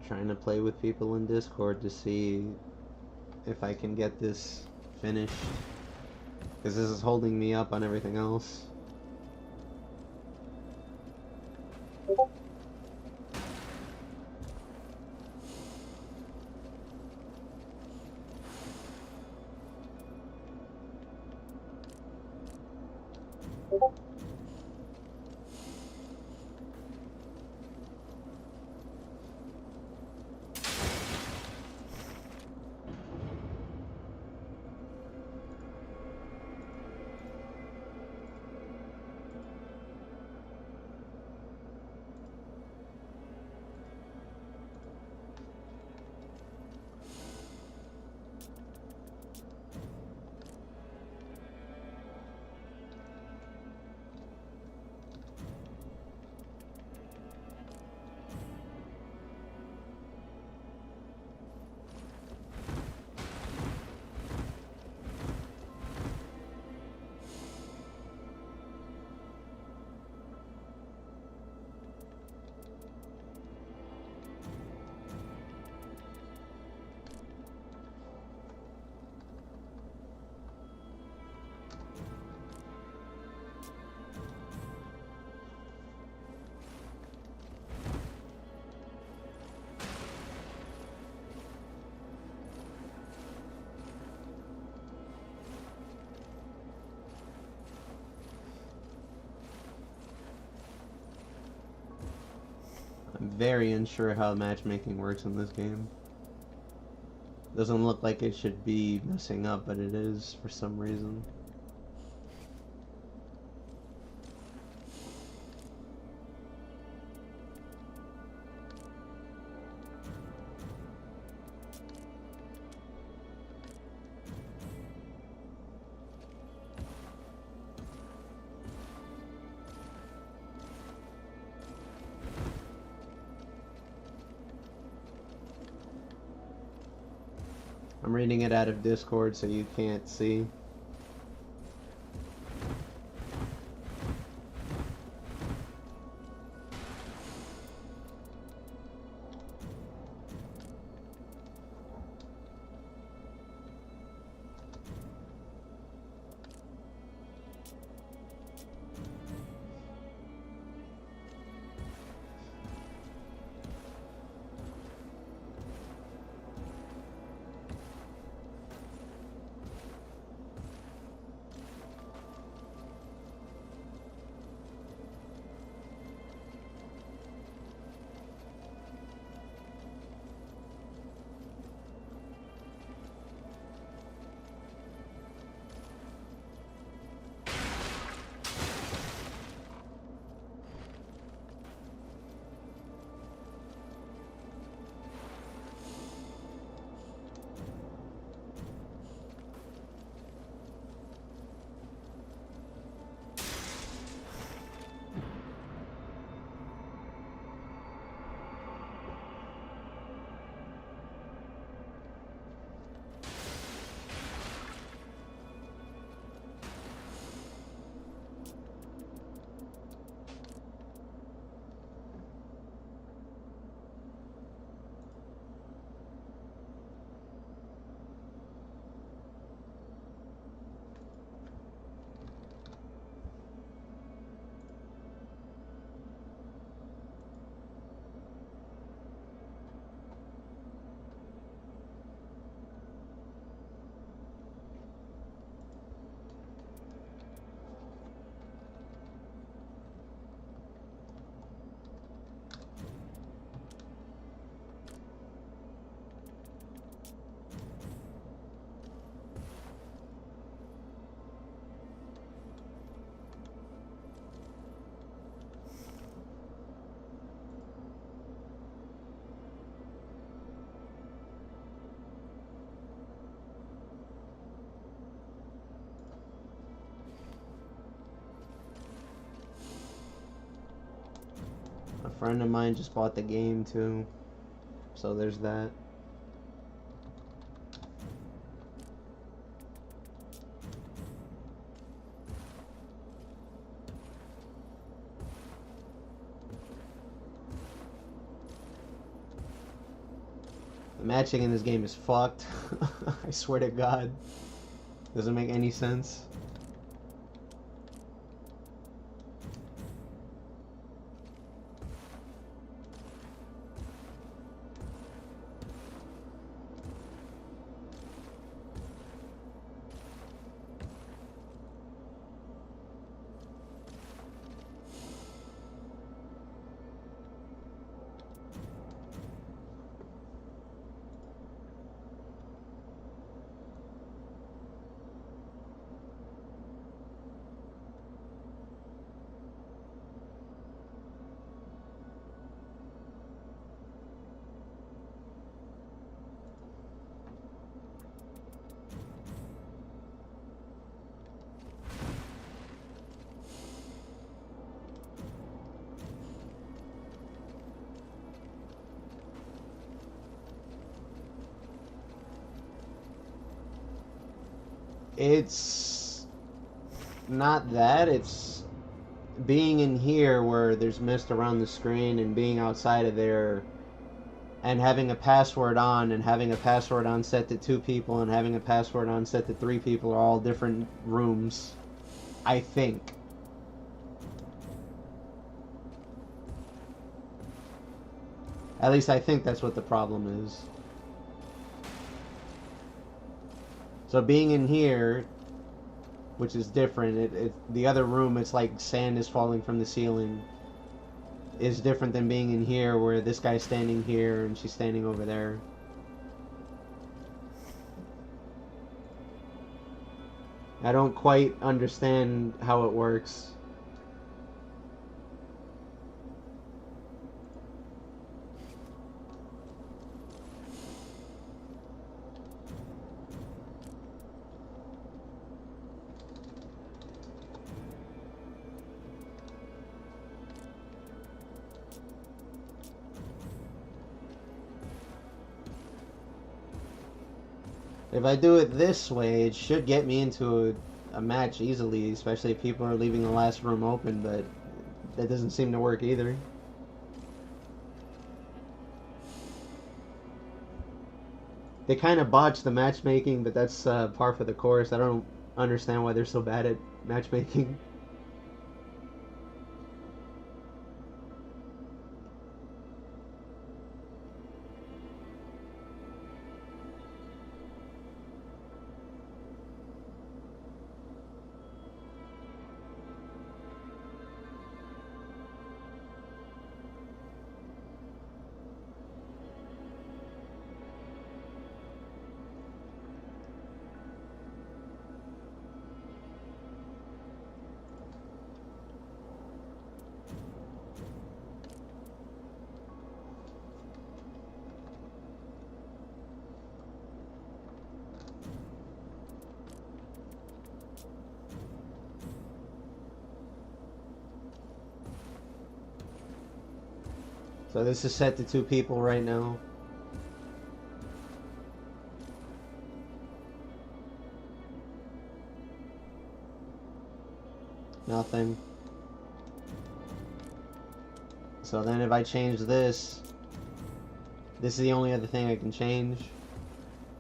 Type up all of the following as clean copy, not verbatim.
trying to play with people in Discord to see if I can get this finished. Because this is holding me up on everything else. I'm very unsure how matchmaking works in this game. Doesn't look like it should be messing up, but it is for some reason. I'm reading it out of Discord so you can't see. A friend of mine just bought the game too, so there's that. Matching in this game is fucked. I swear to God. Doesn't make any sense. It's not that, it's being in here where there's mist around the screen and being outside of there and having a password on and having a password on set to 2 people and having a password on set to 3 people are all different rooms, I think. At least I think that's what the problem is. So being in here, which is different, the other room, it's like sand is falling from the ceiling, is different than being in here where this guy's standing here and she's standing over there. I don't quite understand how it works. If I do it this way, it should get me into a match easily, especially if people are leaving the last room open, but that doesn't seem to work either. They kind of botched the matchmaking, but that's par for the course. I don't understand why they're so bad at matchmaking. So this is set to 2 people right now. Nothing. So then if I change this, this is the only other thing I can change.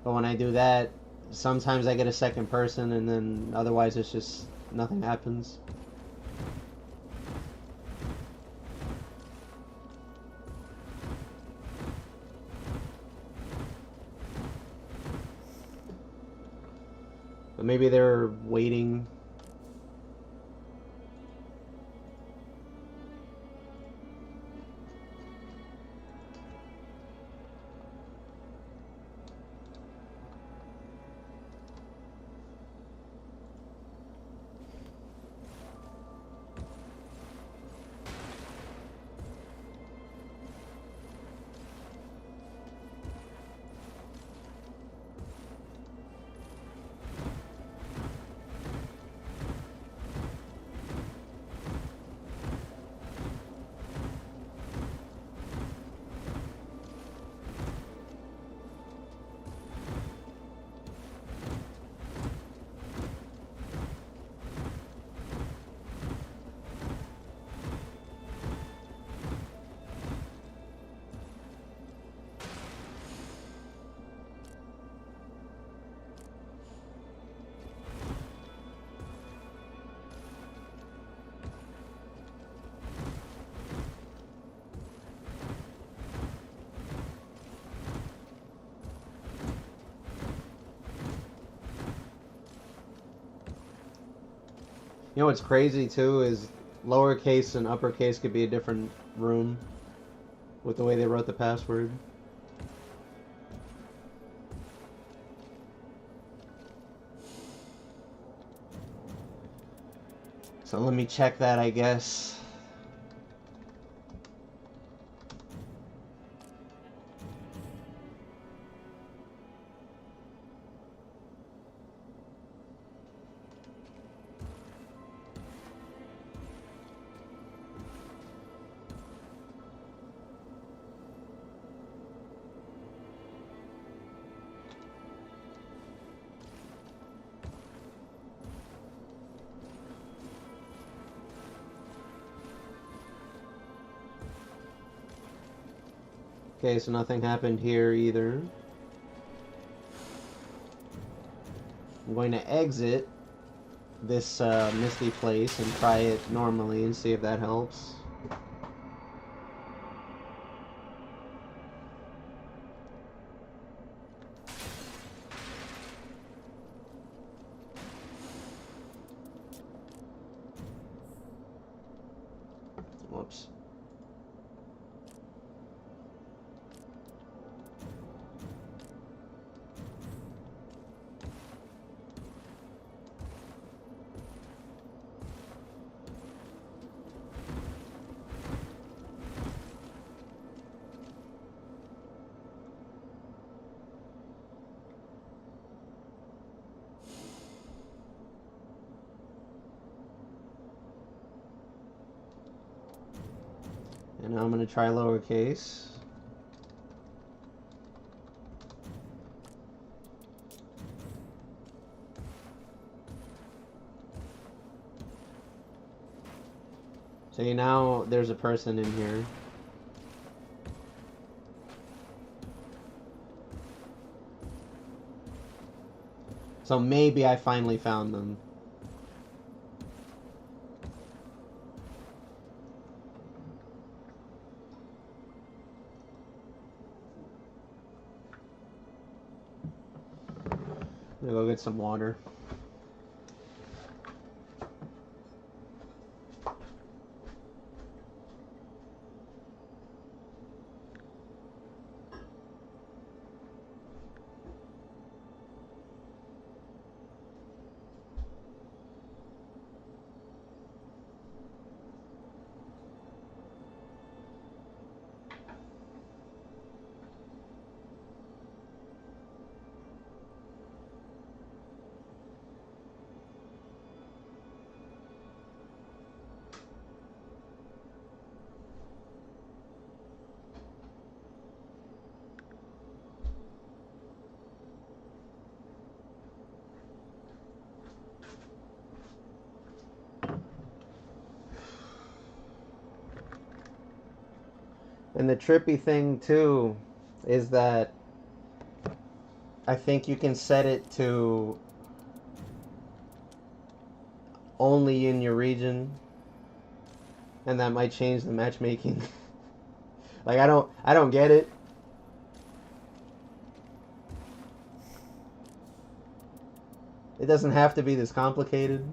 But when I do that, sometimes I get a second person and then otherwise it's just nothing happens. But maybe they're waiting. You know what's crazy too is lowercase and uppercase could be a different room with the way they wrote the password. So let me check that, I guess. Okay, so nothing happened here either. I'm going to exit this misty place and try it normally and see if that helps. Whoops. And now I'm going to try lowercase. See, now there's a person in here. So maybe I finally found them. I'm gonna go get some water. And the trippy thing too is that I think you can set it to only in your region, and that might change the matchmaking. Like I don't get it. It doesn't have to be this complicated.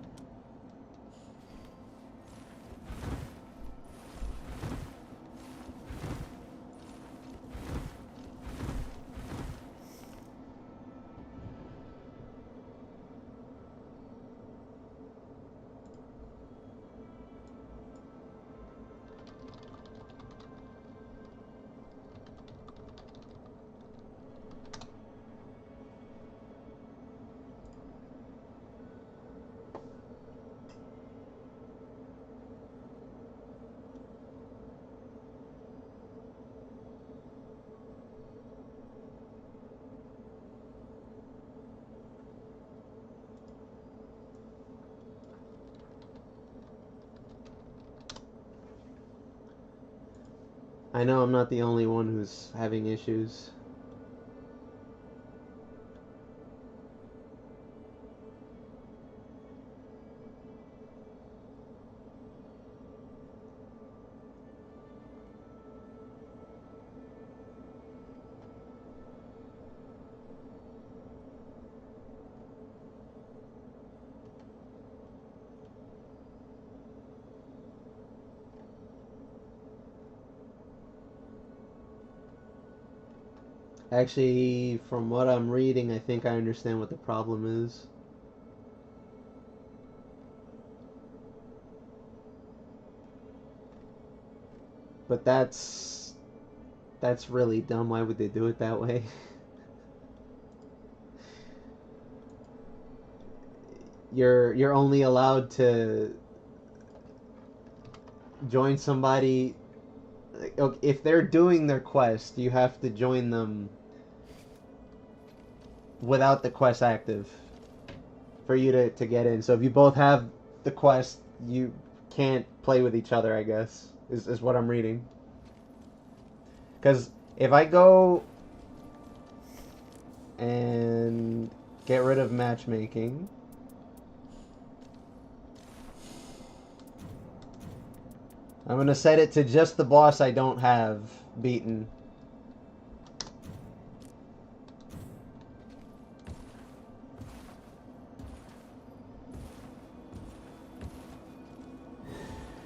I know I'm not the only one who's having issues. Actually, from what I'm reading, I think I understand what the problem is. But that's really dumb. Why would they do it that way? You're only allowed to join somebody if they're doing their quest. You have to join them without the quest active for you to get in. So if you both have the quest, you can't play with each other, I guess, is what I'm reading. Because if I go and get rid of matchmaking, I'm going to set it to just the boss I don't have beaten.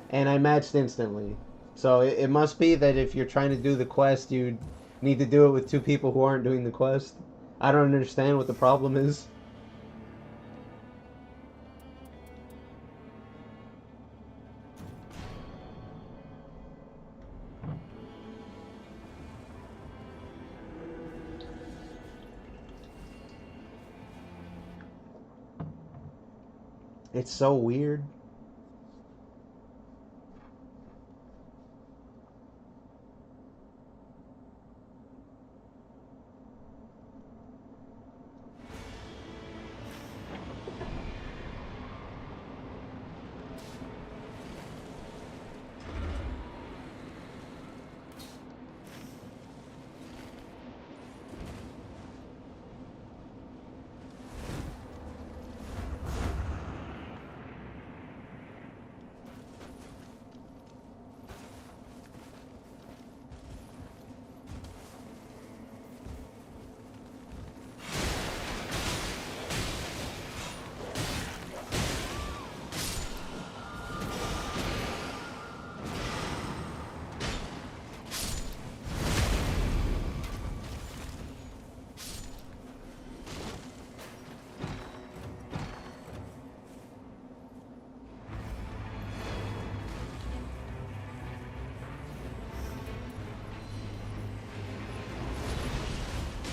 And I matched instantly. So it must be that if you're trying to do the quest, you need to do it with two people who aren't doing the quest. I don't understand what the problem is. It's so weird.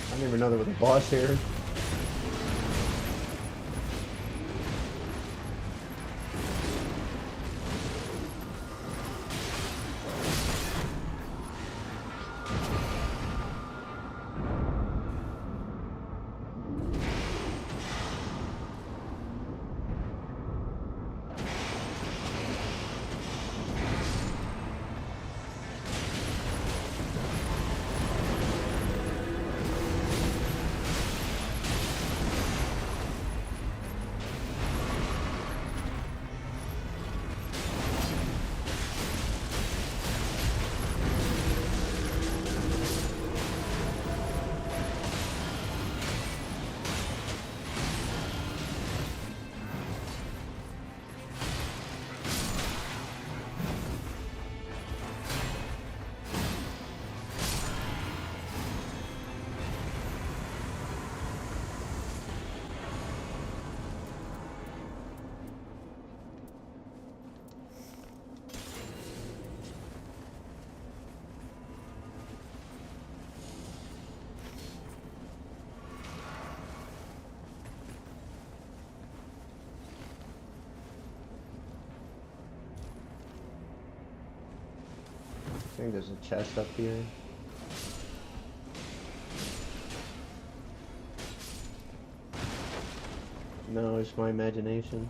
I don't even know there was a boss here. I think there's a chest up here. No, it's my imagination.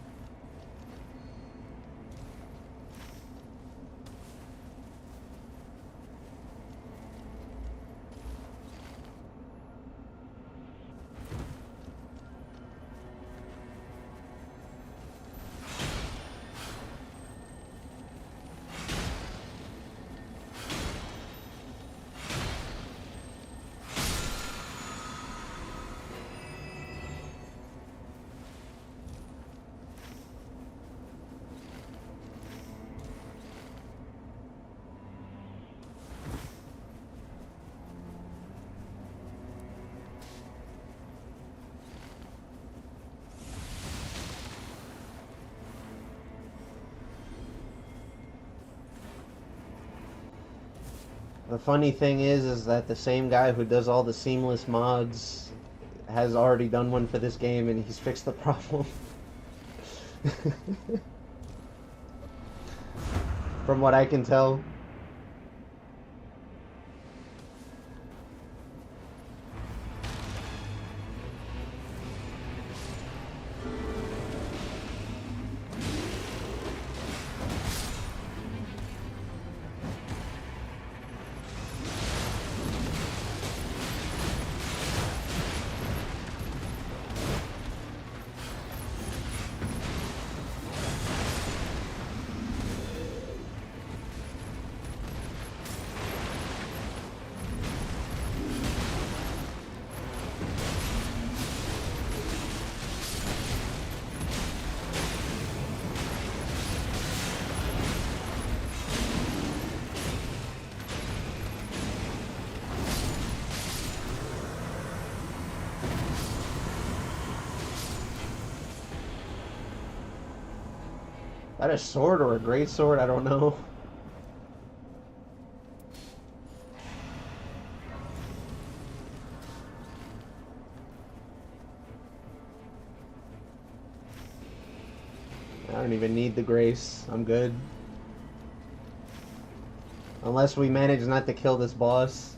The funny thing is that the same guy who does all the seamless mods has already done one for this game, and he's fixed the problem. From what I can tell. Is that a sword or a great sword? I don't know. I don't even need the grace. I'm good. Unless we manage not to kill this boss.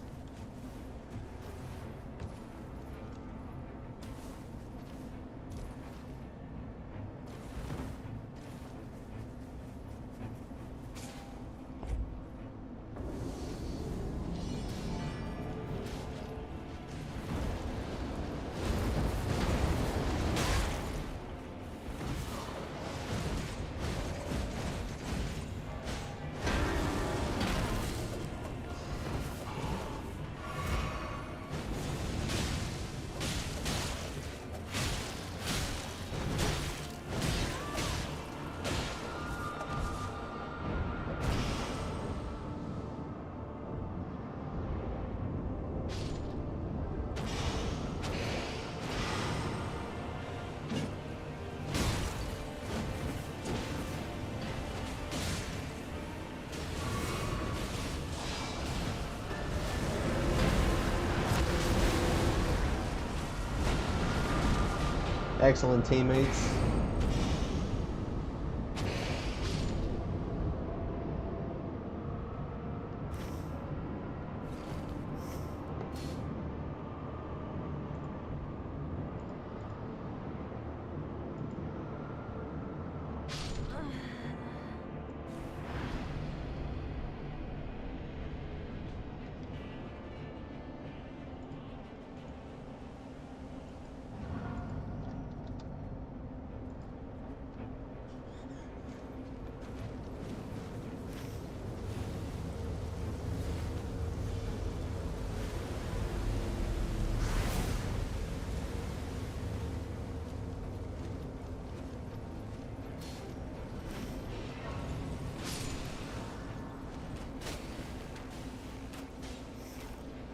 Excellent teammates.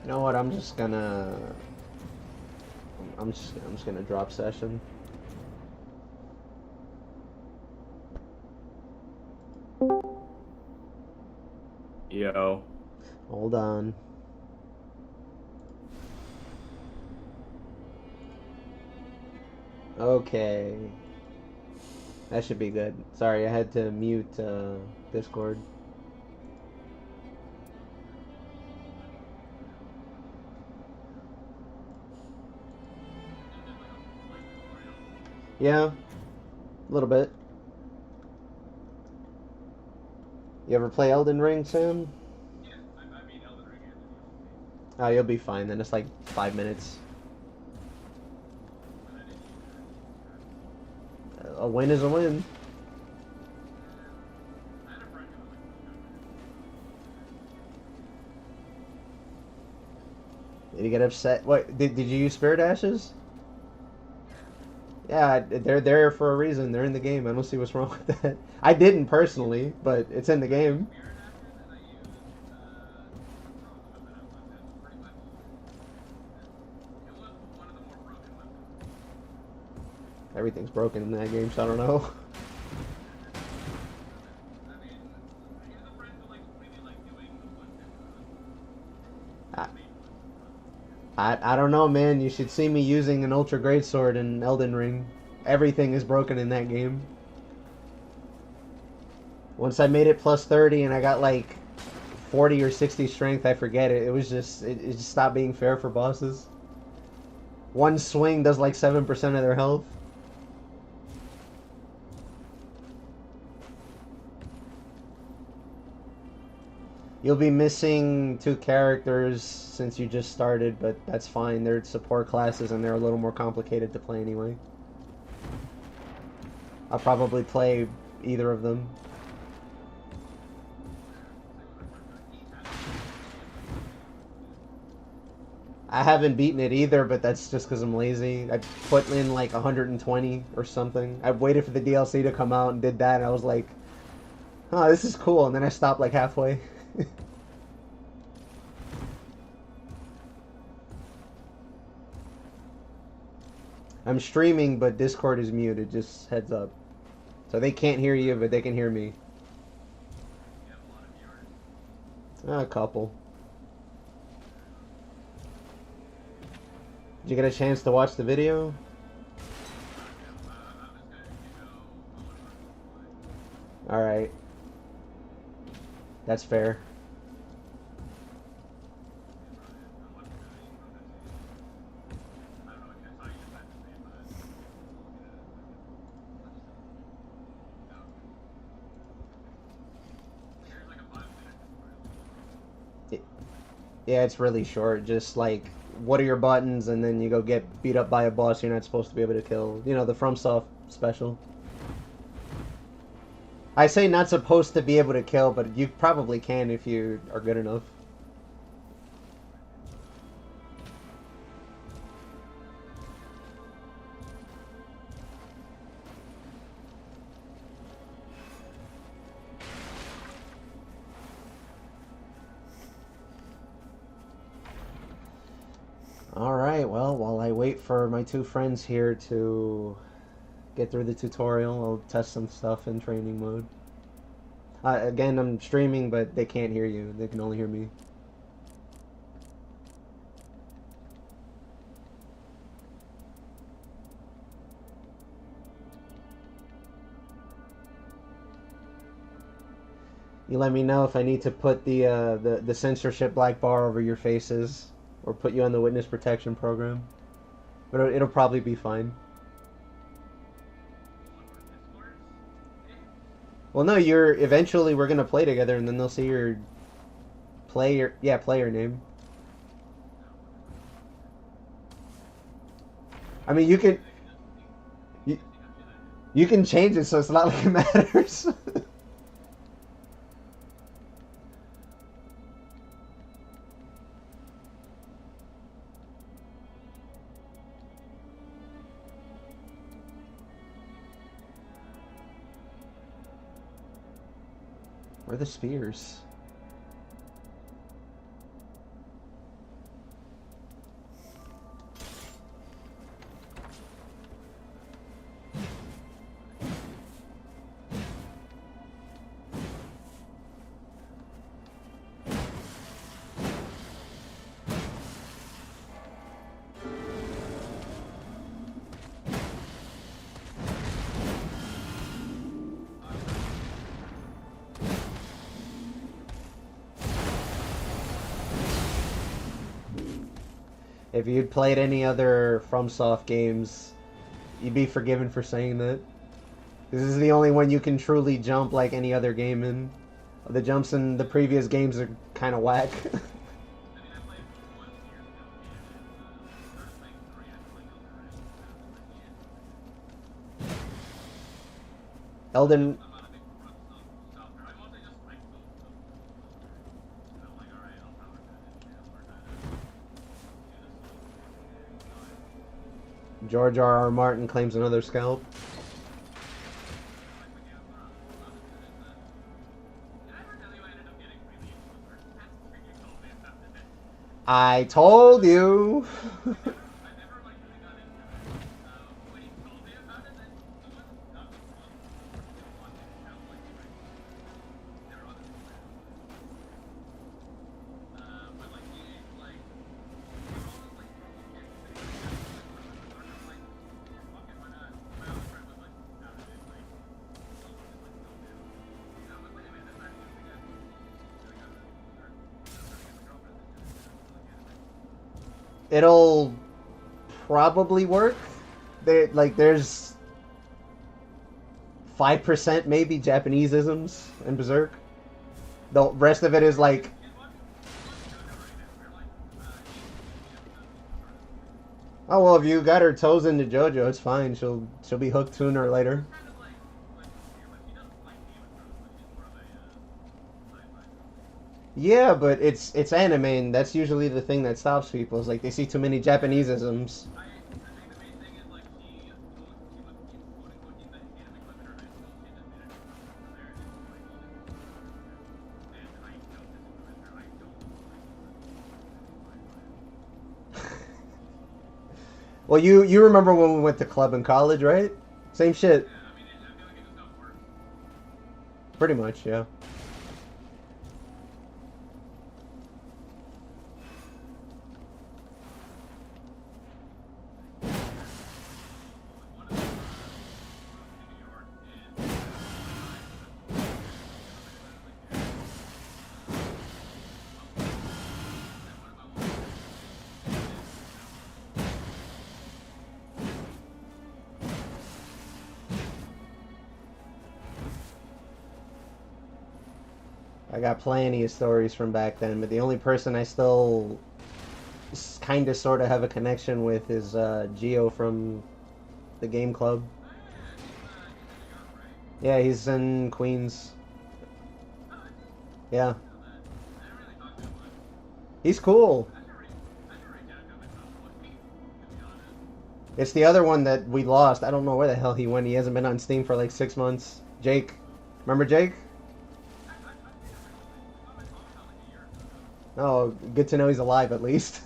You know what? I'm just gonna drop session. Yo. Hold on. Okay. That should be good. Sorry, I had to mute Discord. Yeah, a little bit. You ever play Elden Ring, Sam? Yeah, I mean Elden Ring and Oh, you'll be fine then. It's like 5 minutes. A win is a win. I had a friend who was like, Did you get upset? What, did you use Spirit Ashes? Yeah, they're there for a reason. They're in the game. I don't see what's wrong with that. I didn't personally, but it's in the game. Spirit Ashes, and I used Rose Weapon at one time. Pretty much, it was one of the more broken weapons. Everything's broken in that game, so I don't know. I mean, he's a friend who like really like doing one-hit I don't know, man. You should see me using an ultra great sword in Elden Ring. Everything is broken in that game. Once I made it plus 30 and I got like 40 or 60 strength, I forget it. It just stopped being fair for bosses. One swing does like 7% of their health. You'll be missing 2 characters since you just started, but that's fine. They're support classes and they're a little more complicated to play anyway. I'll probably play either of them. I haven't beaten it either, but that's just because I'm lazy. I put in like 120 or something. I waited for the DLC to come out and did that, and I was like, oh, this is cool, and then I stopped like halfway. I'm streaming, but Discord is muted, just heads up. So they can't hear you, but they can hear me. You have a lot of viewers. A couple. Did you get a chance to watch the video? I'm just gonna go. Alright. That's fair. Yeah, it's really short. Just like, what are your buttons, and then you go get beat up by a boss you're not supposed to be able to kill. You know, the FromSoft special. I say not supposed to be able to kill, but you probably can if you are good enough. Alright, well, while I wait for my 2 friends here to get through the tutorial, I'll test some stuff in training mode. Again, I'm streaming, but they can't hear you. They can only hear me. You let me know if I need to put the censorship black bar over your faces, or put you on the witness protection program. But it'll probably be fine. Well, no, eventually we're gonna play together, and then they'll see your player name. I mean, you can change it so it's not like it matters. Where are the spears? If you'd played any other FromSoft games, you'd be forgiven for saying that. This is the only one you can truly jump like any other game in. The jumps in the previous games are kind of whack. Elden... George R.R. Martin claims another scalp. I told you! it'll probably work. There's 5% maybe Japanese-isms in Berserk. The rest of it is like, oh well, if you got her toes into JoJo, it's fine. She'll be hooked sooner or later. Kind of like she doesn't like Game of Thrones, but she's more of a sci-fi. Yeah, but it's anime, and that's usually the thing that stops people. Is like they see too many Japanese-isms. I think the main thing is like she was quote unquote in the anime club in her high school. She just did it from there, and like and I don't disagree with her. I don't like Well, you remember when we went to club in college, right? Same shit. yeah, I mean, I feel like it just got worse. Pretty much, yeah. One of the in New York is I got plenty of stories from back then, but the only person I still kind of sort of have a connection with is Geo from the game club. Yeah, he's in Queens. Yeah, he's cool. It's the other one that we lost. I don't know where the hell he went. He hasn't been on Steam for like 6 months. Jake. Remember Jake? Oh, good to know he's alive at least.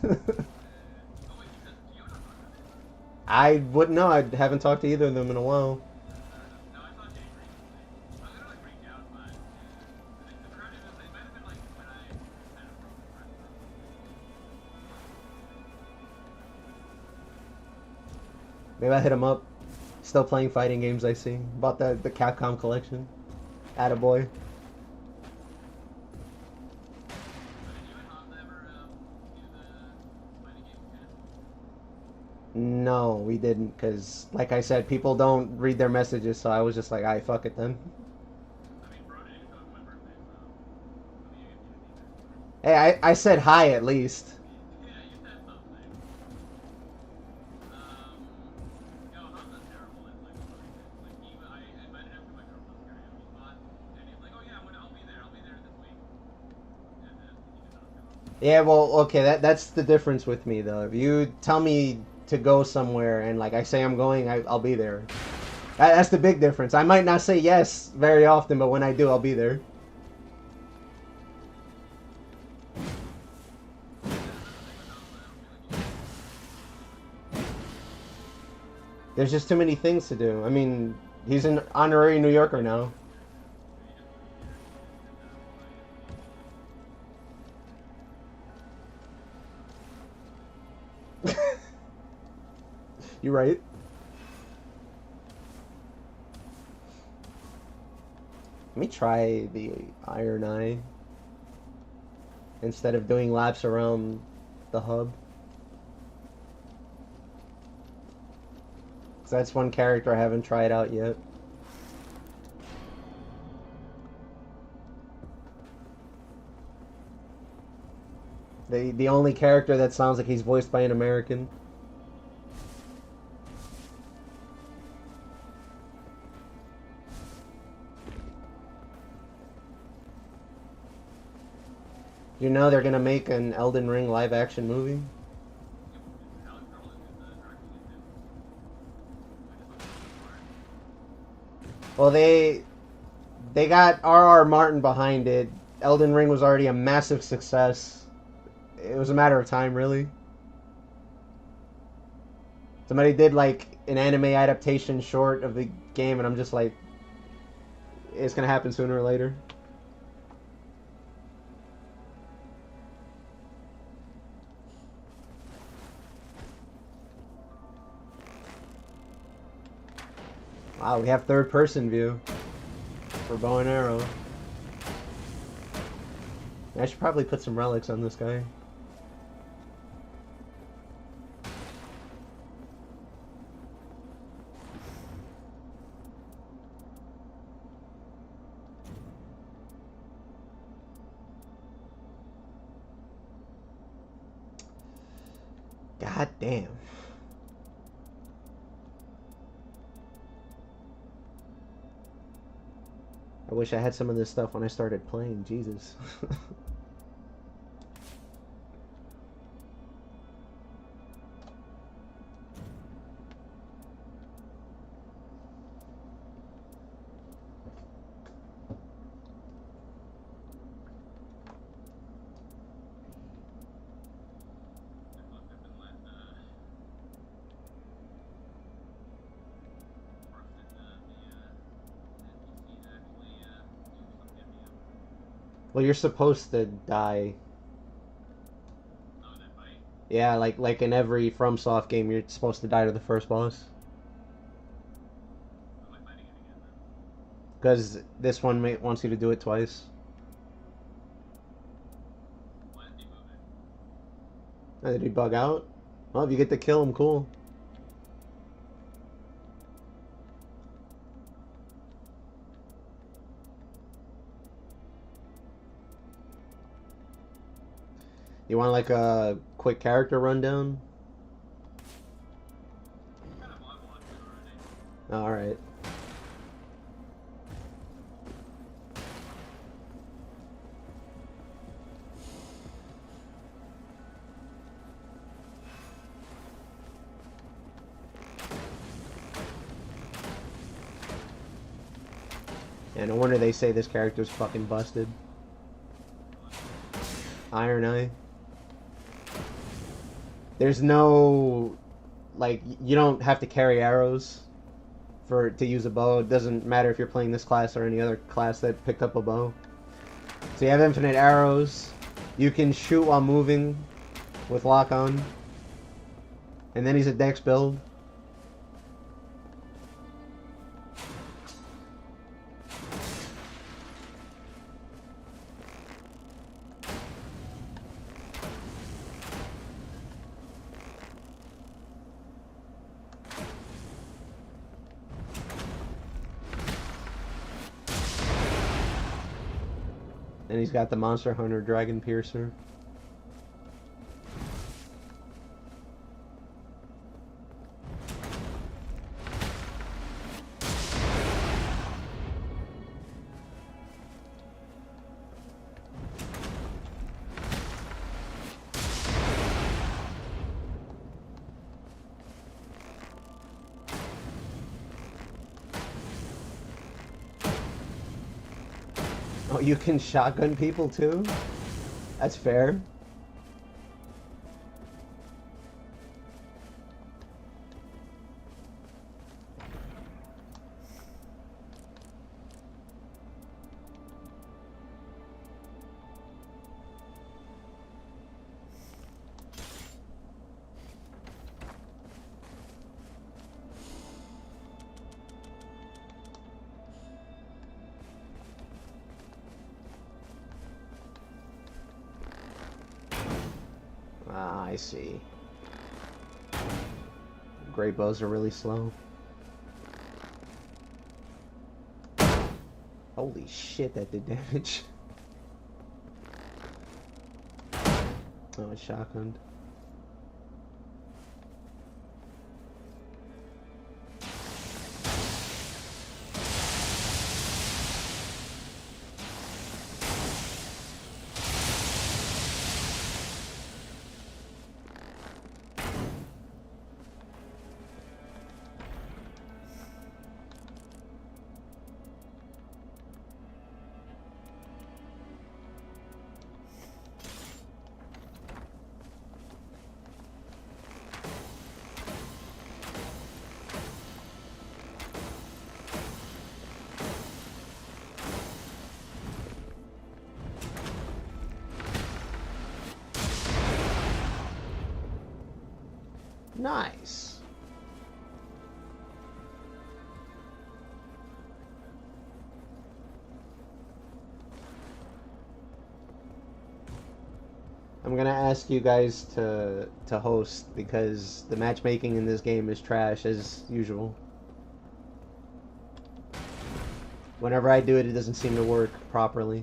I wouldn't know. I haven't talked to either of them in a while. Maybe I hit him up. Still playing fighting games, I see. Bought the Capcom collection. Attaboy. No, we didn't, because, like I said, people don't read their messages, so I was just like, alright, fuck it then. Hey, I said hi at least. Yeah, well, okay, that's the difference with me, though. If you tell me to go somewhere and, like, I say I'm going, I'll be there. That's the big difference. I might not say yes very often, but when I do, I'll be there. There's just too many things to do. I mean, he's an honorary New Yorker now. You right? Let me try the Iron Eye instead of doing laps around the hub. So that's one character I haven't tried out yet. The only character that sounds like he's voiced by an American. You know they're gonna make an Elden Ring live action movie? Well, they got R.R. Martin behind it. Elden Ring was already a massive success. It was a matter of time, really. Somebody did like an anime adaptation short of the game, and I'm just like, it's gonna happen sooner or later. Wow, we have third person view for bow and arrow. I should probably put some relics on this guy. God damn. I wish I had some of this stuff when I started playing. Jesus. It must have been let trusted the NPC to actually do some giving up. Well, you're supposed to die. Oh, in that fight? Yeah, like in every FromSoft game, you're supposed to die to the first boss. Am I fighting it again then? Because this one wants you to do it twice. Why is he moving? Oh, did he bug out? Well, if you get to kill him, cool. You want like a quick character rundown? Kind of I watched it already. Alright. Yeah, no wonder they say this character's fucking busted. Iron Eye. There's no, like, you don't have to carry arrows to use a bow. It doesn't matter if you're playing this class or any other class that picked up a bow. So you have infinite arrows. You can shoot while moving with lock on. And then he's a dex build. And he's got the Monster Hunter Dragon Piercer. Oh, you can shotgun people too? That's fair. Ah, I see. Great bows are really slow. Holy shit, that did damage. Oh, it's shotgunned. Nice. I'm gonna ask you guys to host because the matchmaking in this game is trash as usual. Whenever I do it, it doesn't seem to work properly.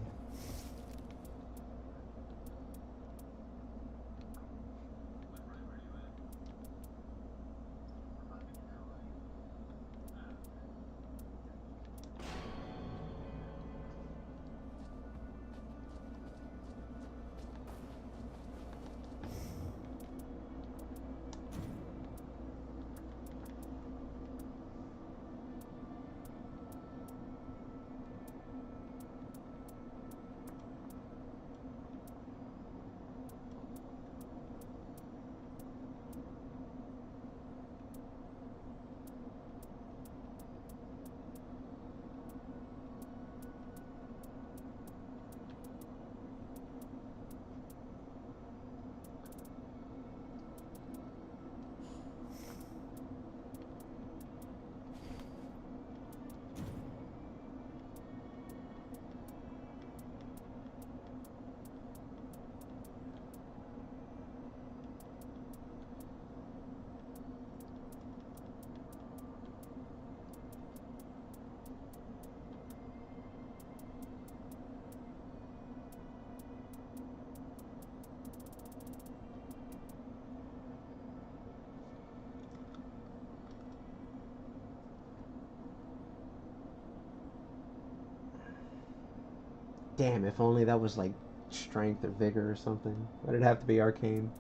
Damn, if only that was like strength or vigor or something. Why'd it have to be arcane?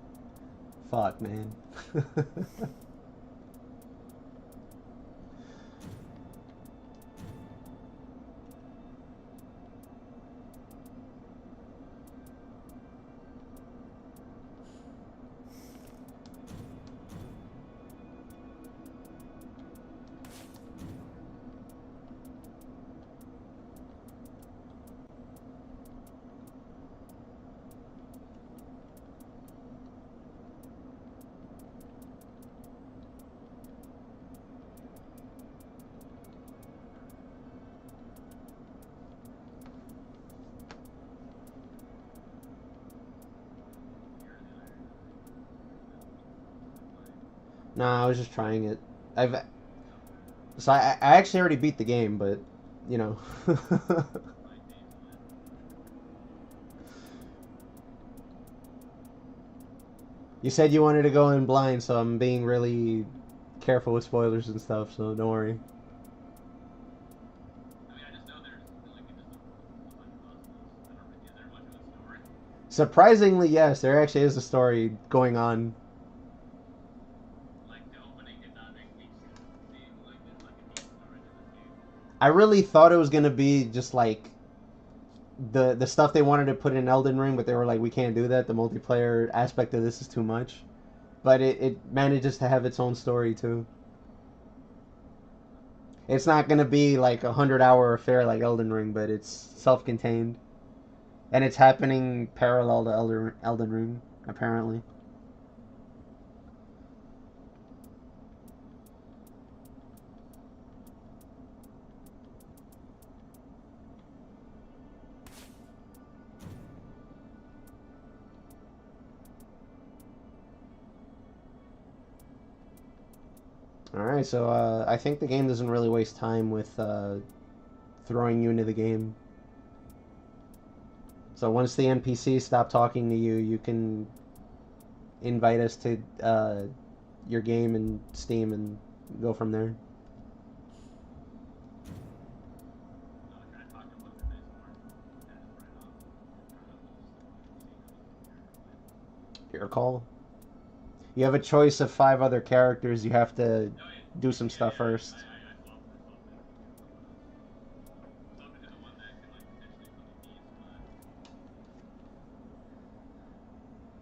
Fuck, man. Nah, I was just trying it. I've so I actually already beat the game, but you know. You said you wanted to go in blind, so I'm being really careful with spoilers and stuff, so don't worry. I mean, I just know there's like just a bunch of us. I don't really, is there much of a story? Surprisingly, yes, there actually is a story going on. Like the opening did not make me seem like it's like a deep story to this game. I really thought it was gonna be just like the stuff they wanted to put in Elden Ring, but they were like, we can't do that. The multiplayer aspect of this is too much. But it manages to have its own story too. It's not gonna be like a 100-hour affair like Elden Ring, but it's self-contained, and it's happening parallel to Elden Ring apparently. All right, so I think the game doesn't really waste time with throwing you into the game. So once the NPCs stop talking to you, you can invite us to your game and Steam and go from there. No, can I talk to what's her face more? And just write off for the whole scene. Your call. You have a choice of 5 other characters. You have to No, do some stuff first. I swapped it. Swapped it to the one that can like potentially put the keys in my.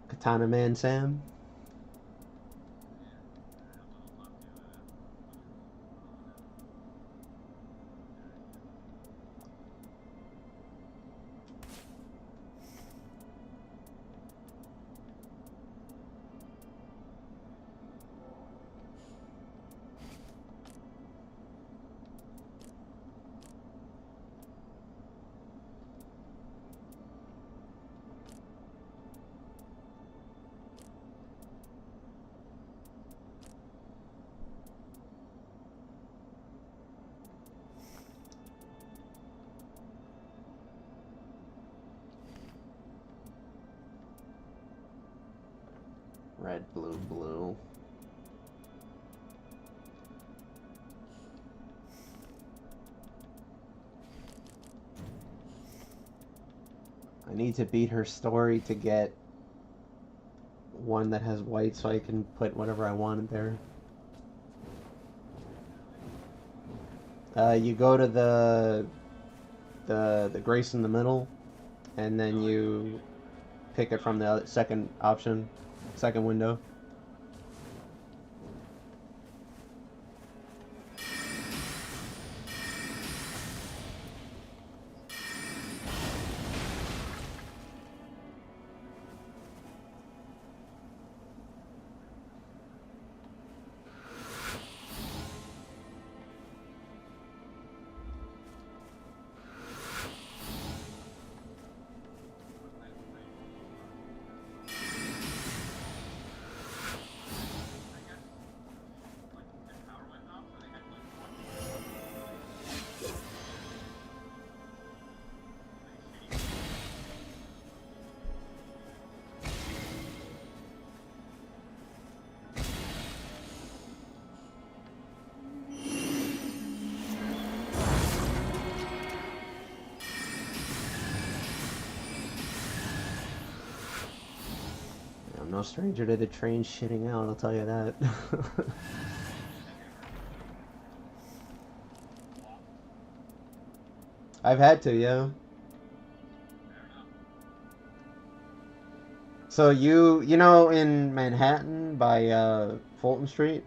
Katana Man Sam. Red, blue, blue. I need to beat her story to get one that has white so I can put whatever I want in there. You go to the grace in the middle, and then you pick it from the second option, second window. no stranger to the train shitting out, I'll tell you that. I've had to, yeah. So you know in Manhattan by Fulton Street?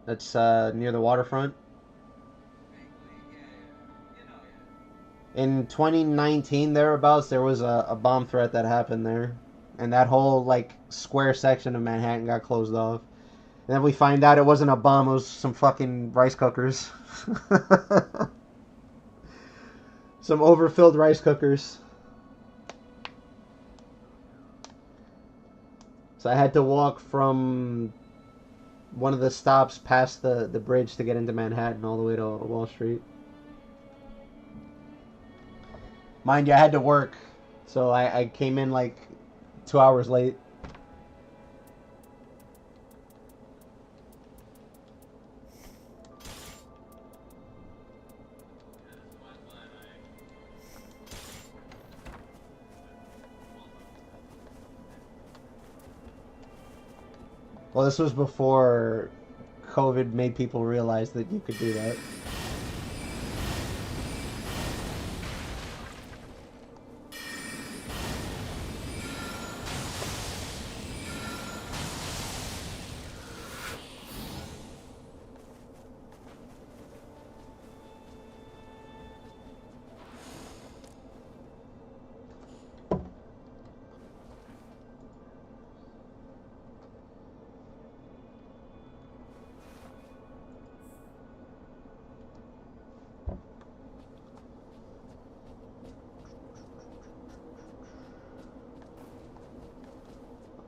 That's near the waterfront. In 2019 thereabouts, there was a bomb threat that happened there, and that whole like square section of Manhattan got closed off. And then we find out it wasn't a bomb; it was some fucking rice cookers, some overfilled rice cookers. So I had to walk from one of the stops past the bridge to get into Manhattan all the way to Wall Street. Mind you, I had to work, so I came in like 2 hours late. Well, this was before COVID made people realize that you could do that.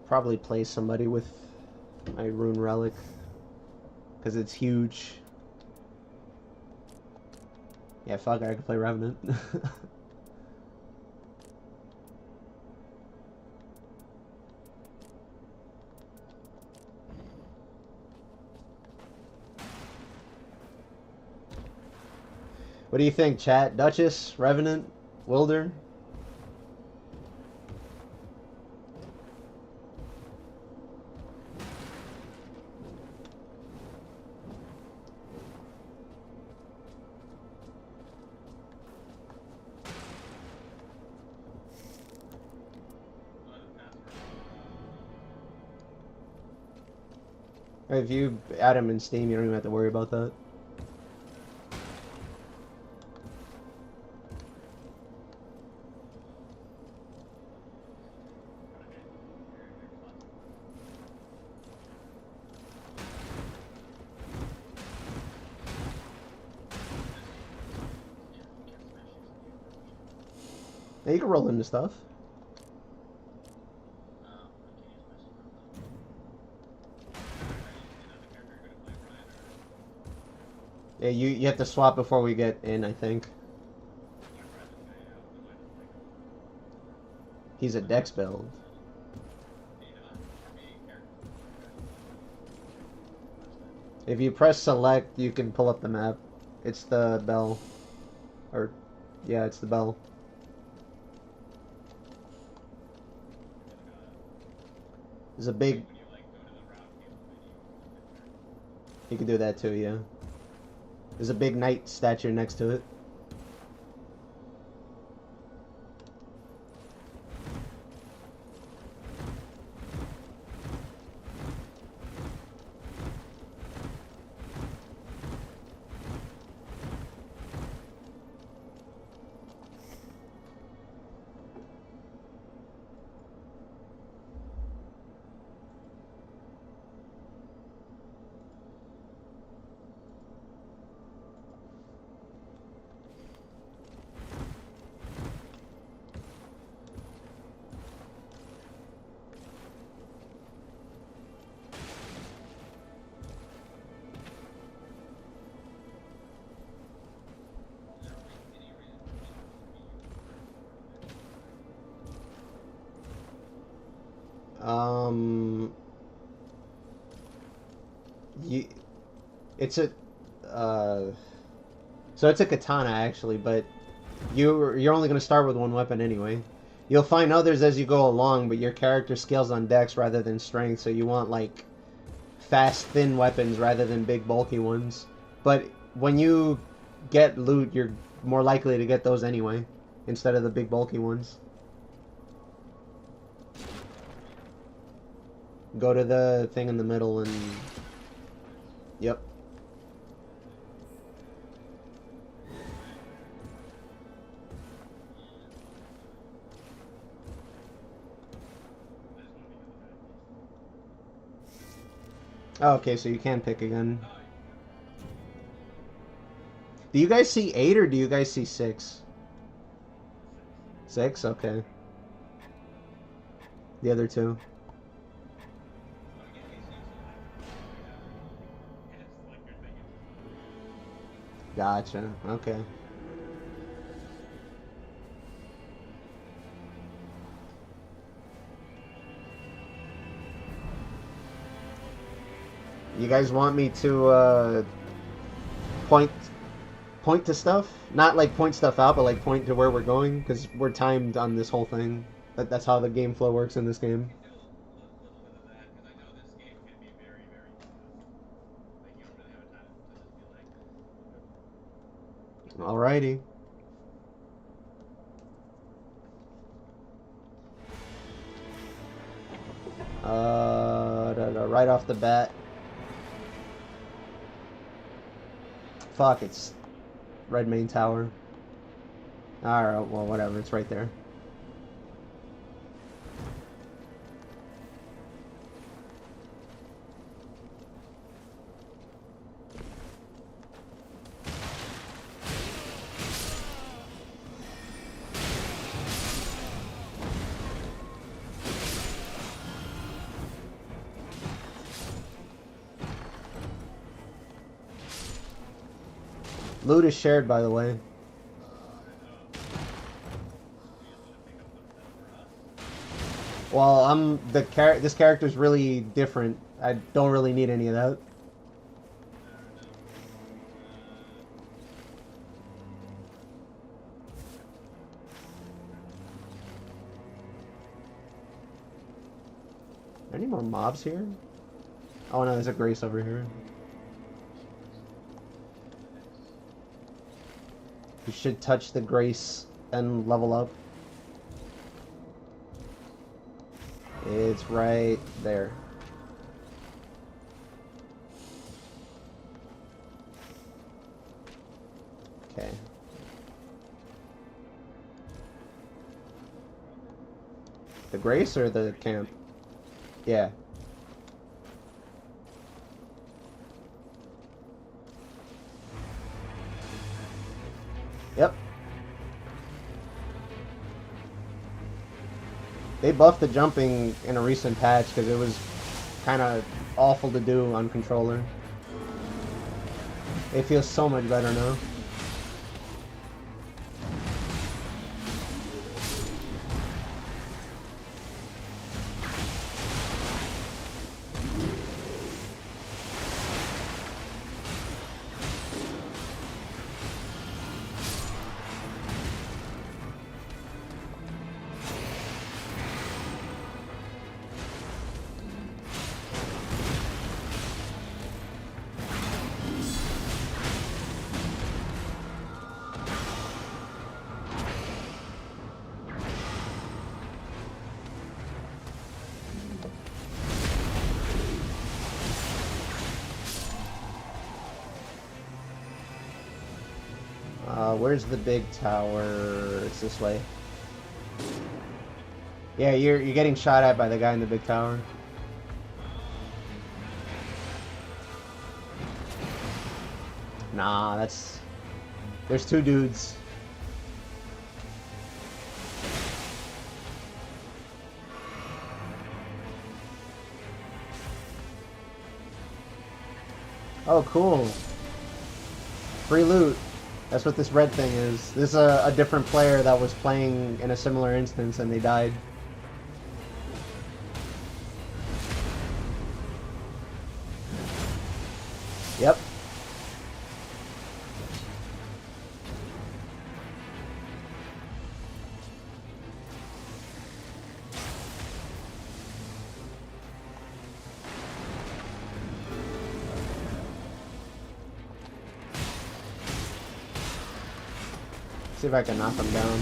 Probably play somebody with my rune relic because it's huge. Yeah, fuck it, I could play Revenant. What do you think, chat? Duchess, Revenant, Wilder? If you add him in Steam, you don't even have to worry about that. Yeah, you can roll into stuff. Yeah, you have to swap before we get in, I think. He's a dex build. If you press select, you can pull up the map. It's the bell. Or, yeah, it's the bell. There's a big... You can do that too, yeah. There's a big knight statue next to it. You, it's a, so it's a katana actually, but you're only gonna start with one weapon anyway. You'll find others as you go along, but your character scales on dex rather than strength, so you want, like, fast, thin weapons rather than big, bulky ones. But when you get loot, you're more likely to get those anyway, instead of the big, bulky ones. Go to the thing in the middle and... Yep. Oh, okay, so you can pick again. Do you guys see 8 or do you guys see 6? 6? Okay. The other two. Gotcha. Okay. You guys want me to point to stuff? Not like point stuff out, but like point to where we're going, because we're timed on this whole thing. That's how the game flow works in this game. Alrighty. Right off the bat. Fuck, it's Red Main Tower. Alright, well, whatever, it's right there. Loot is shared, by the way. Well, this character's really different. I don't really need any of that. Are there any more mobs here? Oh no, there's a Grace over here. You should touch the Grace and level up. It's right there. Okay. The Grace or the camp? Yeah. Yep. They buffed the jumping in a recent patch because it was kind of awful to do on controller. It feels so much better now. Where's the big tower? It's this way. Yeah, you're getting shot at by the guy in the big tower. Nah, that's... There's two dudes. Oh, cool. Free loot. That's what this red thing is. This is a different player that was playing in a similar instance and they died. Yep. See if I can knock him down.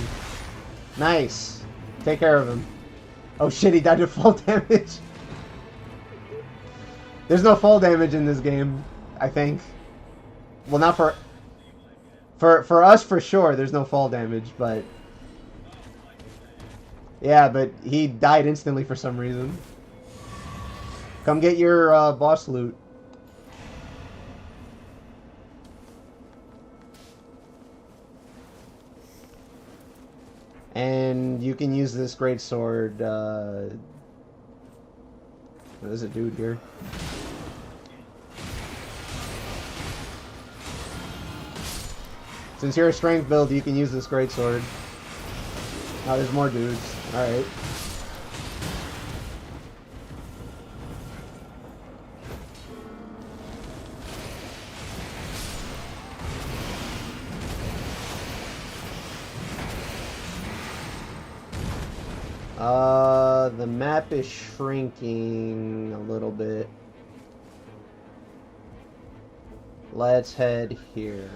Nice. Take care of him. Oh shit, he died to full damage. There's no fall damage in this game, I think. Well, not for us for sure. There's no fall damage, but yeah, but he died instantly for some reason. Come get your boss loot. And you can use this great sword. What does it do here? Since you're a strength build, you can use this great sword. Oh, there's more dudes. Alright. The map is shrinking a little bit. Let's head here.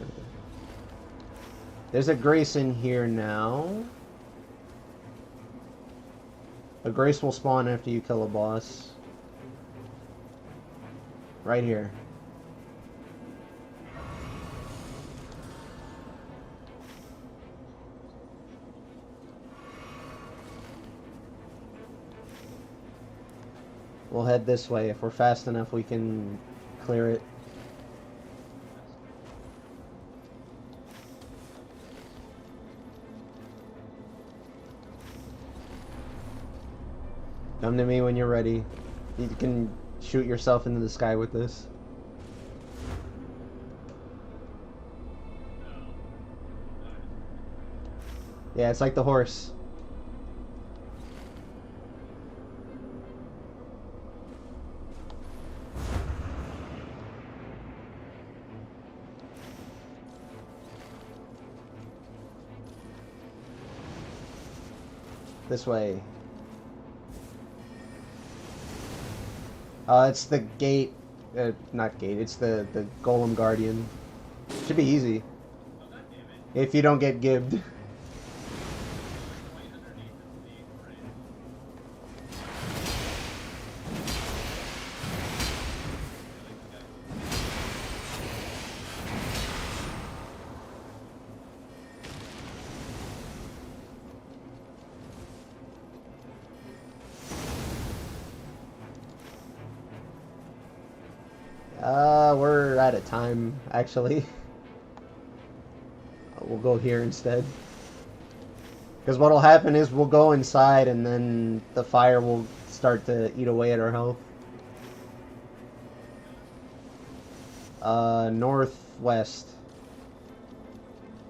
There's a Grace in here now. A Grace will spawn after you kill a boss. Right here. We'll head this way. If we're fast enough, we can clear it. Come to me when you're ready. You can shoot yourself into the sky with this. Yeah, it's like the horse. This way. It's the gate. Not gate. It's the Golem Guardian. Should be easy. If you don't get gibbed. We're out of time, actually. We'll go here instead. Because what'll happen is we'll go inside and then the fire will start to eat away at our health. Northwest.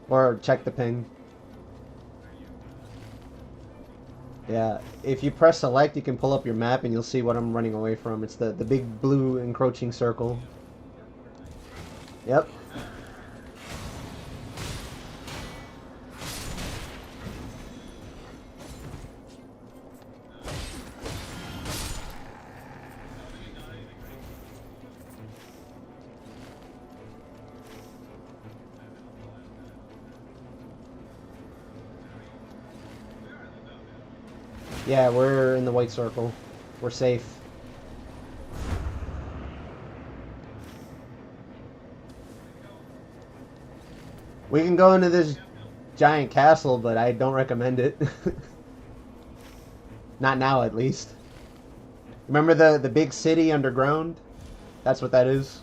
Or check the ping. Yeah, if you press select, you can pull up your map and you'll see what I'm running away from. It's the big blue encroaching circle. Yep. Yeah, we're in the white circle. We're safe. We can go into this giant castle, but I don't recommend it. Not now, at least. Remember the big city underground? That's what that is.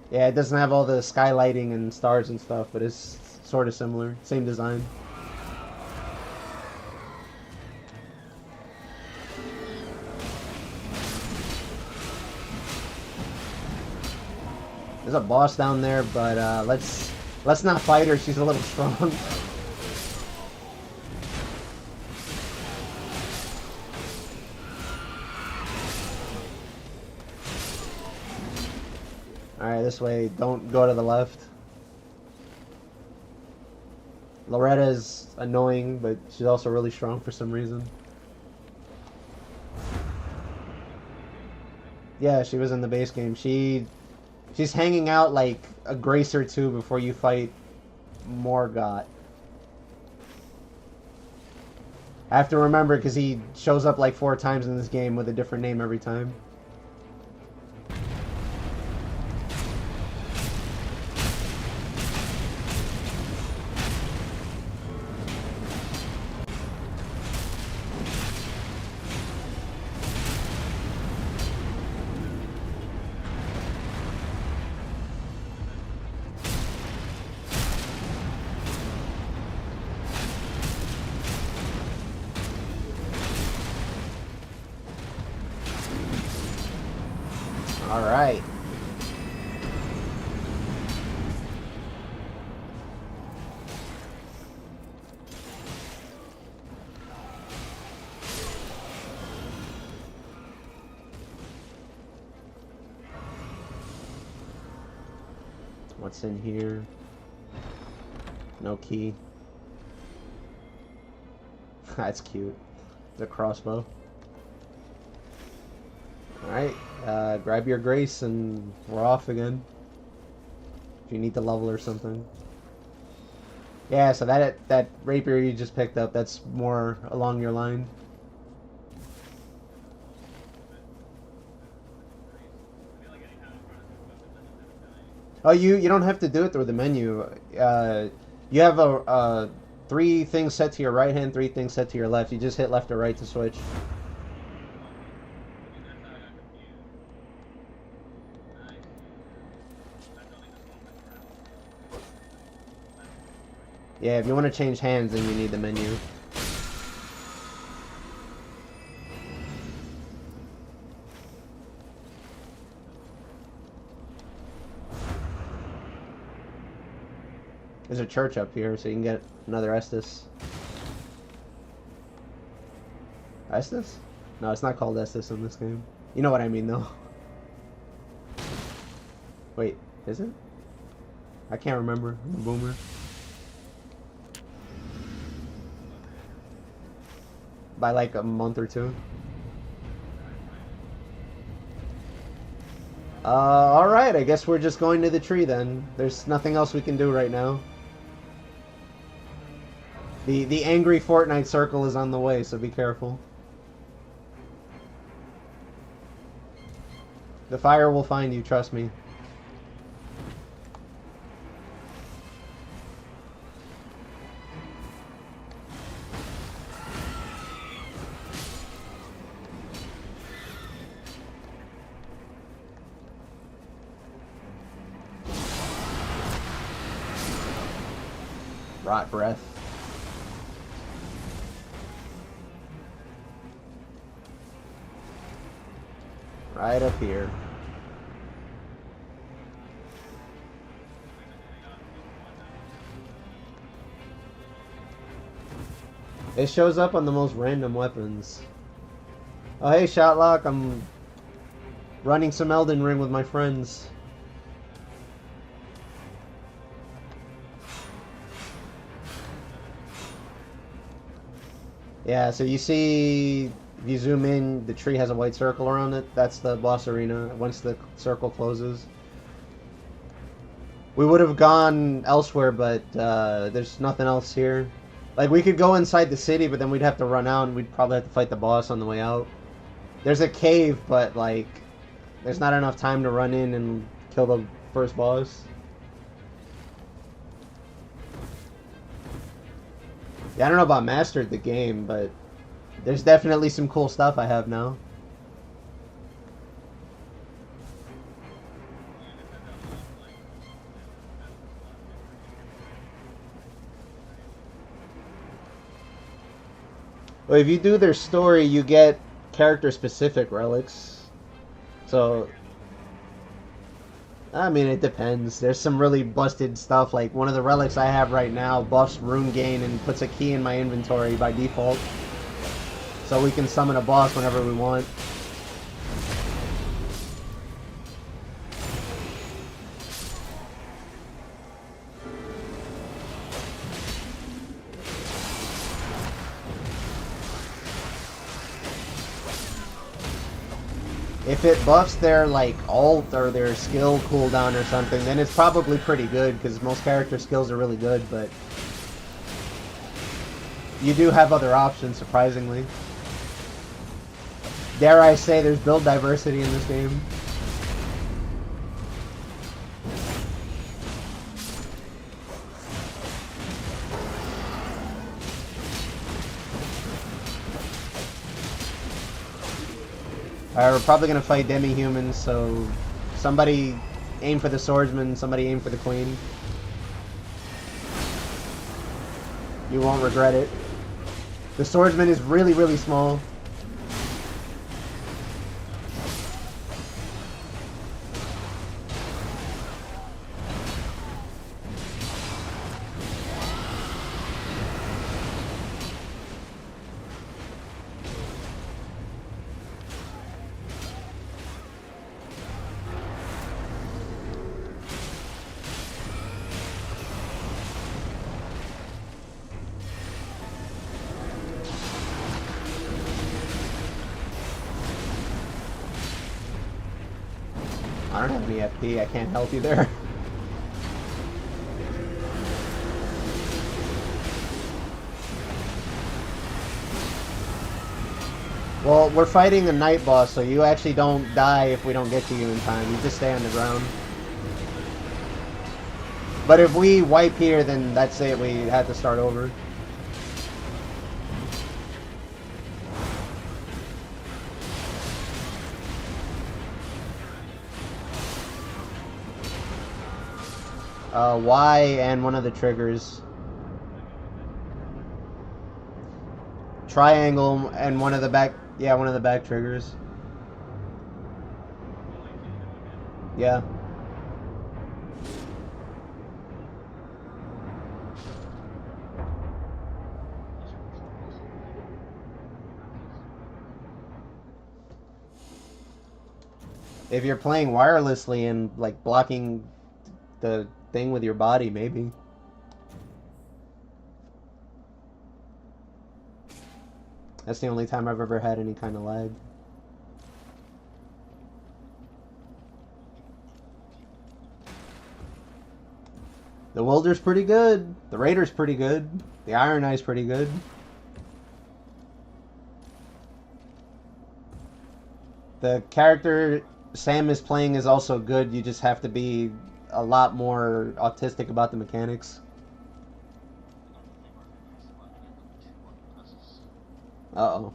Yeah, it doesn't have all the skylighting and stars and stuff, but it's sort of similar. Same design. There's a boss down there, but let's not fight her. She's a little strong. Alright, this way. Don't go to the left. Loretta's annoying, but she's also really strong for some reason. Yeah, she was in the base game. She She's hanging out like a grace or two before you fight Morgott. I have to remember because he shows up like 4 times in this game with a different name every time. Alright. What's in here? No key. That's cute. The crossbow. Alright, grab your grace and we're off again. If you need to level or something. Yeah, so that rapier you just picked up, that's more along your line. Oh, you don't have to do it through the menu. You have a 3 things set to your right hand, 3 things set to your left. You just hit left or right to switch. Yeah, if you want to change hands, then you need the menu. There's a church up here, so you can get another Estus. Estus? No, it's not called Estus in this game. You know what I mean, though. Wait, is it? I can't remember. I'm a boomer. By like a month or 2. Alright, I guess we're just going to the tree then. There's nothing else we can do right now. The angry Fortnite circle is on the way, so be careful. The fire will find you, trust me. Rot breath. Right up here. It shows up on the most random weapons. Oh hey Shotlock, I'm running some Elden Ring with my friends. Yeah, so you see, if you zoom in, the tree has a white circle around it. That's the boss arena once the circle closes. We would have gone elsewhere, but there's nothing else here. Like, we could go inside the city, but then we'd have to run out, and we'd probably have to fight the boss on the way out. There's a cave, but, like, there's not enough time to run in and kill the first boss. Yeah, I don't know about mastered the game, but there's definitely some cool stuff I have now. Well, if you do their story, you get character-specific relics. So, I mean, it depends. There's some really busted stuff, like one of the relics I have right now buffs rune gain and puts a key in my inventory by default. So we can summon a boss whenever we want. If it buffs their like ult or their skill cooldown or something, then it's probably pretty good because most character skills are really good, but you do have other options, surprisingly. Dare I say there's build diversity in this game. Alright, we're probably going to fight demi-humans, so somebody aim for the swordsman, somebody aim for the queen. You won't regret it. The swordsman is really, really small. I don't have any FP, I can't help you there. Well, we're fighting a night boss, so you actually don't die if we don't get to you in time. You just stay on the ground. But if we wipe here, then that's it. We have to start over. Y and one of the triggers. Triangle and one of the back... Yeah, one of the back triggers. Yeah. If you're playing wirelessly and, like, blocking the thing with your body, maybe. That's the only time I've ever had any kind of lag. The Welder's pretty good. The Raider's pretty good. The Iron Eye's pretty good. The character Sam is playing is also good. You just have to be a lot more autistic about the mechanics. Uh-oh.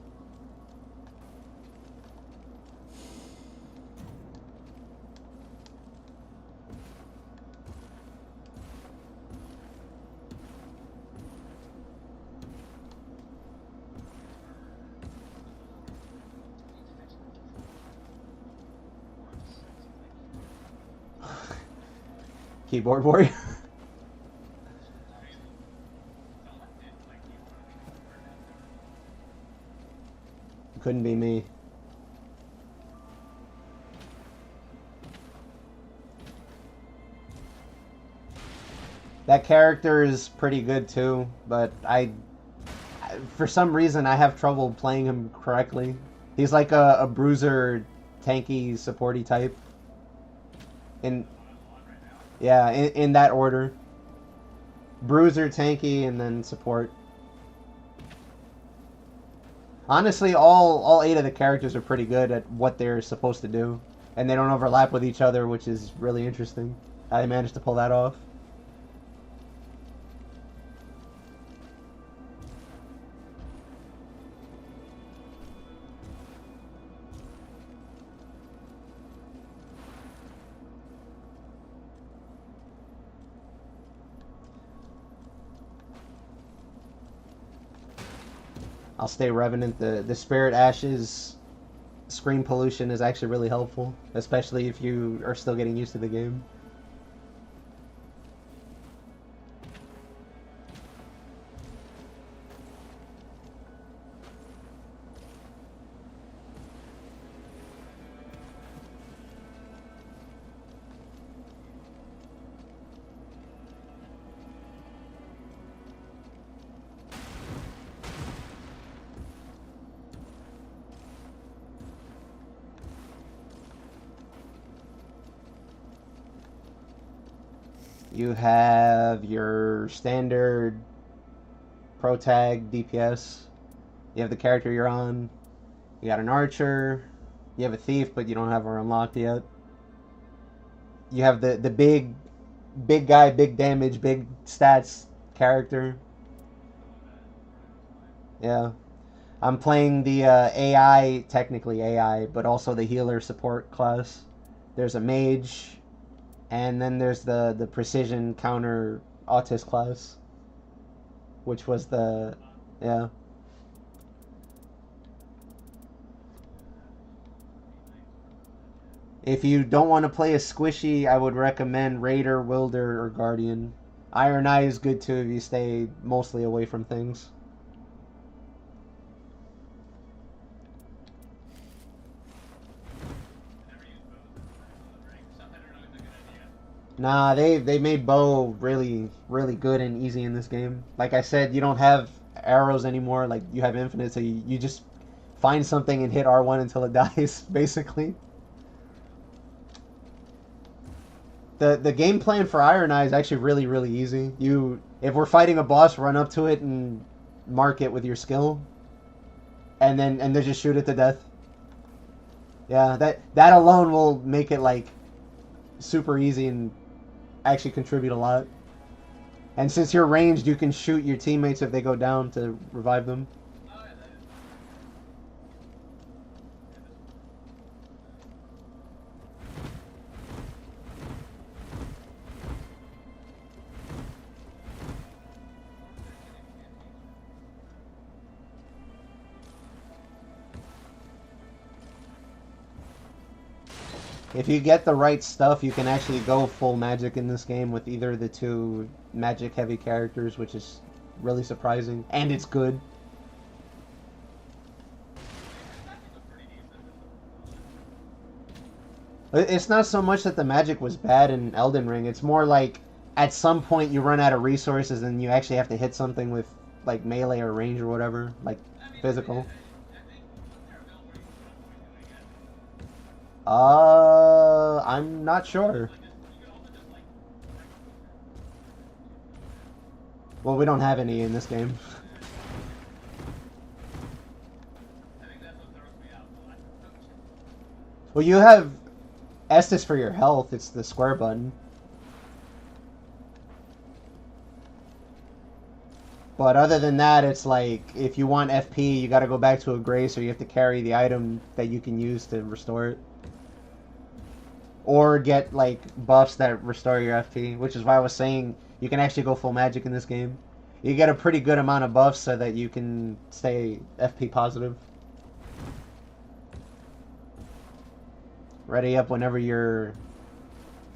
Keyboard warrior. Couldn't be me. That character is pretty good too, but for some reason I have trouble playing him correctly. He's like a bruiser, tanky, supporty type. Yeah, in that order. Bruiser, tanky, and then support. Honestly, all 8 of the characters are pretty good at what they're supposed to do. And they don't overlap with each other, which is really interesting. How they managed to pull that off. I'll stay Revenant. The Spirit Ashes screen pollution is actually really helpful, especially if you are still getting used to the game. You have your standard pro tag DPS. You have the character you're on. You got an archer. You have a thief, but you don't have her unlocked yet. You have the big guy, big damage, big stats character. Yeah. I'm playing the AI, technically AI, but also the healer support class. There's a mage, and then there's the precision counter autist class, which was the, yeah. If you don't want to play a squishy, I would recommend Raider, Wilder, or Guardian. Iron Eye is good too if you stay mostly away from things. Nah, they made bow really good and easy in this game. Like I said, you don't have arrows anymore. Like you have infinite, so you just find something and hit R1 until it dies, basically. The game plan for Iron Eye is actually really easy. If we're fighting a boss, run up to it and mark it with your skill, and then just shoot it to death. Yeah, that alone will make it like super easy and actually contribute a lot. And since you're ranged, you can shoot your teammates if they go down to revive them. If you get the right stuff, you can actually go full magic in this game with either of the two magic heavy characters, which is really surprising. And it's good. It's not so much that the magic was bad in Elden Ring, it's more like at some point you run out of resources and you actually have to hit something with like melee or range or whatever, like physical. I'm not sure. Well, we don't have any in this game. Well, you have Estus for your health. It's the square button. But other than that, it's like, if you want FP, you gotta go back to a grace, or you have to carry the item that you can use to restore it. Or get, like, buffs that restore your FP, which is why I was saying you can actually go full magic in this game. You get a pretty good amount of buffs so that you can stay FP positive. Ready up whenever you're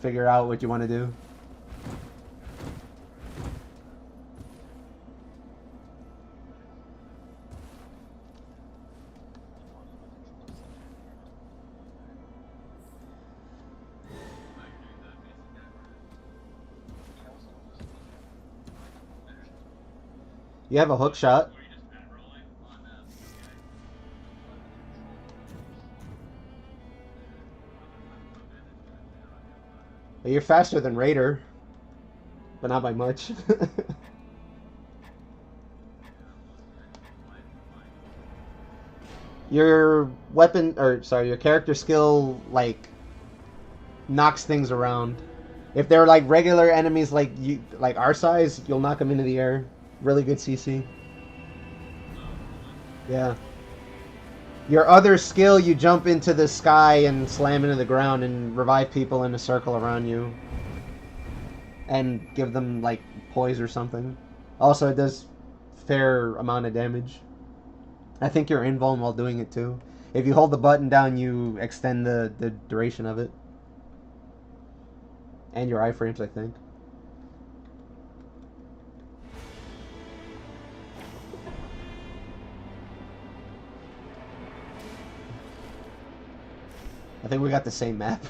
figure out what you want to do. You have a hook shot. You're faster than Raider, but not by much. Your weapon, or sorry, your character skill, like, knocks things around. If they're like regular enemies like you, like our size, you'll knock them into the air. Really good CC. Yeah. Your other skill, you jump into the sky and slam into the ground and revive people in a circle around you. And give them, like, poise or something. Also, it does fair amount of damage. I think you're invuln while doing it, too. If you hold the button down, you extend the duration of it. And your iframes, I think. I think we got the same map.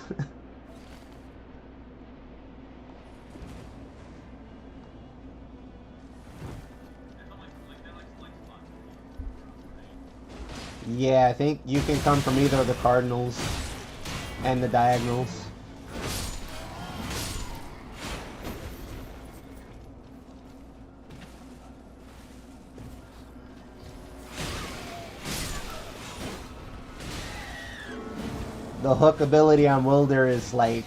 Yeah, I think you can come from either of the cardinals and the diagonals. The hook ability on Wilder is like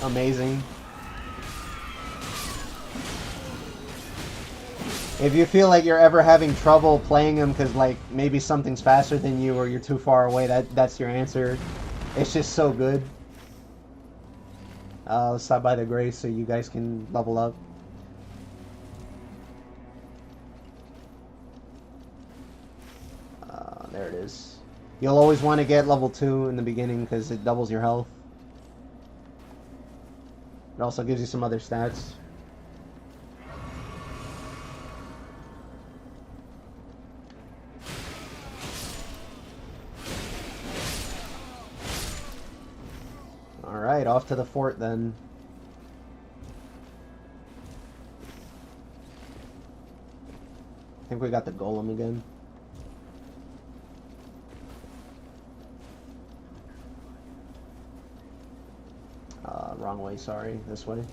amazing. If you feel like you're ever having trouble playing him because like maybe something's faster than you or you're too far away, that's your answer. It's just so good. Let's stop by the Grace so you guys can level up. There it is. You'll always want to get level 2 in the beginning because it doubles your health. It also gives you some other stats. Alright, off to the fort then. I think we got the golem again. Wrong way, sorry. This way.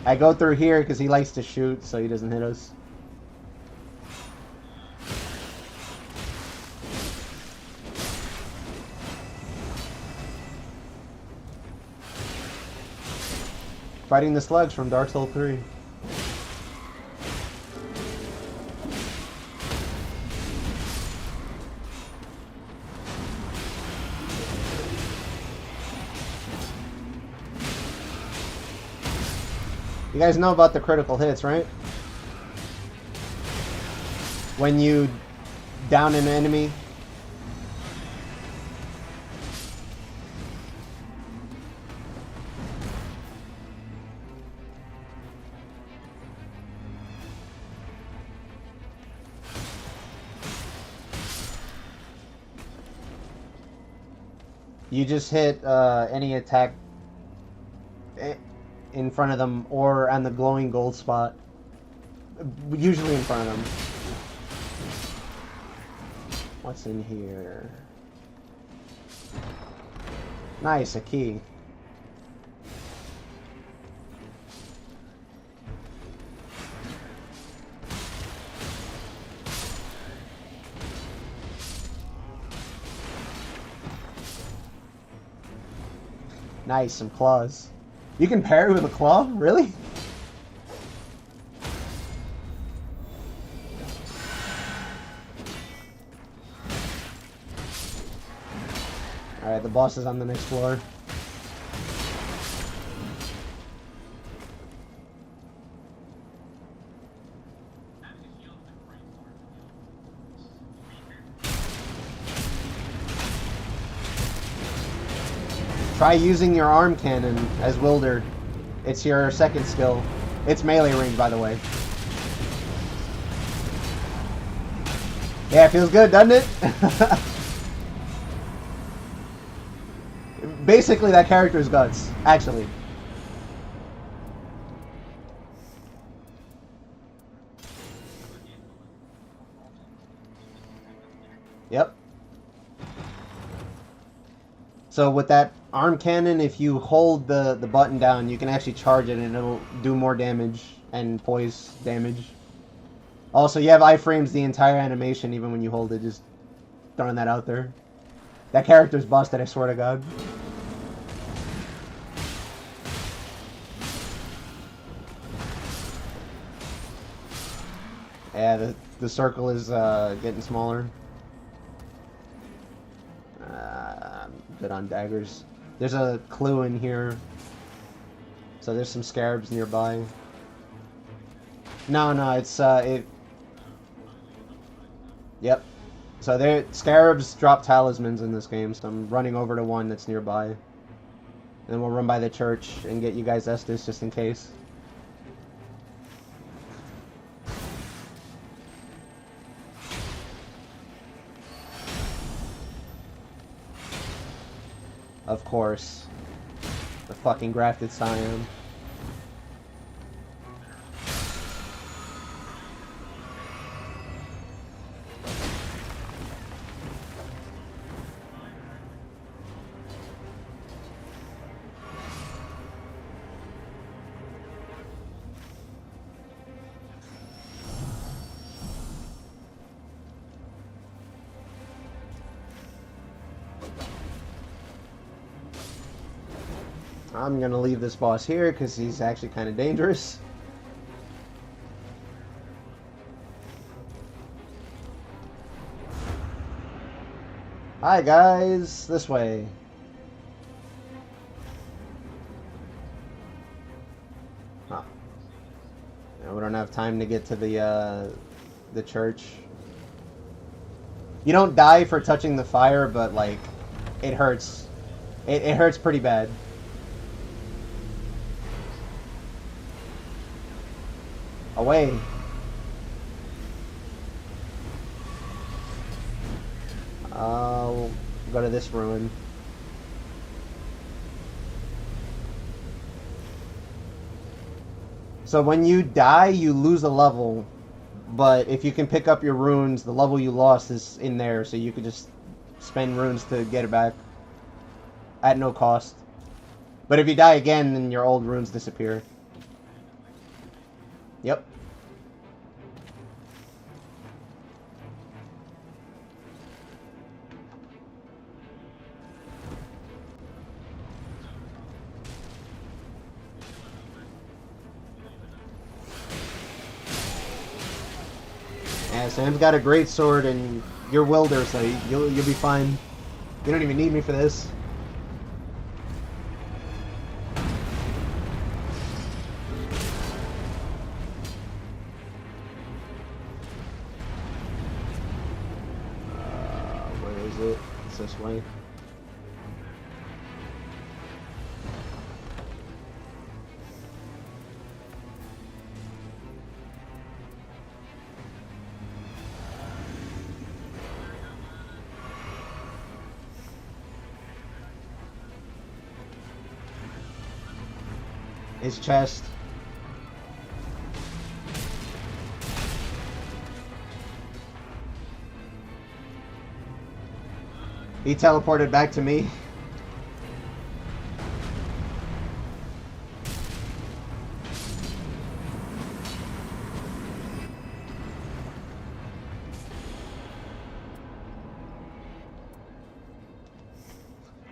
I go through here because he likes to shoot, so he doesn't hit us. Fighting the slugs from Dark Souls 3. You guys know about the critical hits, right? When you down an enemy. You just hit any attack in front of them or on the glowing gold spot. Usually in front of them. What's in here? Nice, a key. Nice, some claws. You can parry with a claw? Really? Alright, the boss is on the next floor. Try using your arm cannon as Wilder. It's your second skill. It's melee range, by the way. Yeah, it feels good, doesn't it? Basically, that character's guts, actually. Yep. So with that arm cannon, if you hold the button down, you can actually charge it and it'll do more damage and poise damage. Also, you have iframes the entire animation even when you hold it, just throwing that out there. That character's busted, I swear to God. Yeah, the circle is getting smaller. I'm good on daggers. There's a clue in here. So there's some scarabs nearby. No, it's Yep. So there, scarabs drop talismans in this game, so I'm running over to one that's nearby. Then we'll run by the church and get you guys Estus just in case. Of course. The fucking grafted scion. I'm gonna leave this boss here because he's actually kind of dangerous. Hi guys, this way. Oh. Yeah, we don't have time to get to the church. You don't die for touching the fire, but like, it hurts. It hurts pretty bad. Away. We'll go to this ruin. So when you die, you lose a level. But if you can pick up your runes, the level you lost is in there, so you could just spend runes to get it back at no cost. But if you die again, then your old runes disappear. Yep. Yeah, Sam's got a great sword, and you're Wilder, so you'll be fine. You don't even need me for this. Where is it? It's this way. His chest. He teleported back to me.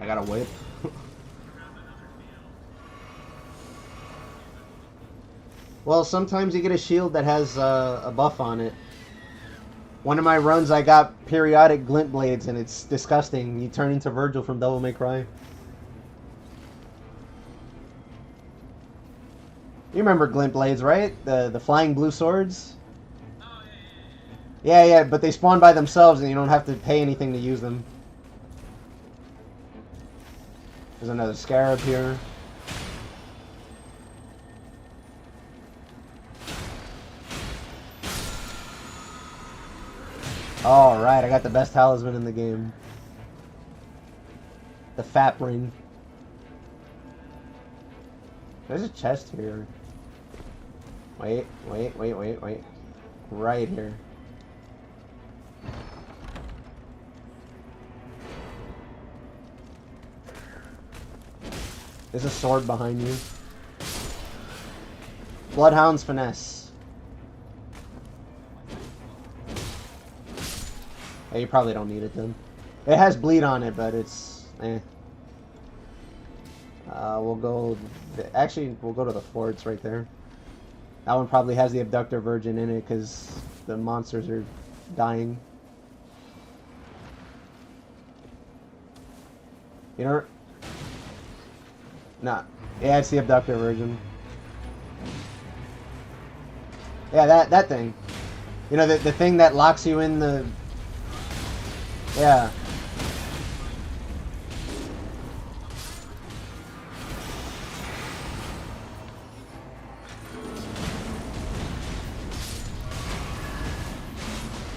I got a whip. Well, sometimes you get a shield that has a buff on it. One of my runs, I got periodic glint blades, and it's disgusting. You turn into Virgil from Devil May Cry. You remember glint blades, right? The flying blue swords? Oh, Yeah, but they spawn by themselves, and you don't have to pay anything to use them. There's another scarab here. Alright, I got the best talisman in the game. The Fat Ring. There's a chest here. Wait. Right here. There's a sword behind you. Bloodhound's Finesse. Yeah, you probably don't need it then. It has bleed on it, but it's eh. We'll go. Actually, we'll go to the forts right there. That one probably has the Abductor Virgin in it because the monsters are dying. You know? Nah. Yeah, it's the Abductor Virgin. Yeah, that thing. You know, the thing that locks you in the... Yeah.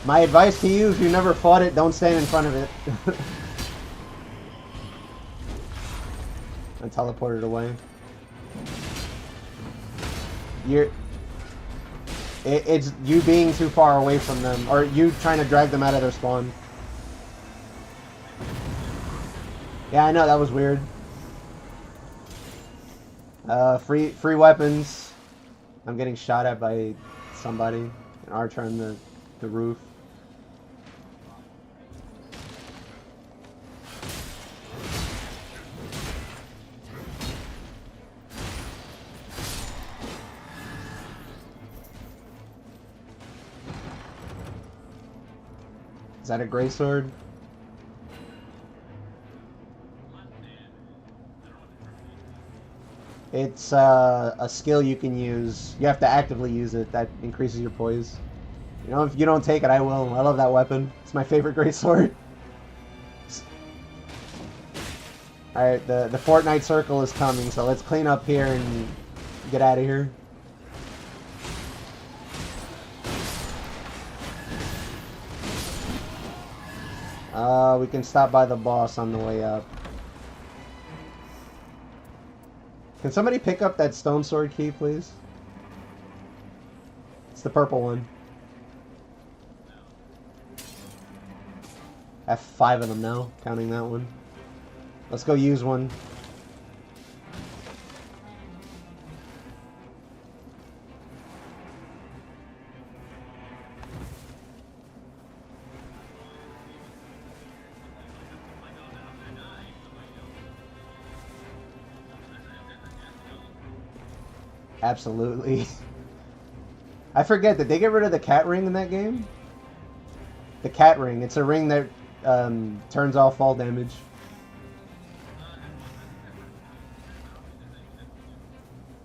My advice to you, if you never fought it, don't stand in front of it. I teleported away. It's you being too far away from them, or you trying to drag them out of their spawn. Yeah, I know, that was weird. Free weapons. I'm getting shot at by somebody. An archer on the roof. Is that a greatsword? It's a skill you can use. You have to actively use it. That increases your poise. You know, if you don't take it, I will. I love that weapon. It's my favorite greatsword. Alright, the Fortnite circle is coming, so let's clean up here and get out of here. We can stop by the boss on the way up. Can somebody pick up that stone sword key, please? It's the purple one. I have 5 of them now, counting that one. Let's go use one. Absolutely. I forget, did they get rid of the cat ring in that game? The cat ring. It's a ring that turns off fall damage.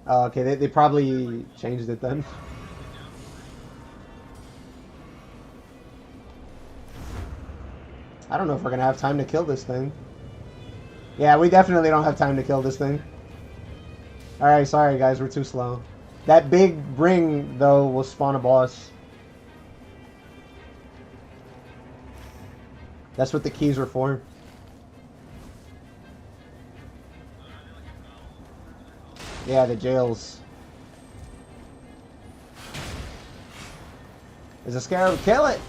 Oh, okay, they probably changed it then. I don't know if we're gonna have time to kill this thing. Yeah, we definitely don't have time to kill this thing. Alright, sorry guys, we're too slow. That big ring, though, will spawn a boss. That's what the keys were for. Yeah, the jails. There's a scarab. Kill it!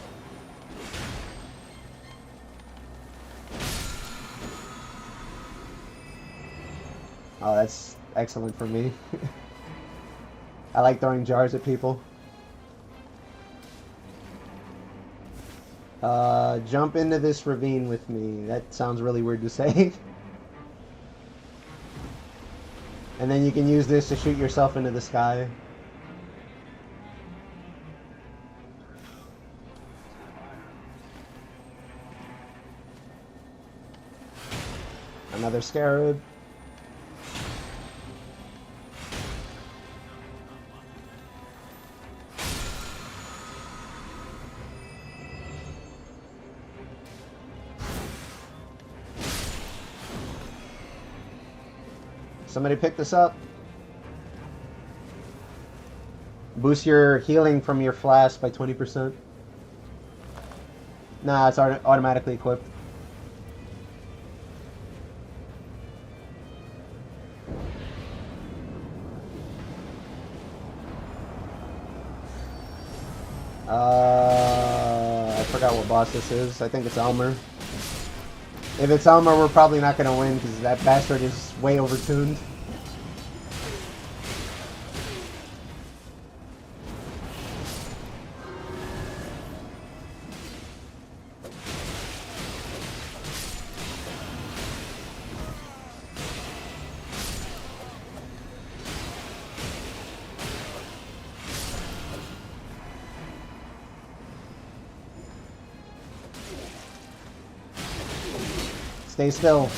Oh, that's excellent for me. I like throwing jars at people. Jump into this ravine with me. That sounds really weird to say. And then you can use this to shoot yourself into the sky. Another scarab. Somebody pick this up. Boost your healing from your flask by 20%. Nah, it's automatically equipped. I forgot what boss this is. I think it's Elmer. If it's Elmer, we're probably not going to win because that bastard is way overtuned. Stay still.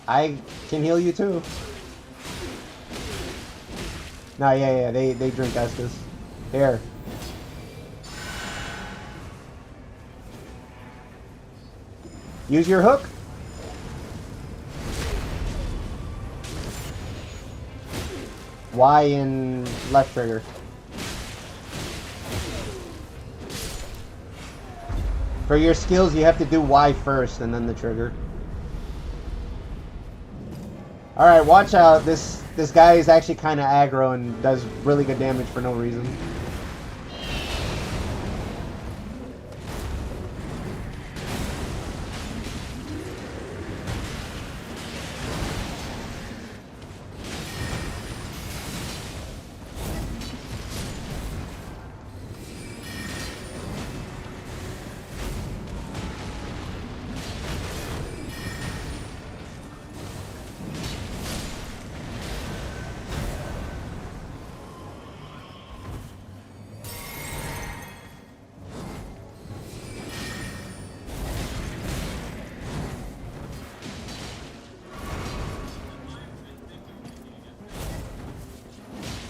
I can heal you too. No, yeah, they drink Estus. Here. Use your hook. Y and left trigger. For your skills, you have to do Y first and then the trigger. Alright, watch out. This guy is actually kind of aggro and does really good damage for no reason.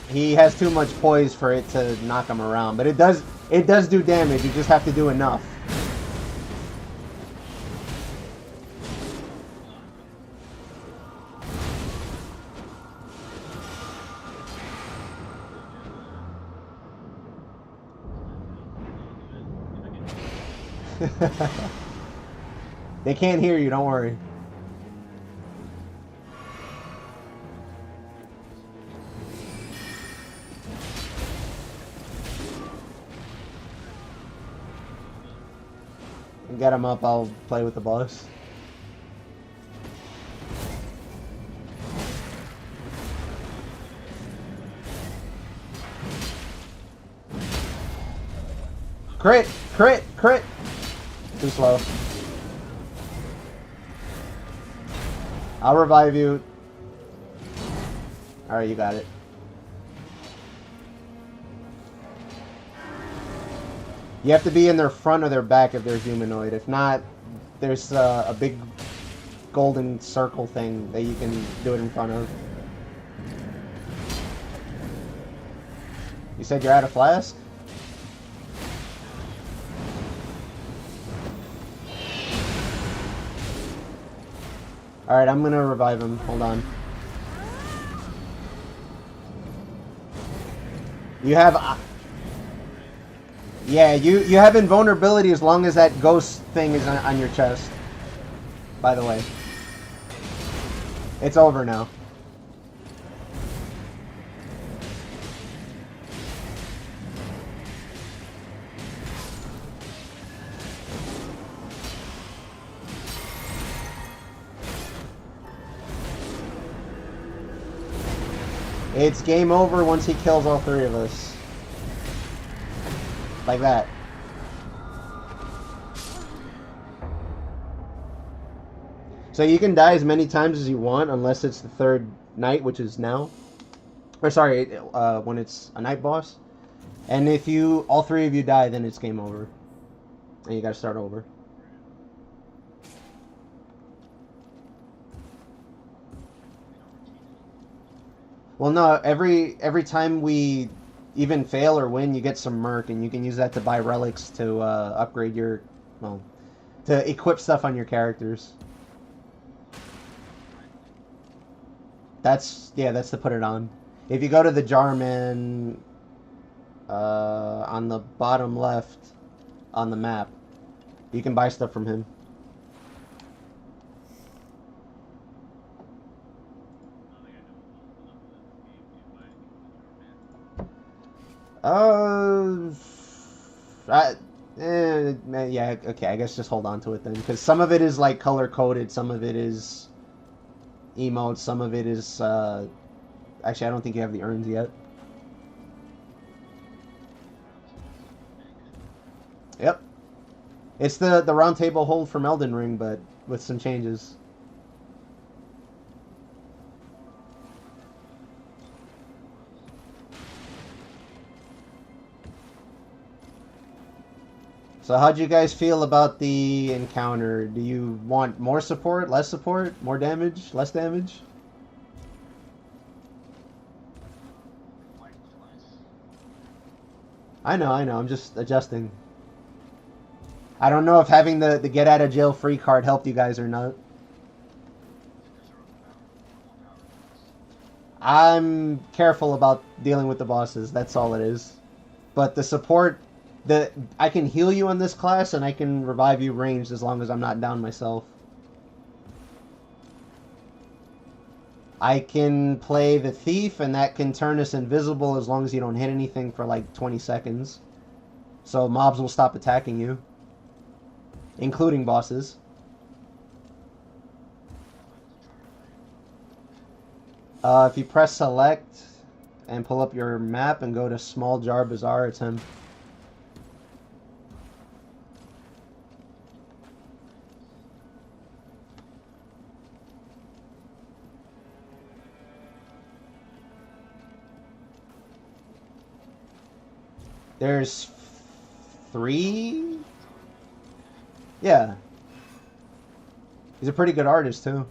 He has too much poise for it to knock him around, but it does do damage. You just have to do enough. They can't hear you, don't worry. Get him up, I'll play with the boss. Crit! Crit! Crit! Too slow. I'll revive you. Alright, you got it. You have to be in their front or their back if they're humanoid. If not, there's a big golden circle thing that you can do it in front of. You said you're out of flask? Alright, I'm gonna revive him. Hold on. You have... yeah, you have invulnerability as long as that ghost thing is on your chest. By the way. It's over now. It's game over once he kills all three of us. Like that. So you can die as many times as you want, unless it's the third night, which is now. Or sorry, when it's a night boss. And if all three of you die, then it's game over. And you gotta start over. Well, no, every time we even fail or win, you get some merc, and you can use that to buy relics to upgrade your, well, to equip stuff on your characters. That's to put it on. If you go to the Jarman on the bottom left on the map, you can buy stuff from him. Yeah, okay, I guess just hold on to it then, because some of it is like color coded, some of it is emotes, some of it is actually I don't think you have the urns yet. Yep, it's the round table hold from Elden Ring, but with some changes. So how'd you guys feel about the encounter? Do you want more support, less support, more damage, less damage? I know, I'm just adjusting. I don't know if having the get out of jail free card helped you guys or not. I'm careful about dealing with the bosses, that's all it is. But the support... I can heal you on this class, and I can revive you ranged as long as I'm not down myself. I can play the thief, and that can turn us invisible as long as you don't hit anything for like 20 seconds. So mobs will stop attacking you. Including bosses. If you press select and pull up your map and go to Small Jar Bazaar, it's him. There's 3? Yeah. He's a pretty good artist, too.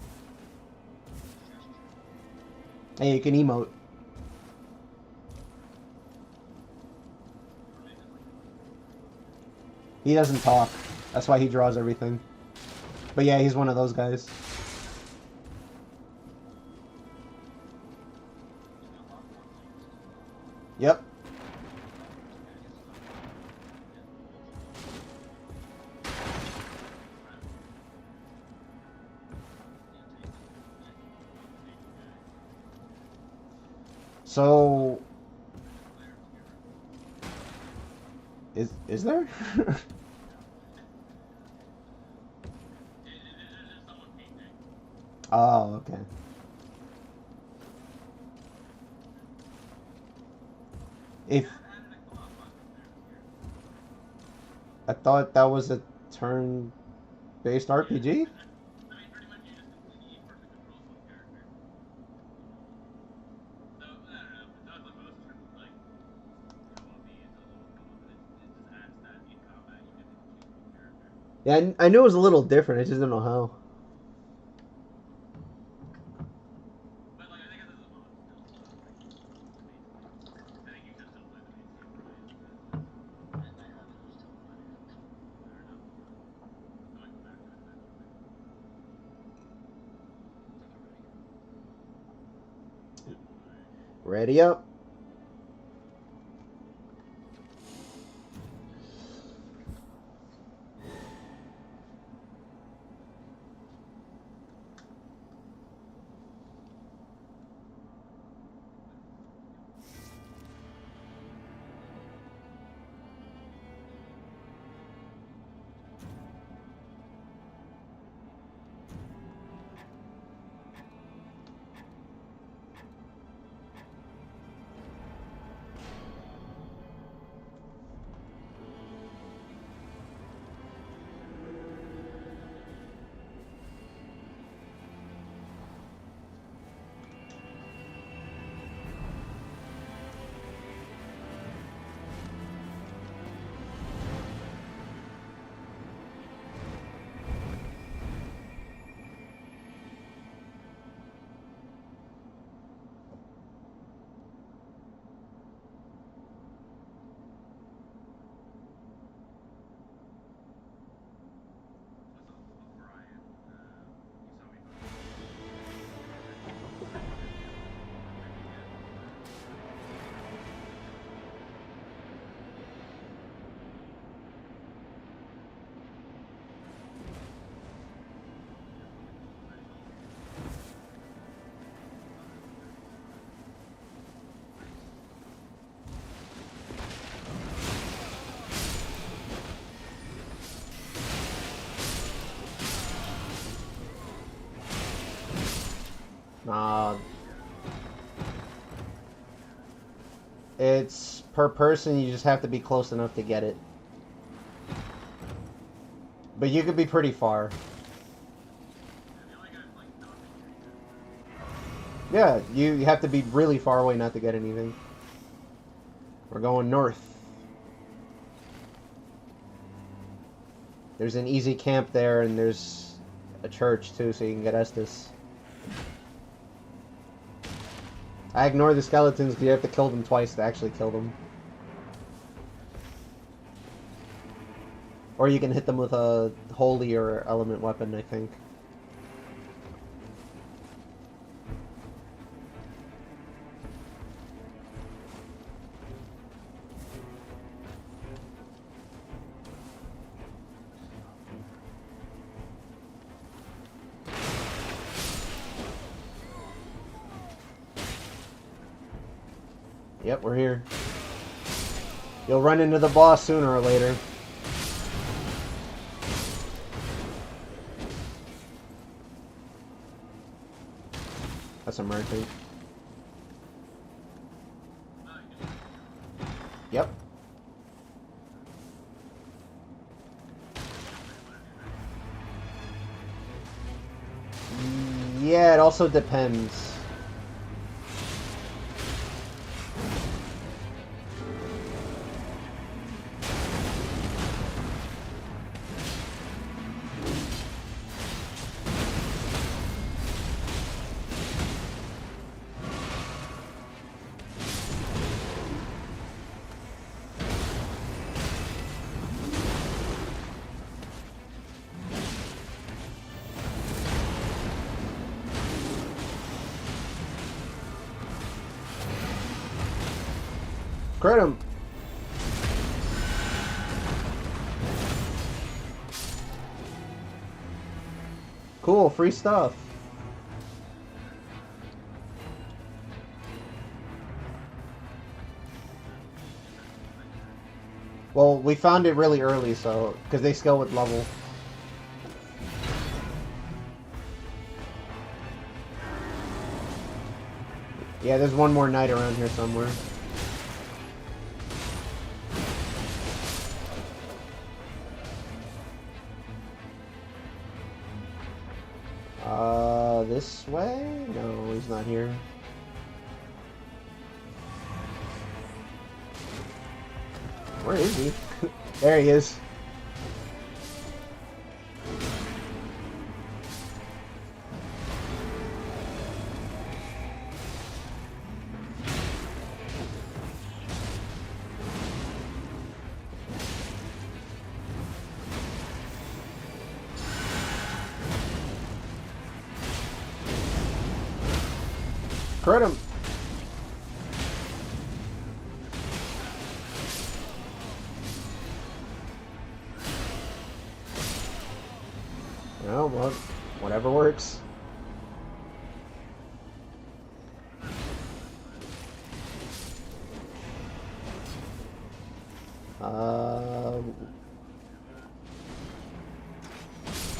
Hey, you can emote. He doesn't talk. That's why he draws everything. But yeah, he's one of those guys. Yep. So is there? Oh, okay. If I thought that was a turn-based RPG? I mean, pretty much you just completely perfect controls with character. So, I don't know, it's not the most, like, co-op-y, it's a little co-op, but it just adds that in combat you get to choose one character. Yeah, I knew it was a little different. I just didn't know how. But, like, I think this is a mod still, so, like, basically, I think you should still play the main game, right? Fair enough. I might go back to it eventually. Ready up. What's up, Brian? You saw me post. It's per person. You just have to be close enough to get it. But you could be pretty far. Yeah, you have to be really far away not to get anything. We're going north. There's an easy camp there, and there's a church too, so you can get Estus. I ignore the skeletons because you have to kill them twice to actually kill them. Or you can hit them with a holy or element weapon, I think. Yep, we're here. You'll run into the boss sooner or later. That's a merchant. Yep. Yeah, it also depends. Crit him. Cool, free stuff. Well, we found it really early, so because they scale with level. Yeah, there's one more knight around here somewhere. This way? No, he's not here. Where is he? There he is. Crit him. Oh, well, whatever works.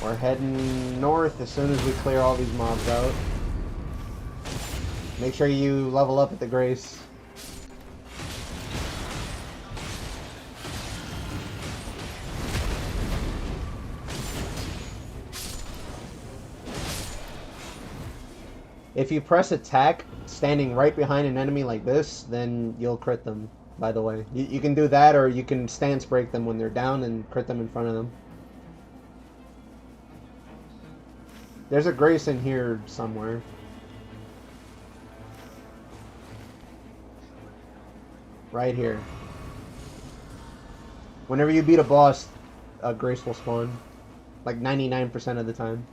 We're heading north as soon as we clear all these mobs out. Make sure you level up at the Grace. If you press attack standing right behind an enemy like this, then you'll crit them, by the way. You can do that, or you can stance break them when they're down and crit them in front of them. There's a Grace in here somewhere. Right here. Whenever you beat a boss, a Grace will spawn. Like 99% of the time.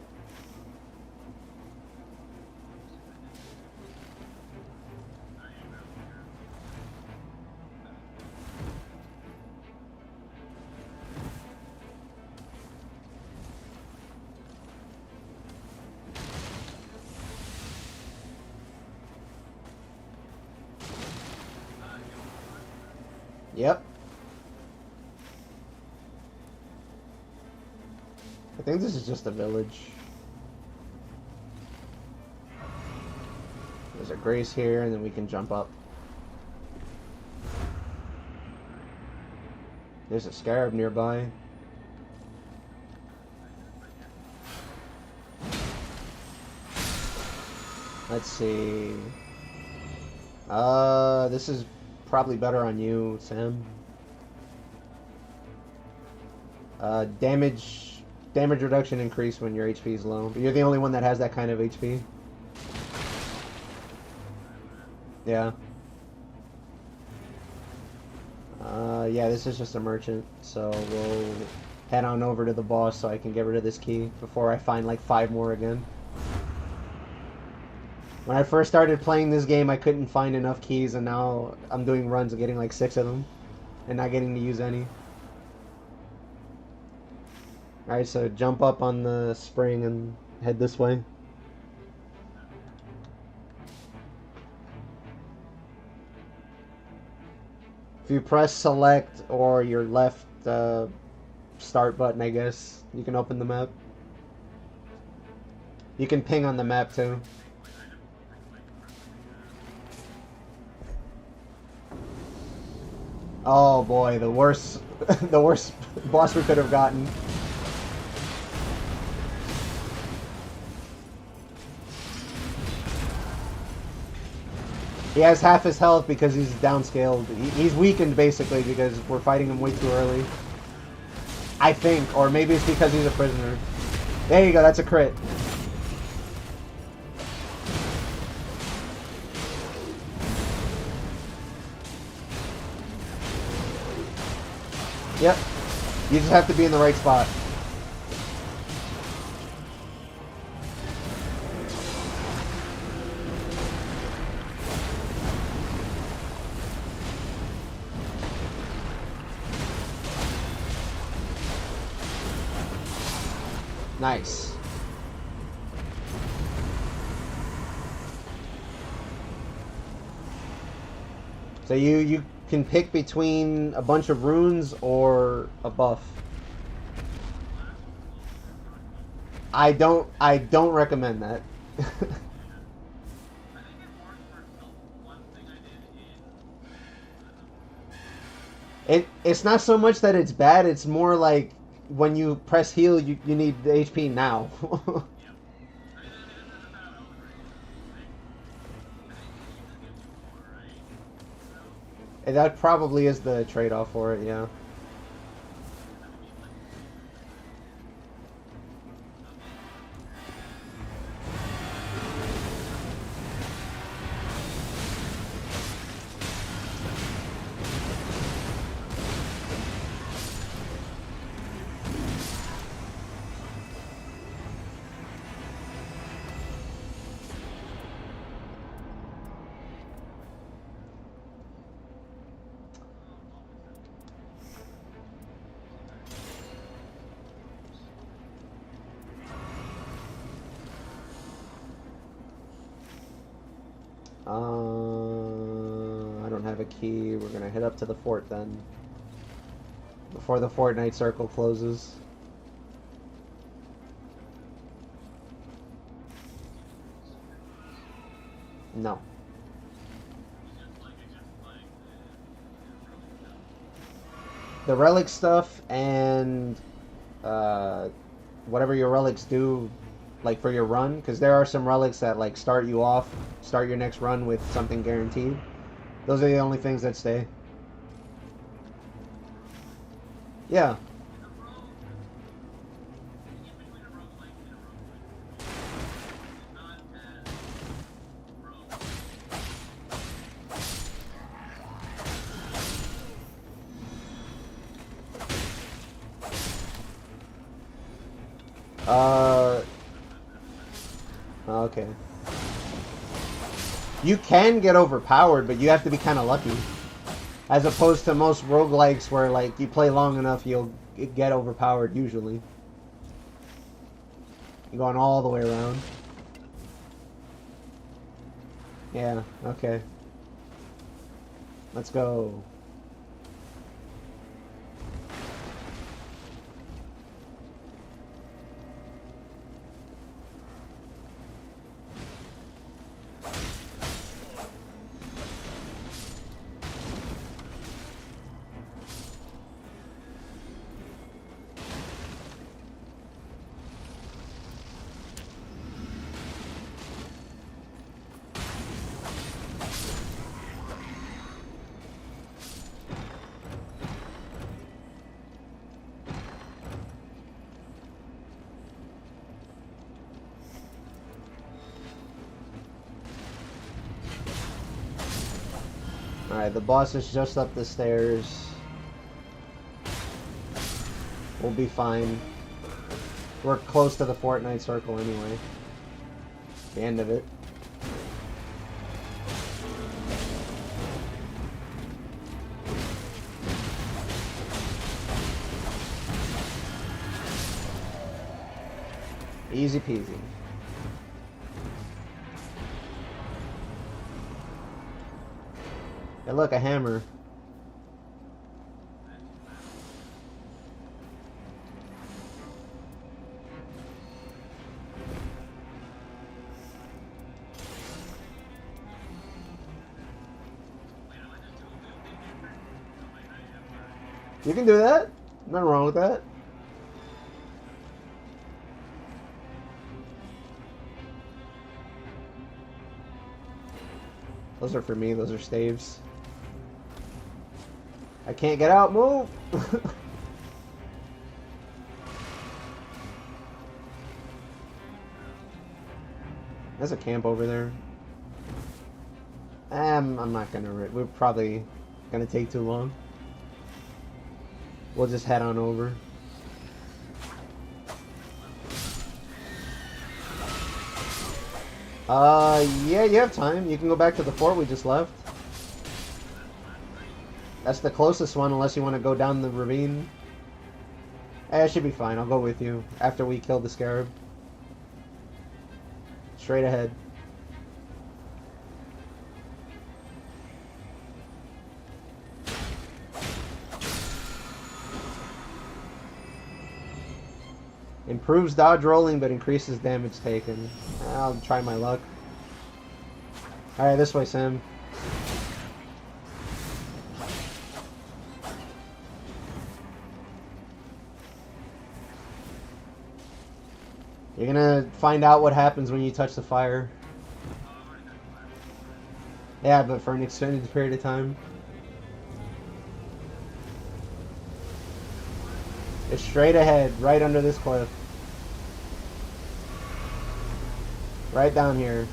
Yep. I think this is just a village. There's a Grace here, and then we can jump up. There's a Scarab nearby. Let's see. This is probably better on you, Sam. Damage reduction increase when your HP is low. But you're the only one that has that kind of HP. Yeah. Yeah, this is just a merchant, so we'll head on over to the boss so I can get rid of this key before I find like 5 more again. When I first started playing this game, I couldn't find enough keys, and now I'm doing runs and getting like 6 of them, and not getting to use any. Alright, so jump up on the spring and head this way. If you press select or your left start button, I guess, you can open the map. You can ping on the map too. Oh boy, the worst the worst boss we could have gotten. He has half his health because he's downscaled. He's weakened basically because we're fighting him way too early. I think, or maybe it's because he's a prisoner. There you go, that's a crit. Yep. You just have to be in the right spot. Nice. So you can pick between a bunch of runes or a buff. I don't recommend that. I think it worked for one thing I did in. It's not so much that it's bad, it's more like when you press heal, you need the HP now. Yep. I mean, that's how Elden Ring is. I think you just get more, right? So, That probably is the trade-off for it, yeah. I don't have a key. We're gonna head up to the fort then. Before the Fortnite circle closes. No. The relic stuff and whatever your relics do, like for your run, because there are some relics that like start your next run with something guaranteed. Those are the only things that stay. Yeah. Okay. You can get overpowered, but you have to be kind of lucky. As opposed to most roguelikes where, like, you play long enough, you'll get overpowered, usually. You're going all the way around. Yeah, okay. Let's go. Alright, the boss is just up the stairs. We'll be fine. We're close to the Fortnite circle anyway. The end of it. Easy peasy. Hey, look, a hammer. You can do that. Nothing wrong with that. Those are for me. Those are staves. I can't get out. Move! There's a camp over there. I'm not gonna... We're probably gonna take too long. We'll just head on over. Yeah, you have time. You can go back to the fort we just left. That's the closest one, unless you want to go down the ravine. I should be fine. I'll go with you after we kill the scarab. Straight ahead. Improves dodge rolling, but increases damage taken. I'll try my luck. Alright, this way, Sam. You're gonna find out what happens when you touch the fire. Yeah, but for an extended period of time. It's straight ahead, right under this cliff. Right down here.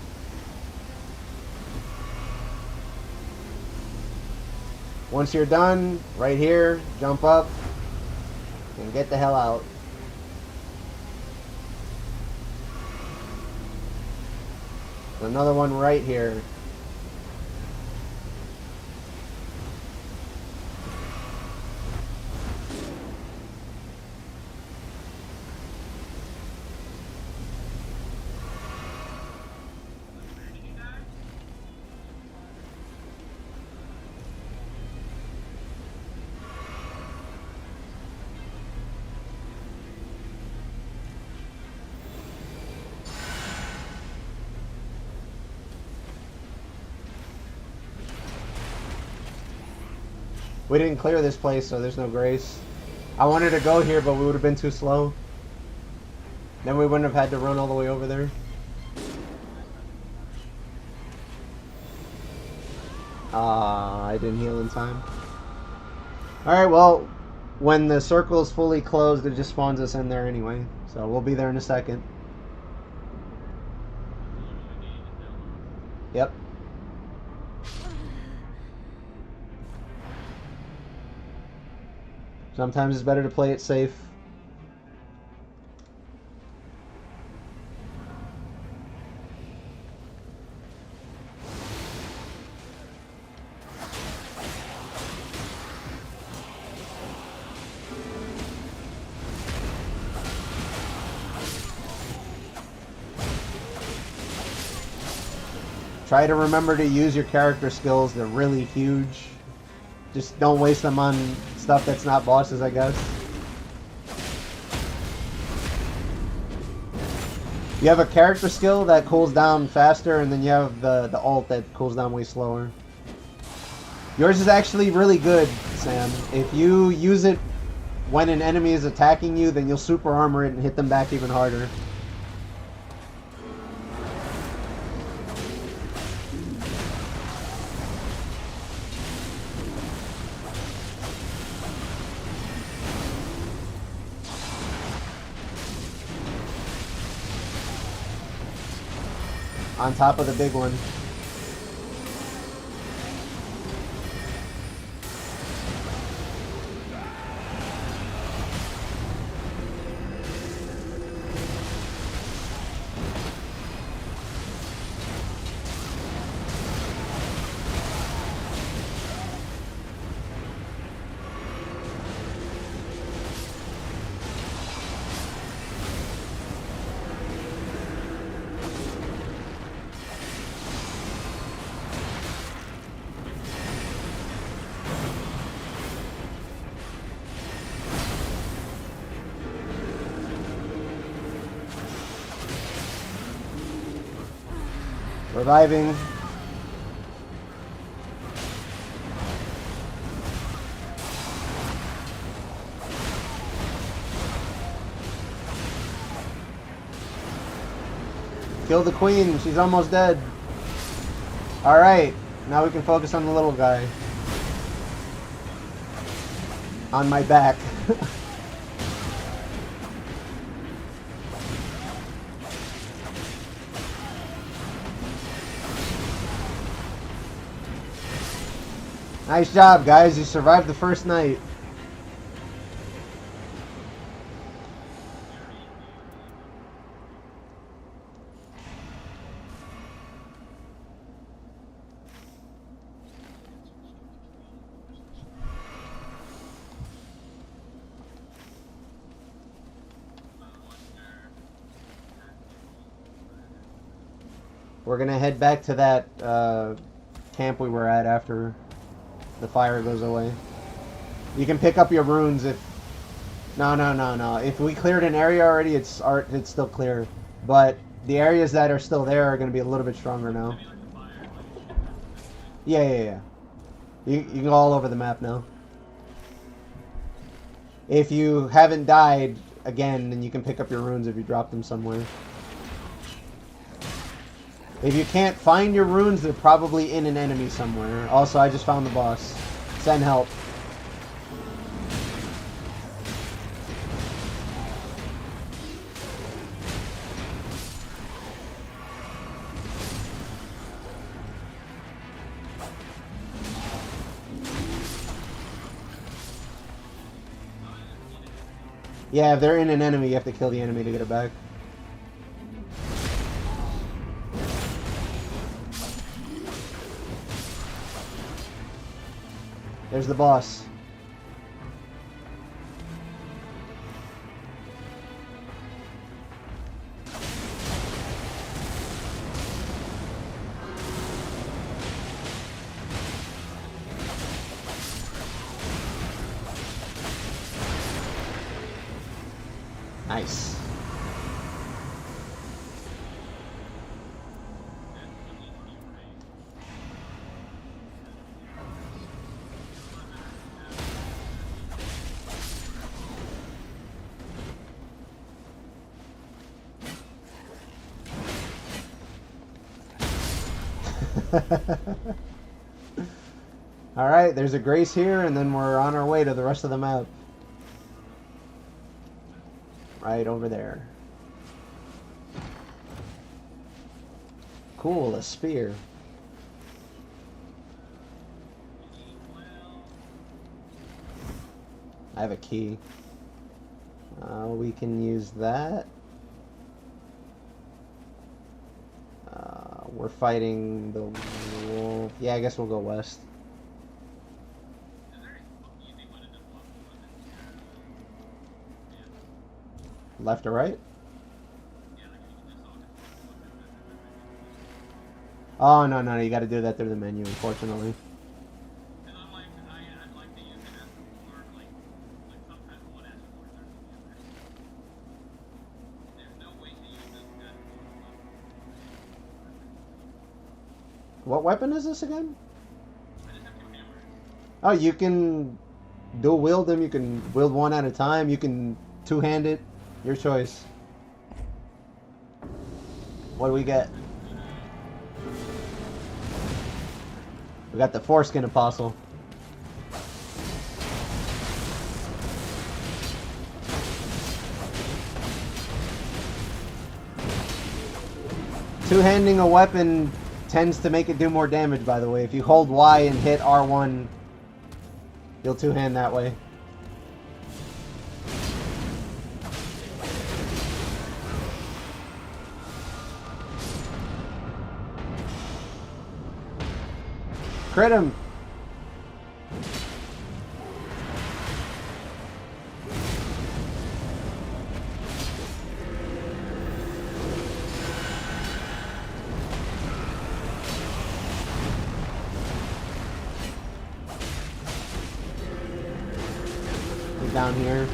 Once you're done, right here, jump up and get the hell out. Another one right here. We didn't clear this place, so there's no grace. I wanted to go here, but we would have been too slow. Then we wouldn't have had to run all the way over there. I didn't heal in time. Alright, well, when the circle is fully closed, it just spawns us in there anyway. So we'll be there in a second. Yep. Sometimes it's better to play it safe. Try to remember to use your character skills. They're really huge. Just don't waste them on stuff that's not bosses, I guess. You have a character skill that cools down faster, and then you have the ult that cools down way slower. Yours is actually really good, Sam. If you use it when an enemy is attacking you, then you'll super armor it and hit them back even harder. On top of the big one. Reviving. Kill the queen. She's almost dead. Alright. Now we can focus on the little guy. On my back. Nice job, guys. You survived the first night. We're gonna head back to that camp we were at after the fire goes away. You can pick up your runes if... No. If we cleared an area already, it's still clear. But the areas that are still there are gonna be a little bit stronger now. Yeah. You can go all over the map now. If you haven't died again, then you can pick up your runes if you drop them somewhere. If you can't find your runes, they're probably in an enemy somewhere. Also, I just found the boss. Send help. Yeah, if they're in an enemy, you have to kill the enemy to get it back. There's the boss. Nice. Alright, there's a grace here, and then we're on our way to the rest of the map. Right over there. Cool, a spear. I have a key. We can use that. We're fighting the wolf. Yeah, I guess we'll go west. Left or right? Oh, no, you gotta do that through the menu, unfortunately. What weapon is this again? Oh, you can dual wield them, you can wield one at a time, you can two-hand it. Your choice. What do we get? We got the foreskin apostle. Two-handing a weapon tends to make it do more damage, by the way. If you hold Y and hit R1, you'll two-hand that way. Crit him! He's down here.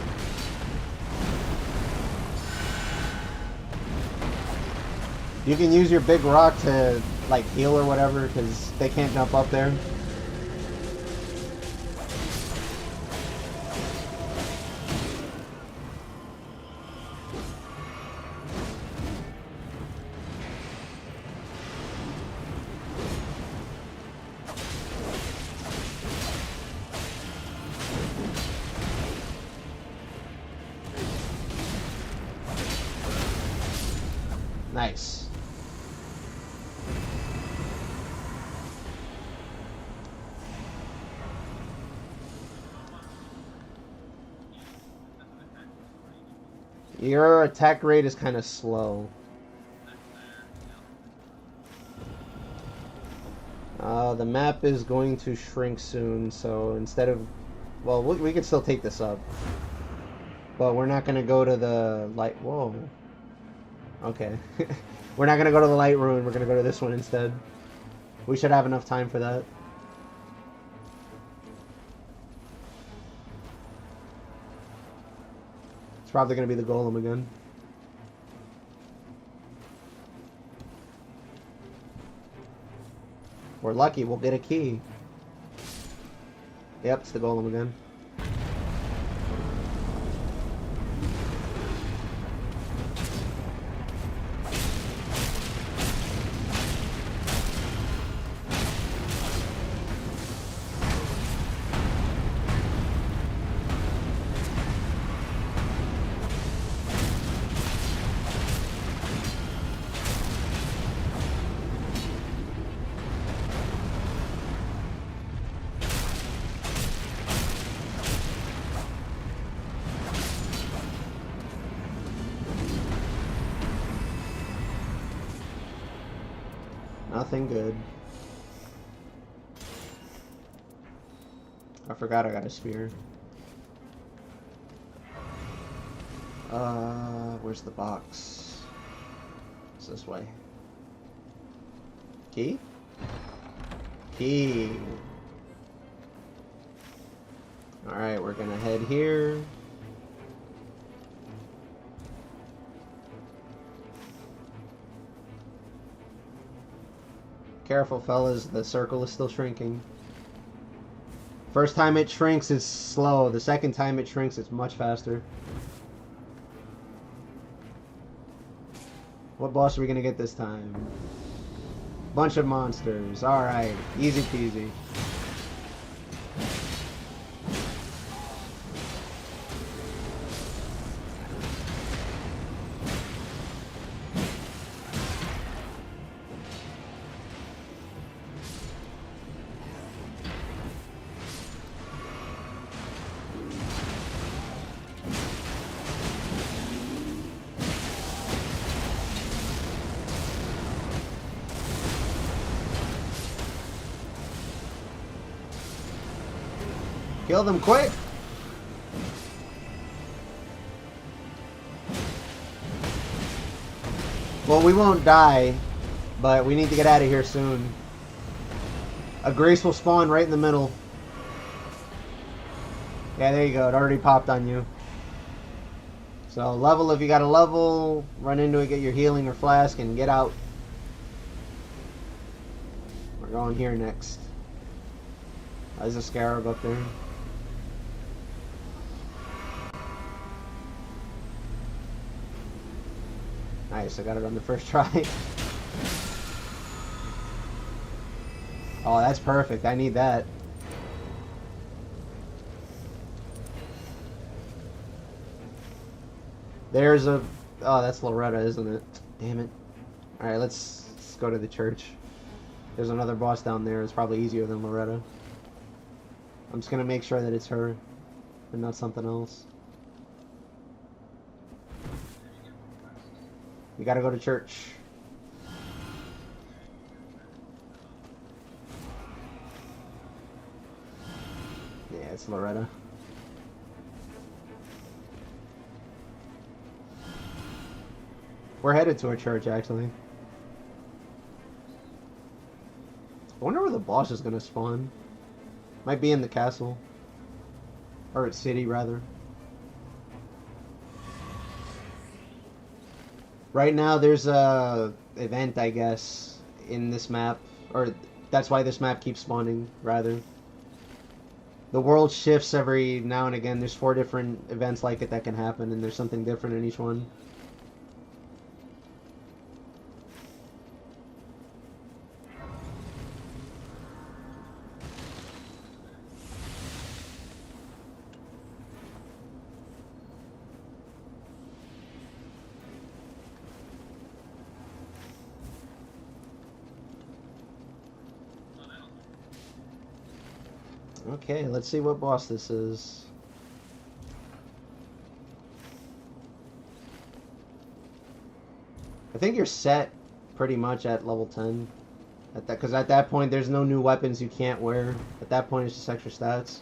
You can use your big rock to like heal or whatever, because they can't jump up there. Nice. Your attack rate is kind of slow. The map is going to shrink soon, so instead of... Well, we can still take this up. But we're not going to go to the light... Whoa. Okay. We're not gonna go to the light ruin, we're gonna go to this one instead. We should have enough time for that. It's probably gonna be the golem again. We're lucky, we'll get a key. Yep, it's the golem again. Nothing good. I forgot I got a spear. Where's the box? It's this way. Key? Key. Alright, we're gonna head here. Careful, fellas, the circle is still shrinking. First time it shrinks is slow. The second time it shrinks, it's much faster. What boss are we gonna get this time? Bunch of monsters. Alright, easy peasy. Kill them quick! Well, we won't die, but we need to get out of here soon. A grace will spawn right in the middle. Yeah, there you go. It already popped on you. So level if you got a level. Run into it, get your healing or flask, and get out. We're going here next. There's a scarab up there. Nice, I got it on the first try. Oh, that's perfect. I need that. There's a... Oh, that's Loretta, isn't it? Damn it. Alright, let's go to the church. There's another boss down there. It's probably easier than Loretta. I'm just gonna make sure that it's her and not something else. We gotta go to church. Yeah, it's Loretta. We're headed to a church, actually. I wonder where the boss is gonna spawn. Might be in the castle. Or its city, rather. Right now, there's a event, I guess, in this map. Or that's why this map keeps spawning, rather. The world shifts every now and again. There's 4 different events like it that can happen, and there's something different in each one. Okay, let's see what boss this is. I think you're set pretty much at level 10. Because at that point, there's no new weapons you can't wear. At that point, it's just extra stats.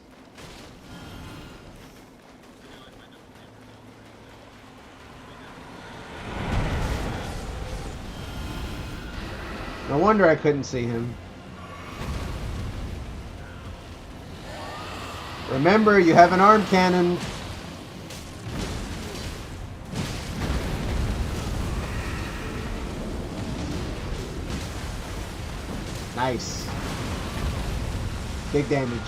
No wonder I couldn't see him. Remember, you have an arm cannon. Nice. Big damage.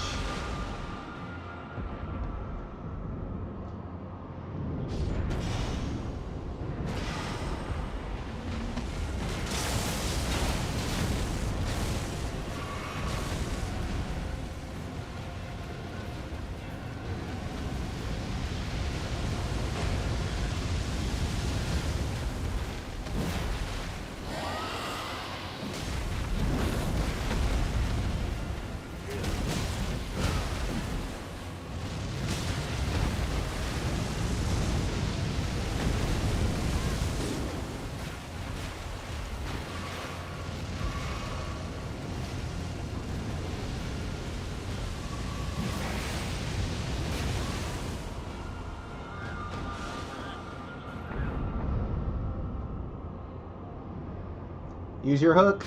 Use your hook.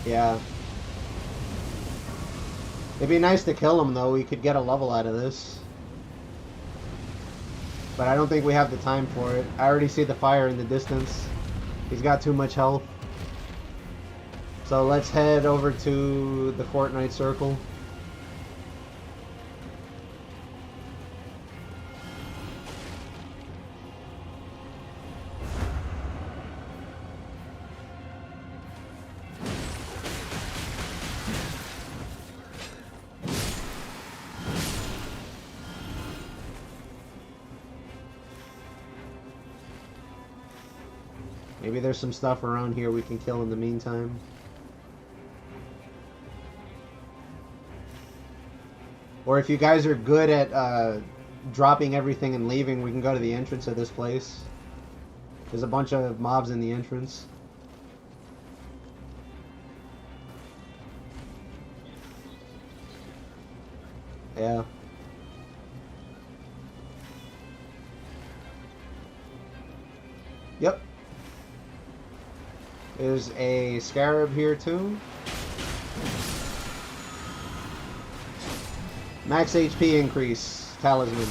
Yeah. It'd be nice to kill him, though. We could get a level out of this. But I don't think we have the time for it. I already see the fire in the distance. He's got too much health. So let's head over to the Fortnite Circle. Maybe there's some stuff around here we can kill in the meantime. Or if you guys are good at dropping everything and leaving, we can go to the entrance of this place. There's a bunch of mobs in the entrance. Yeah. Yep. There's a scarab here too. Max HP increase, talisman.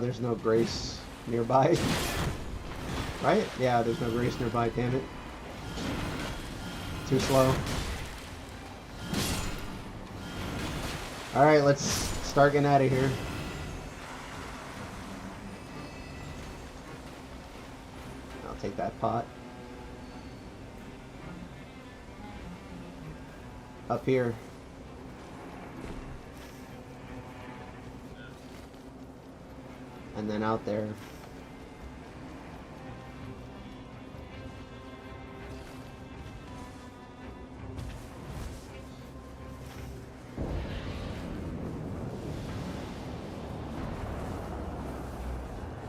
There's no grace nearby. Right? Yeah, there's no grace nearby, damn it. Too slow. Alright, let's start getting out of here. I'll take that pot. Up here. And then out there.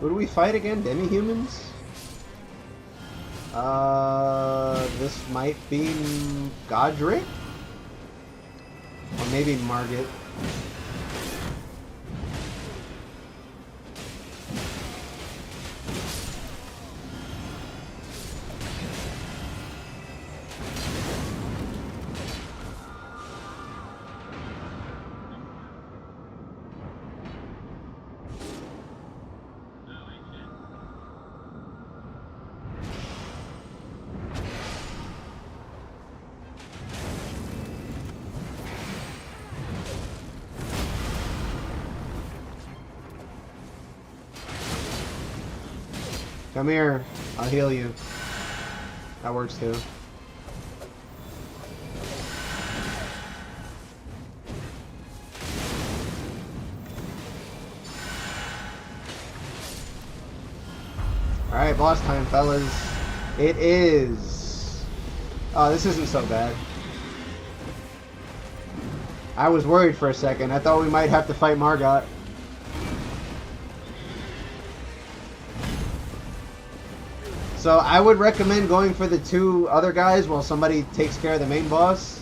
Who do we fight again? Demi-humans? This might be Godric? Or maybe Margit. Come here, I'll heal you. That works too. Alright, boss time, fellas. It is... Oh, this isn't so bad. I was worried for a second. I thought we might have to fight Margot. So I would recommend going for the 2 other guys while somebody takes care of the main boss.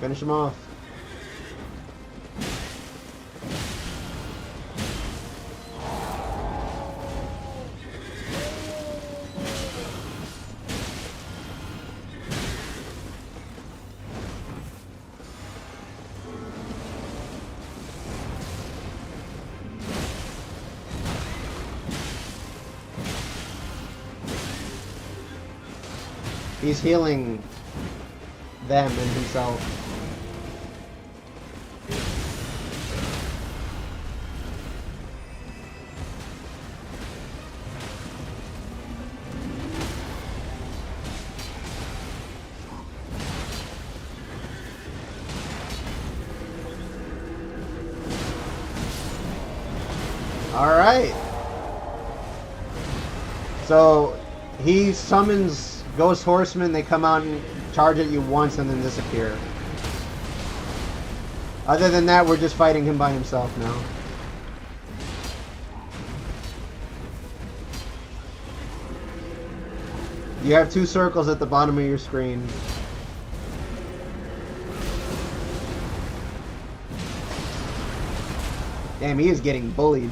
Finish him off. He's healing them and himself. Alright. So he summons Ghost Horsemen, they come out and charge at you once and then disappear. Other than that, we're just fighting him by himself now. You have 2 circles at the bottom of your screen. Damn, he is getting bullied.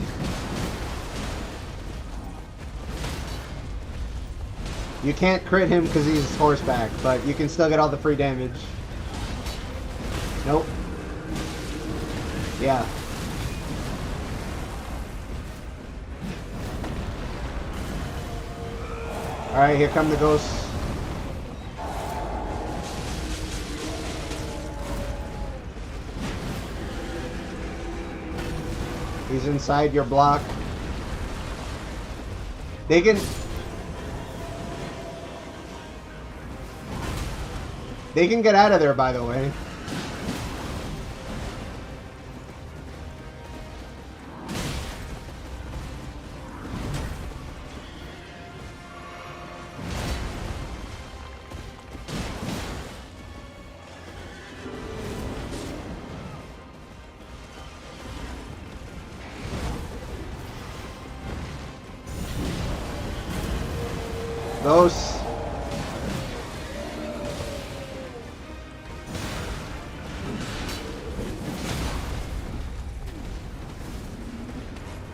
You can't crit him because he's horseback, but you can still get all the free damage. Nope. Yeah. Alright, here come the ghosts. He's inside your block. They can get out of there, by the way. Those.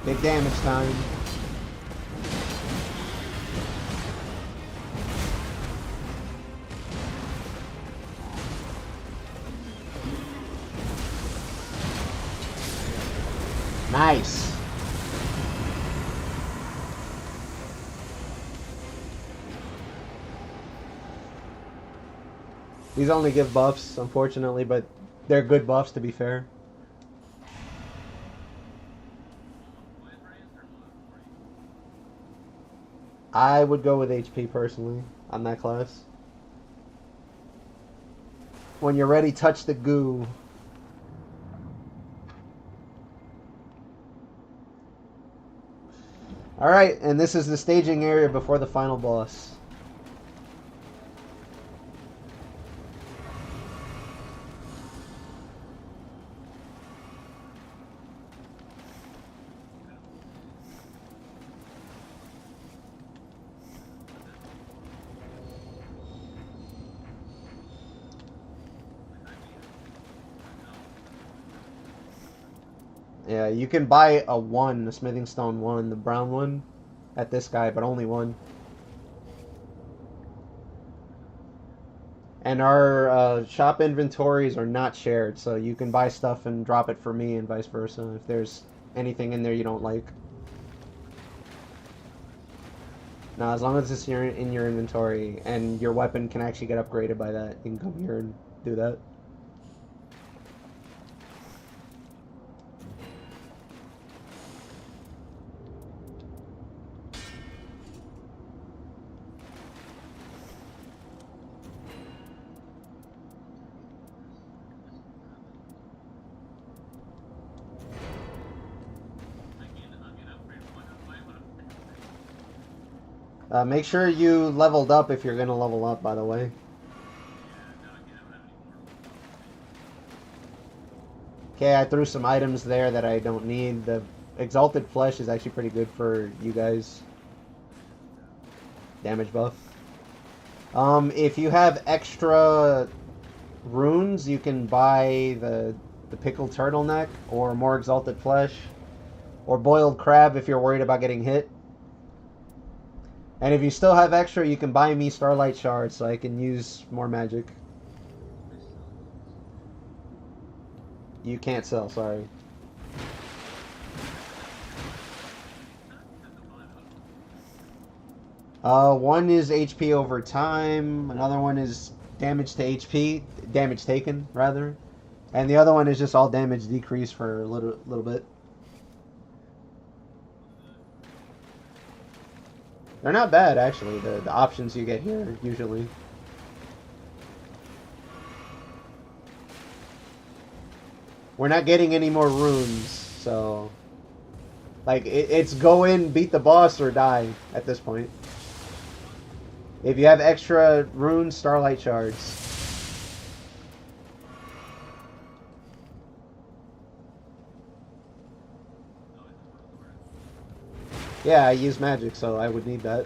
Big damage time. Nice. These only give buffs, unfortunately, but they're good buffs to be fair. I would go with HP personally on that class. When you're ready, touch the goo. Alright, and this is the staging area before the final boss. Yeah, you can buy a 1, a smithing stone 1, the brown one, at this guy, but only 1. And our shop inventories are not shared, so you can buy stuff and drop it for me and vice versa if there's anything in there you don't like. Now, as long as it's in your inventory and your weapon can actually get upgraded by that, you can come here and do that. Make sure you leveled up if you're gonna level up, by the way. Yeah, no, I don't have any more. Okay, I threw some items there that I don't need. The Exalted Flesh is actually pretty good for you guys. Damage buff. If you have extra runes, you can buy the pickled turtleneck, or more Exalted Flesh, or boiled crab if you're worried about getting hit. And if you still have extra, you can buy me Starlight Shards so I can use more magic. You can't sell, sorry. One is HP over time, another one is damage to HP, damage taken, rather. And the other one is just all damage decrease for a little bit. They're not bad, actually, the options you get here, usually. We're not getting any more runes, so... Like, it's go in, beat the boss, or die at this point. If you have extra runes, Starlight Shards. Yeah, I use magic, so I would need that.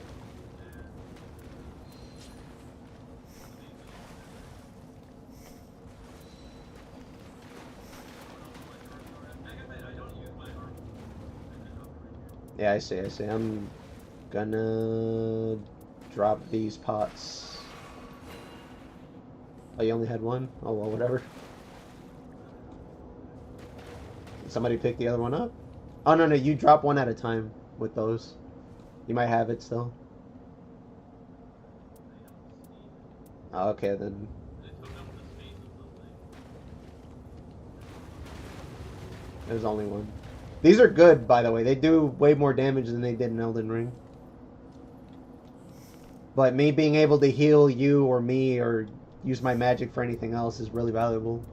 Yeah, I see. I'm gonna drop these pots. Oh, you only had one? Oh, well, whatever. Did somebody pick the other one up? Oh, no, you drop one at a time with those. You might have it still. Oh, okay, then. There's only one. These are good, by the way. They do way more damage than they did in Elden Ring. But me being able to heal you or me or use my magic for anything else is really valuable.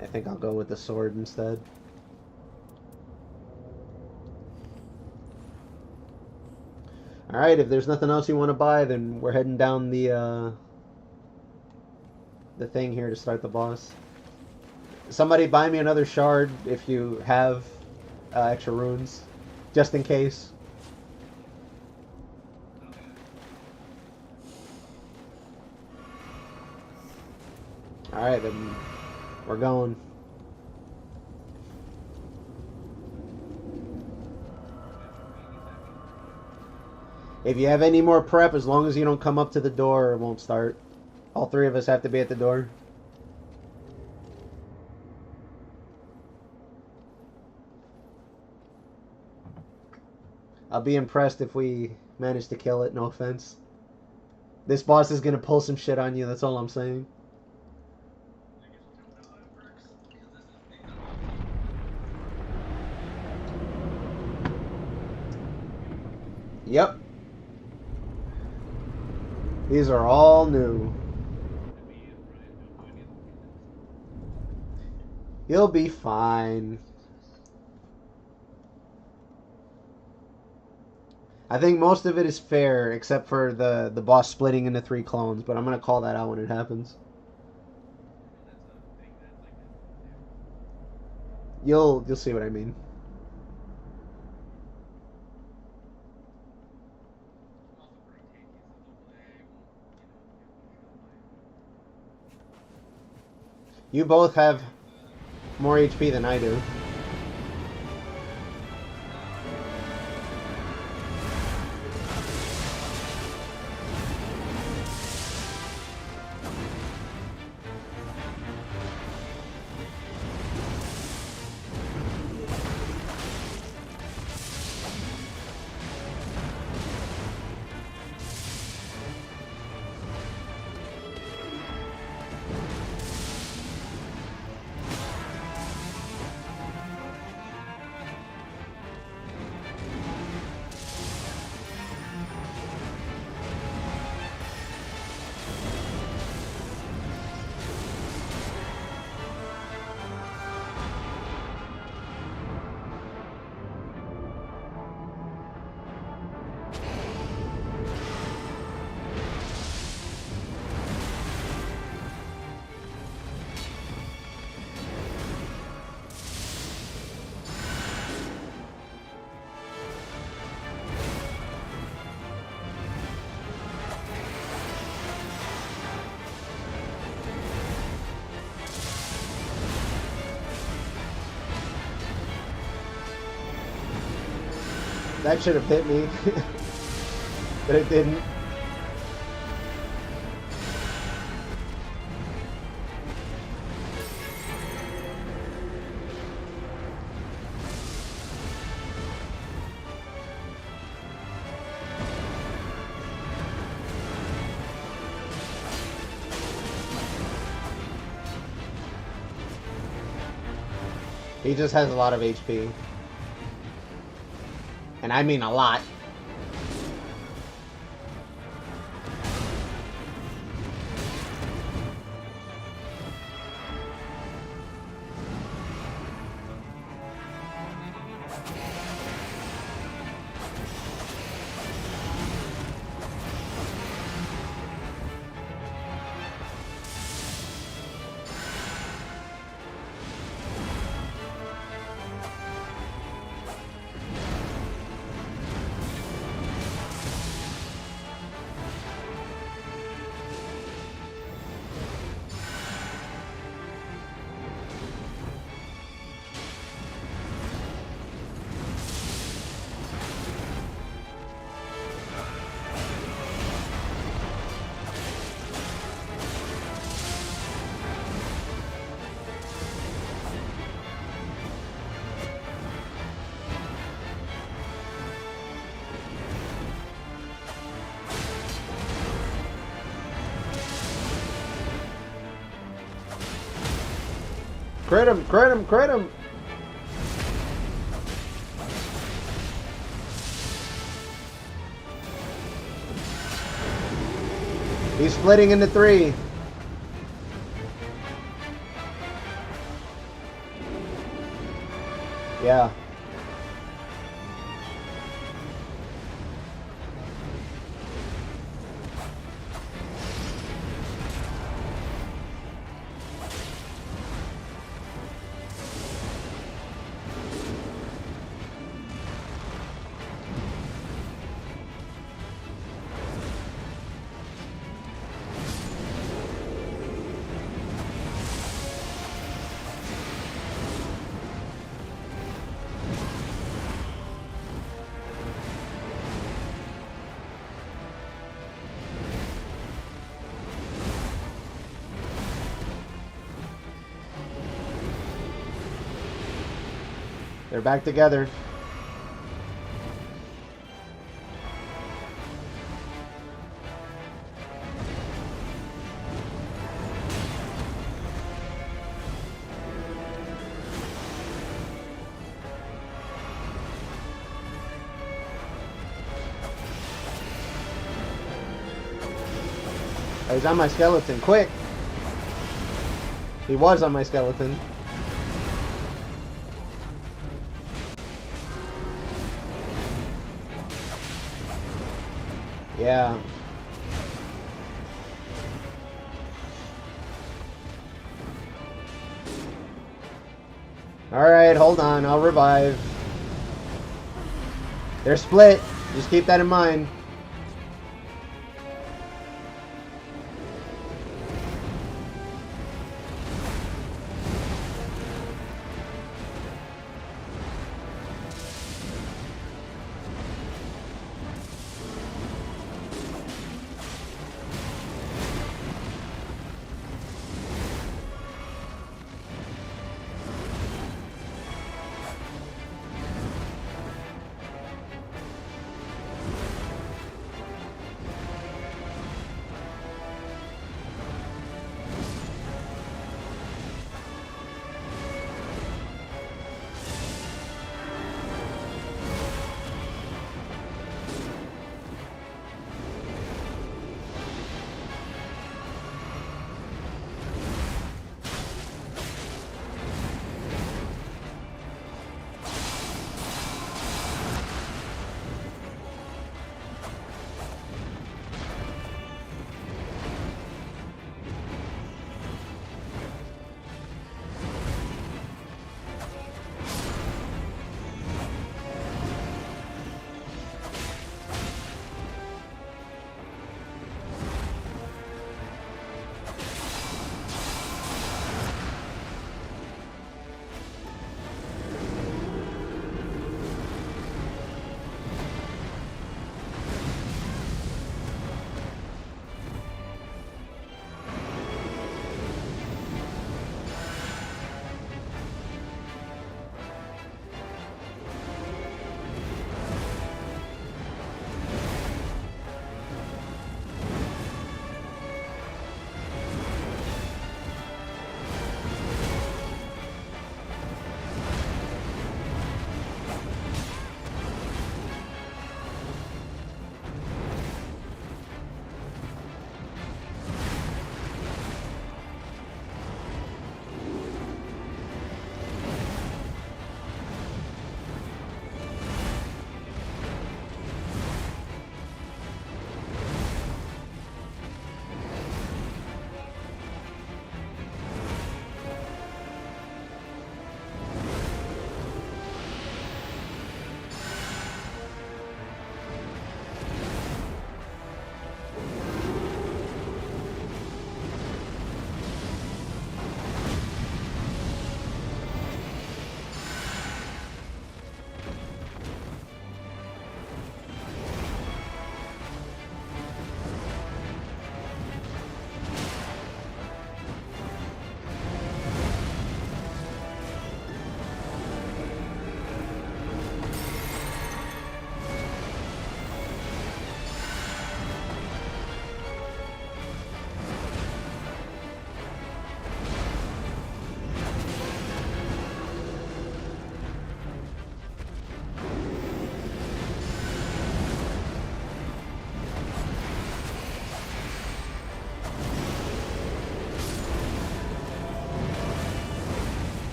I think I'll go with the sword instead. Alright, if there's nothing else you want to buy, then we're heading down the thing here to start the boss. Somebody buy me another shard if you have extra runes, just in case. Alright, then we're going. If you have any more prep, as long as you don't come up to the door, it won't start. All three of us have to be at the door. I'll be impressed if we manage to kill it, no offense. This boss is gonna pull some shit on you, that's all I'm saying. Yep. These are all new. You'll be fine. I think most of it is fair, except for the boss splitting into 3 clones, but I'm gonna call that out when it happens. You'll see what I mean. You both have more HP than I do. That should have hit me. But it didn't. He just has a lot of HP. And I mean a lot. Crit him, crit him, crit him! He's splitting into 3. Yeah. They're back together. Oh, he's on my skeleton. Quick! He was on my skeleton. Yeah. Alright, hold on. I'll revive. They're split. Just keep that in mind.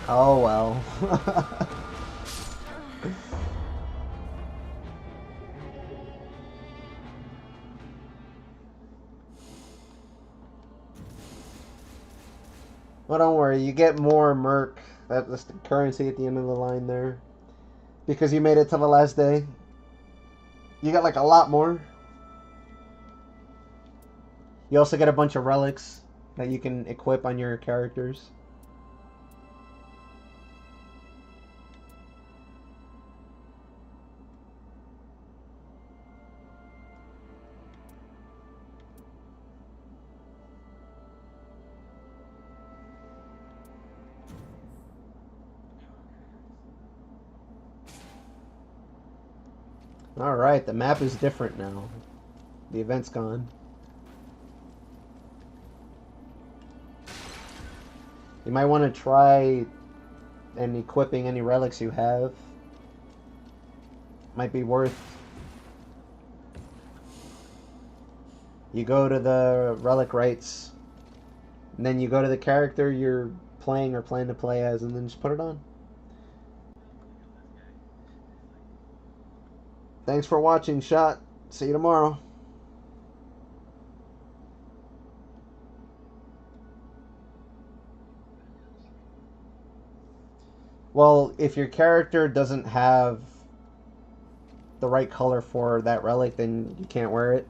Oh well. Well, don't worry. You get more merc. That's the currency at the end of the line there. Because you made it to the last day. You got like a lot more. You also get a bunch of relics that you can equip on your characters. Alright, the map is different now. The event's gone. You might want to try and equipping any relics you have. Might be worth. You go to the relic rights, and then you go to the character you're playing or plan to play as, and then just put it on. Thanks for watching, Shot. See you tomorrow. Well, if your character doesn't have the right color for that relic, then you can't wear it.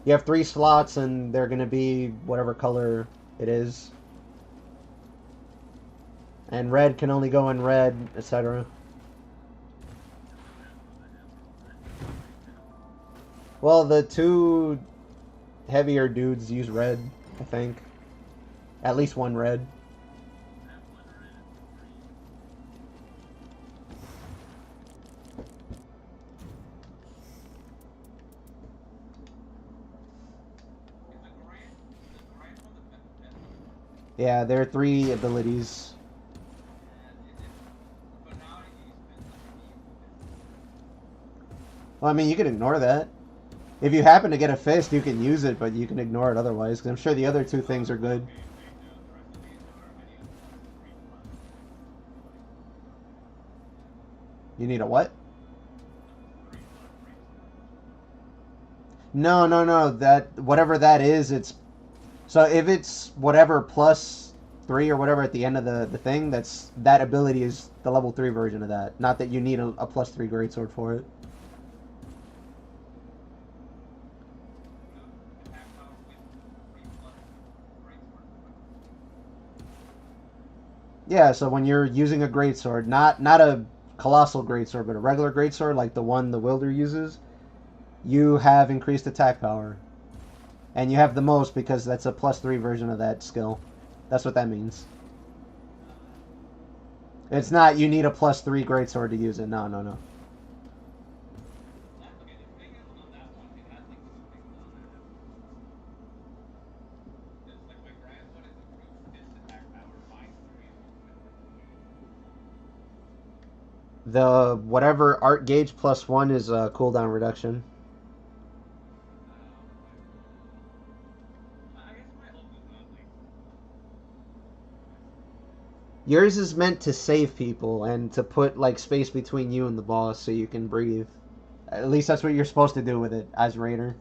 You have 3 slots, and they're going to be whatever color it is. And red can only go in red, etc. Well, the 2 heavier dudes use red, I think. At least 1 red. Yeah, there are 3 abilities. Well, I mean, you can ignore that. If you happen to get a fist, you can use it, but you can ignore it otherwise, because I'm sure the other 2 things are good. You need a what? No, no, no. That whatever that is, it's so if it's whatever plus 3 or whatever at the end of the thing, that ability is the level 3 version of that. Not that you need a plus 3 greatsword for it. Yeah, so when you're using a greatsword, not a colossal greatsword, but a regular greatsword like the one the wielder uses, you have increased attack power. And you have the most because that's a plus 3 version of that skill. That's what that means. It's not you need a plus 3 greatsword to use it. No, no, no. The whatever art gauge plus 1 is a cooldown reduction. Yours is meant to save people and to put like space between you and the boss so you can breathe. At least that's what you're supposed to do with it as Raider.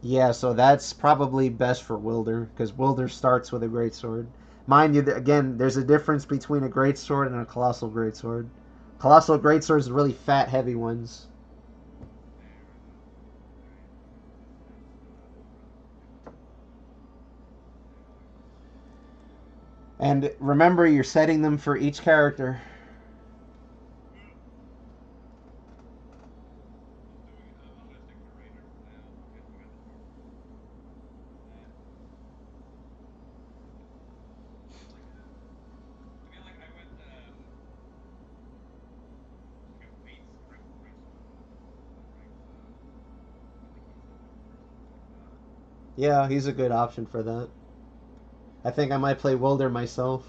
Yeah, so that's probably best for Wilder, because Wilder starts with a greatsword. Mind you, again, there's a difference between a greatsword and a colossal greatsword. Colossal greatswords are really fat, heavy ones. And remember, you're setting them for each character. Yeah, he's a good option for that. I think I might play Wilder myself.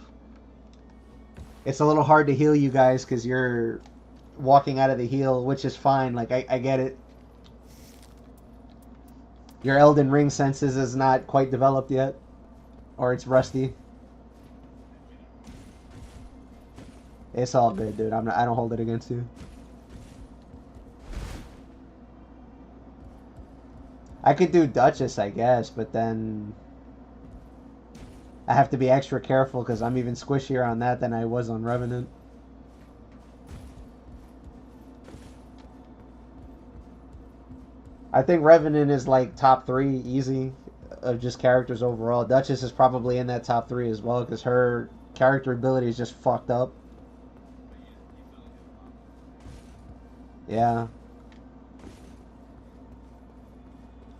It's a little hard to heal you guys because you're walking out of the heal, which is fine. Like, I get it. Your Elden Ring senses is not quite developed yet. Or it's rusty. It's all good, dude. I don't hold it against you. I could do Duchess, I guess, but then I have to be extra careful because I'm even squishier on that than I was on Revenant. I think Revenant is like top 3 easy of just characters overall. Duchess is probably in that top 3 as well because her character ability is just fucked up. Yeah.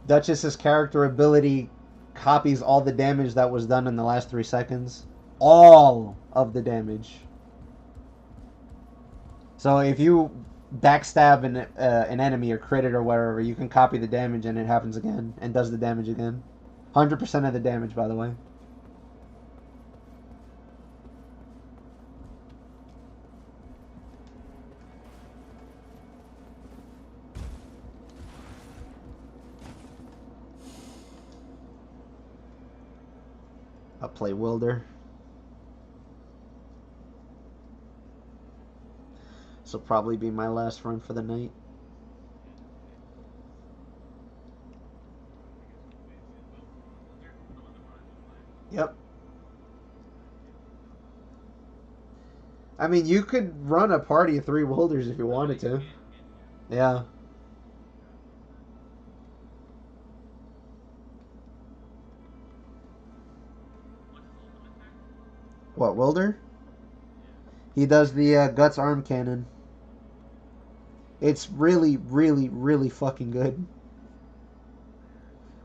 Duchess's character ability copies all the damage that was done in the last 3 seconds. All of the damage. So if you backstab an enemy or crit it or whatever, you can copy the damage and it happens again and does the damage again. 100% of the damage, by the way. I'll play Wilder. This will probably be my last run for the night. Yep. I mean, you could run a party of 3 Wilders if you wanted to. Yeah. What, Wilder? He does the Guts Arm Cannon. It's really, really, really fucking good.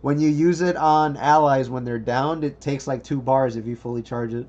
When you use it on allies when they're downed, it takes like 2 bars if you fully charge it.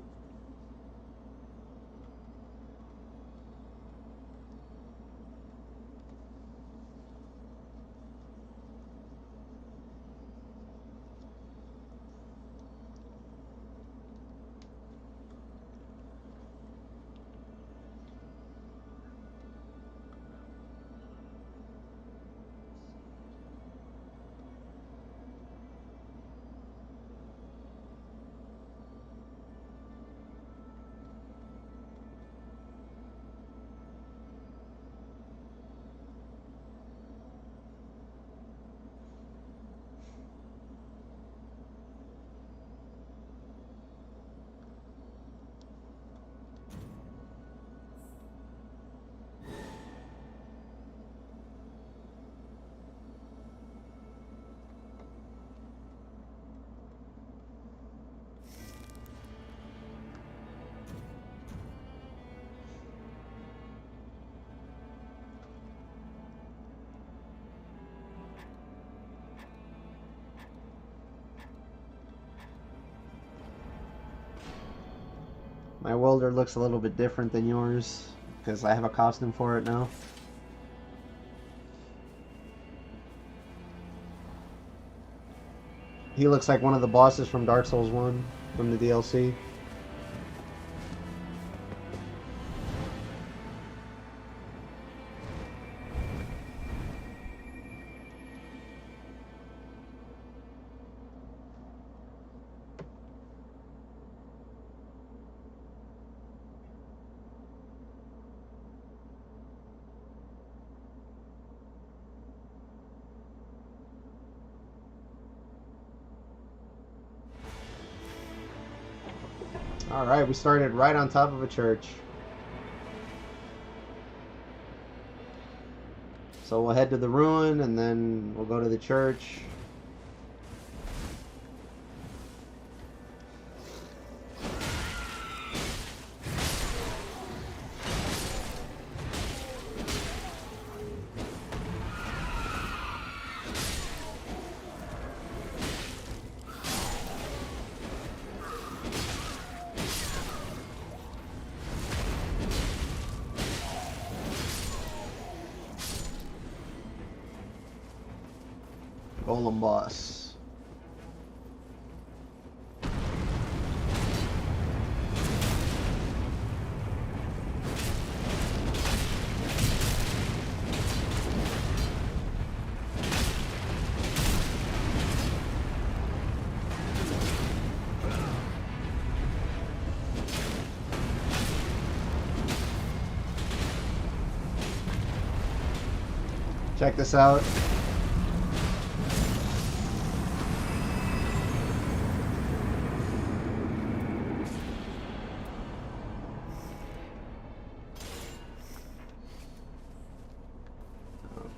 My welder looks a little bit different than yours because I have a costume for it now. He looks like one of the bosses from Dark Souls 1 from the DLC. Alright, we started right on top of a church. So we'll head to the ruin and then we'll go to the church. Golem boss. Check this out.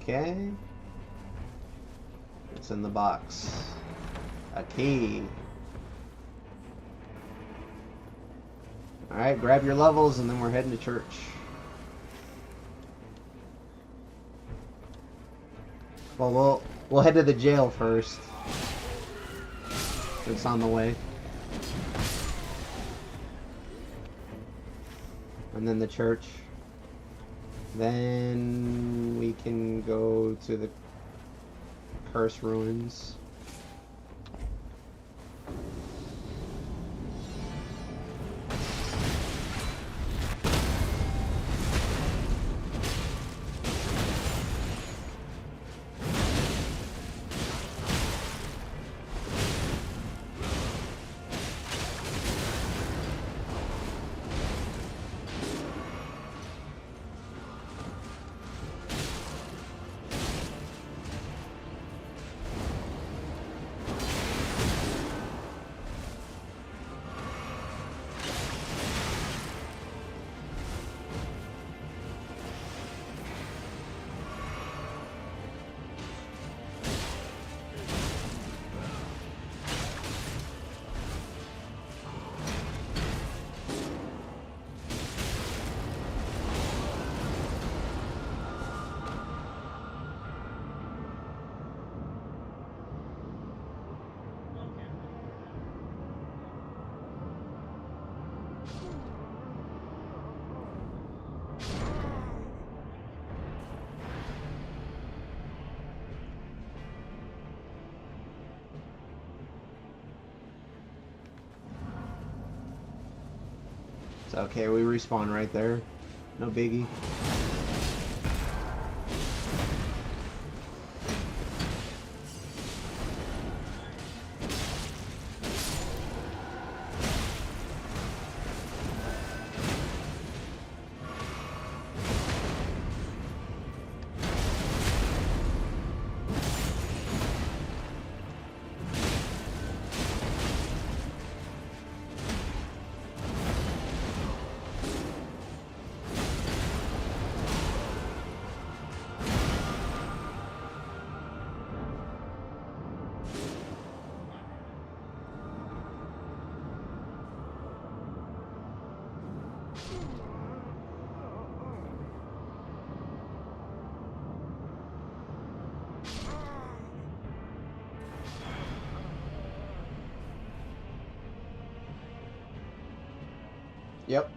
Okay. It's in the box. A key. Alright, grab your levels and then we're heading to church. Well, we'll head to the jail first. It's on the way. And then the church. Then we can go to the Curse Ruins. It's okay, we respawn right there. No biggie. Yep.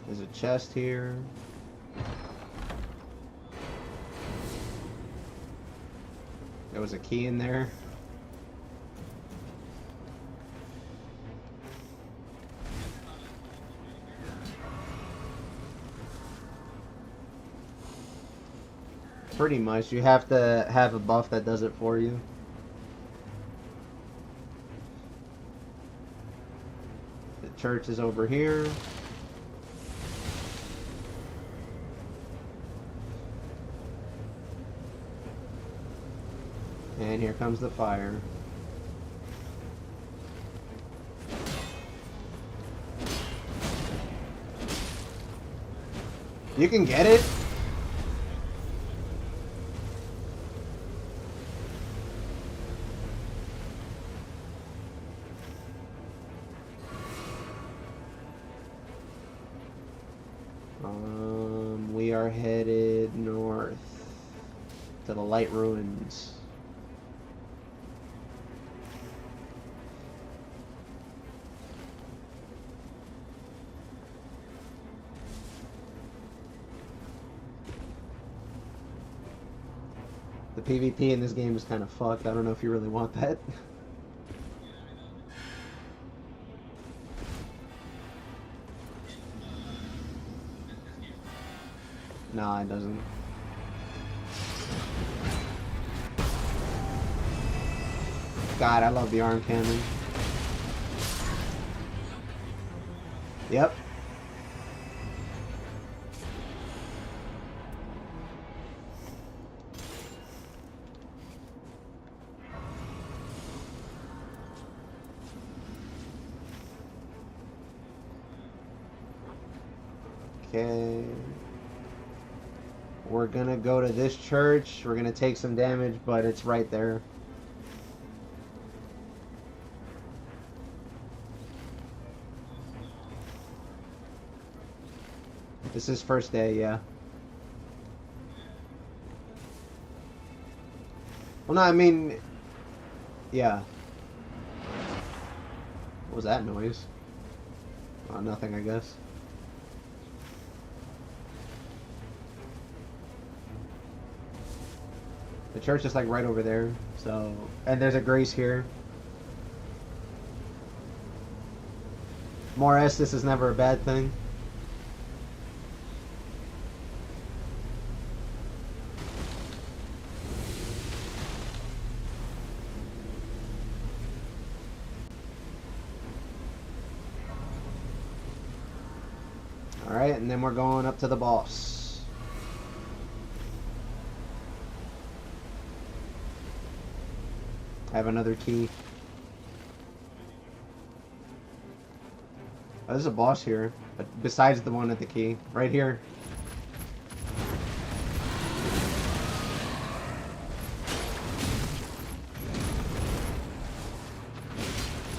There's a chest here. There was a key in there. Pretty much, you have to have a buff that does it for you. The church is over here. And here comes the fire. You can get it? are headed north to the Light Ruins. The PvP in this game is kind of fucked. I don't know if you really want that. Nah, it doesn't. God, I love the arm cannon. Yep. Okay. We're gonna go to this church. We're gonna take some damage, but it's right there. This is first day, yeah. Well, no, I mean, yeah. What was that noise? Oh, nothing, I guess. The church is like right over there, so... And there's a grace here. More Estus is never a bad thing. Alright, and then we're going up to the boss. I have another key. Oh, there's a boss here, but besides the one at the key. Right here.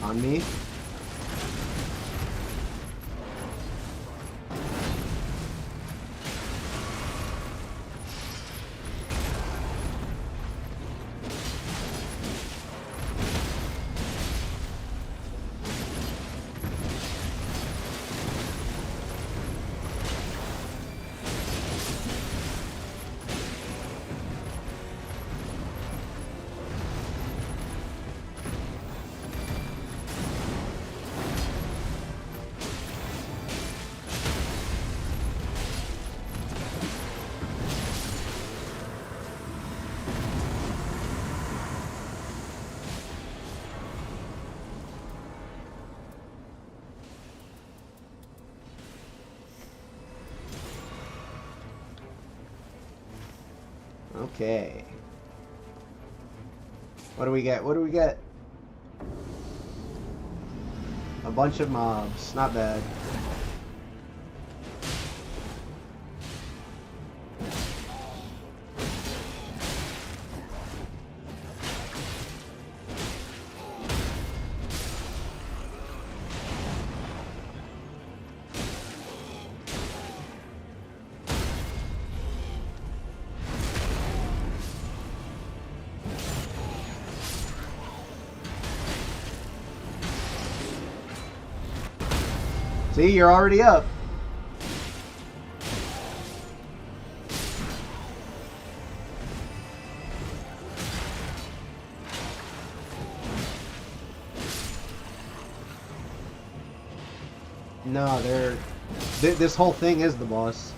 On me. Okay. What do we get? What do we get? A bunch of mobs. Not bad. See, you're already up. No, this whole thing is the boss.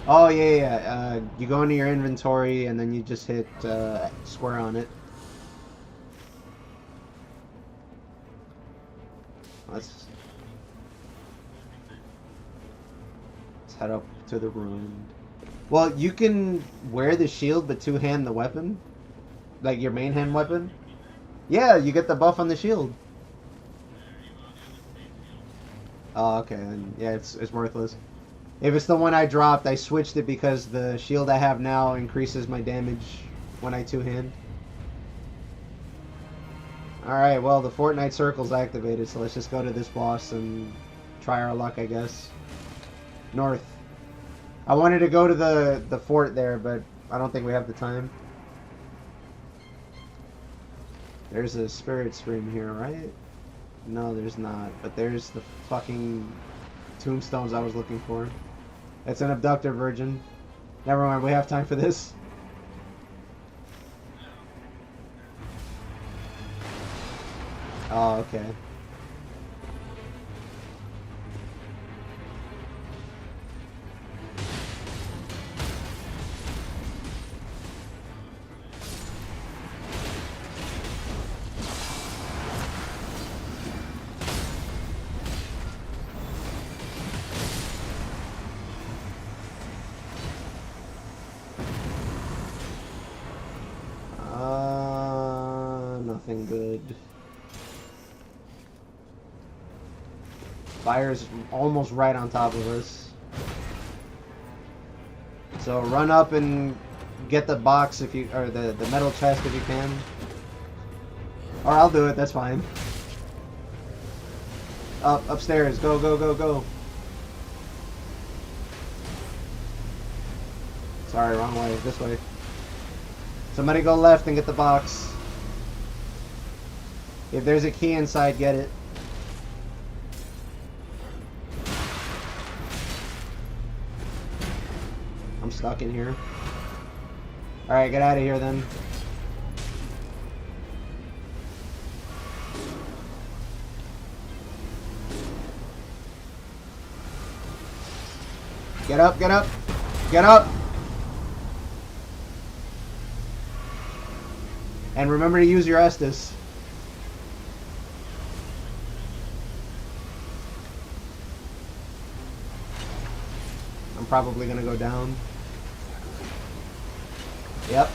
Oh, yeah. You go into your inventory and then you just hit square on it. Let's head up to the ruin. Well, you can wear the shield but two-hand the weapon. Like your main hand weapon. Yeah, you get the buff on the shield. Oh, okay. Then, yeah, it's worthless. If it's the one I dropped, I switched it because the shield I have now increases my damage when I two-hand. Alright, well, the Fortnite Circle's activated, so let's just go to this boss and try our luck, I guess. North. I wanted to go to the fort there, but I don't think we have the time. There's a spirit stream here, right? No, there's not. But there's the fucking tombstones I was looking for. It's an abductor virgin. Never mind, we have time for this. Oh, okay. Nothing good. Fire's almost right on top of us. So run up and get the box if you, or the metal chest if you can. Or I'll do it, that's fine. Upstairs, go, go, go, go. Sorry, wrong way, this way. Somebody go left and get the box. If there's a key inside, get it. I'm stuck in here. Alright, get out of here then. Get up, get up, get up! And remember to use your Estus. I'm probably gonna go down. Yep.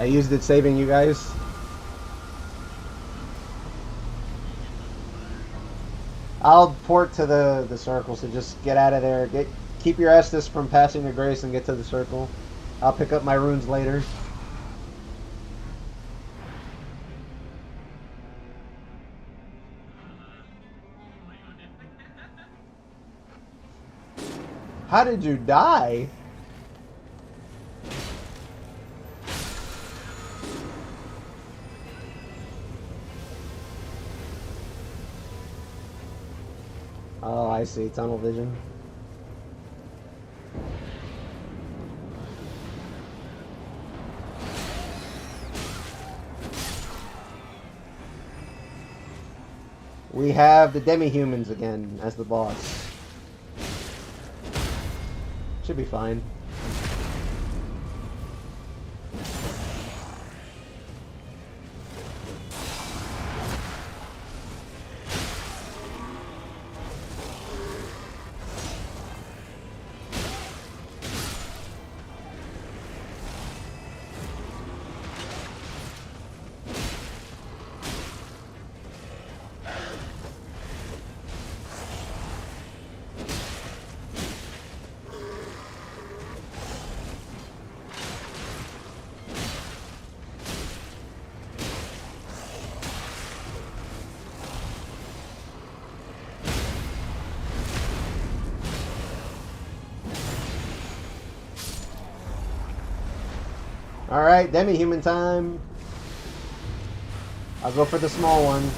I used it saving you guys. I'll port to the circle, so just get out of there. Keep your Estus from passing the grace and get to the circle. I'll pick up my runes later. How did you die? Oh, I see. Tunnel vision. We have the demi-humans again as the boss. Should be fine. Alright, demi-human time. I'll go for the small one.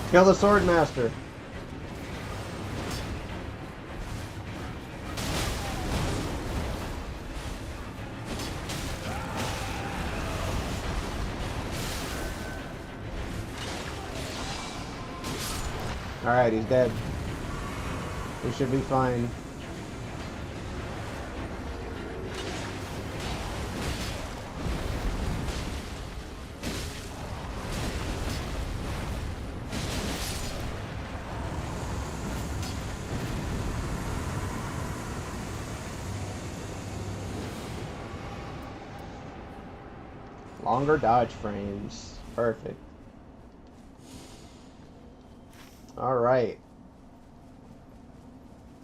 Kill the sword master. Alright, he's dead. We should be fine. Longer dodge frames. Perfect. Alright.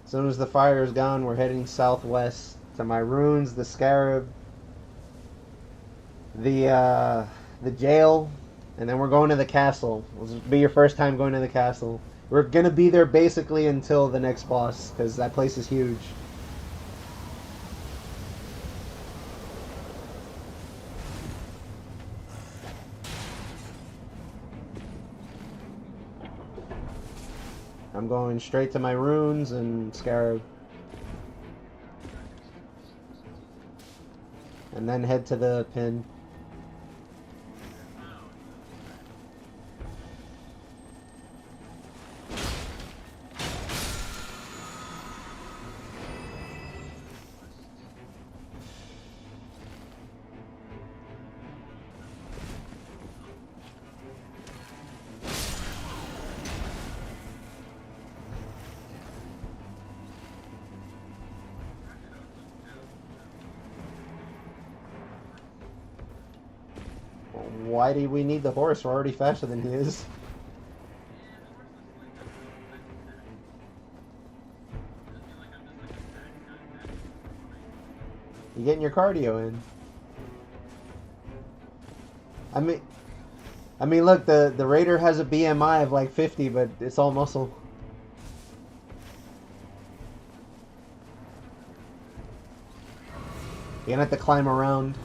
As soon as the fire is gone, we're heading southwest to my runes, the scarab, the jail, and then we're going to the castle. This will be your first time going to the castle. We're gonna be there basically until the next boss, because that place is huge. I'm going straight to my runes and scarab. And then head to the pin. Why do we need the horse? We're already faster than he is. You're getting your cardio in. I mean, look, the Raider has a BMI of like 50, but it's all muscle. You're gonna have to climb around.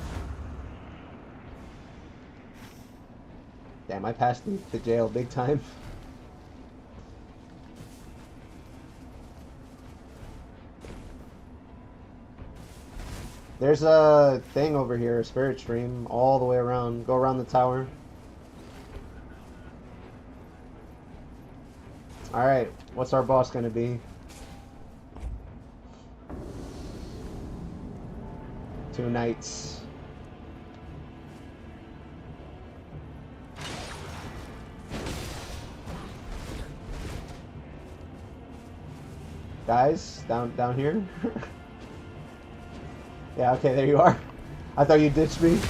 Damn, I passed the jail big time. There's a thing over here, a spirit stream, all the way around. Go around the tower. Alright, what's our boss gonna be? 2 knights. Guys, down here? Yeah, okay, there you are. I thought you ditched me.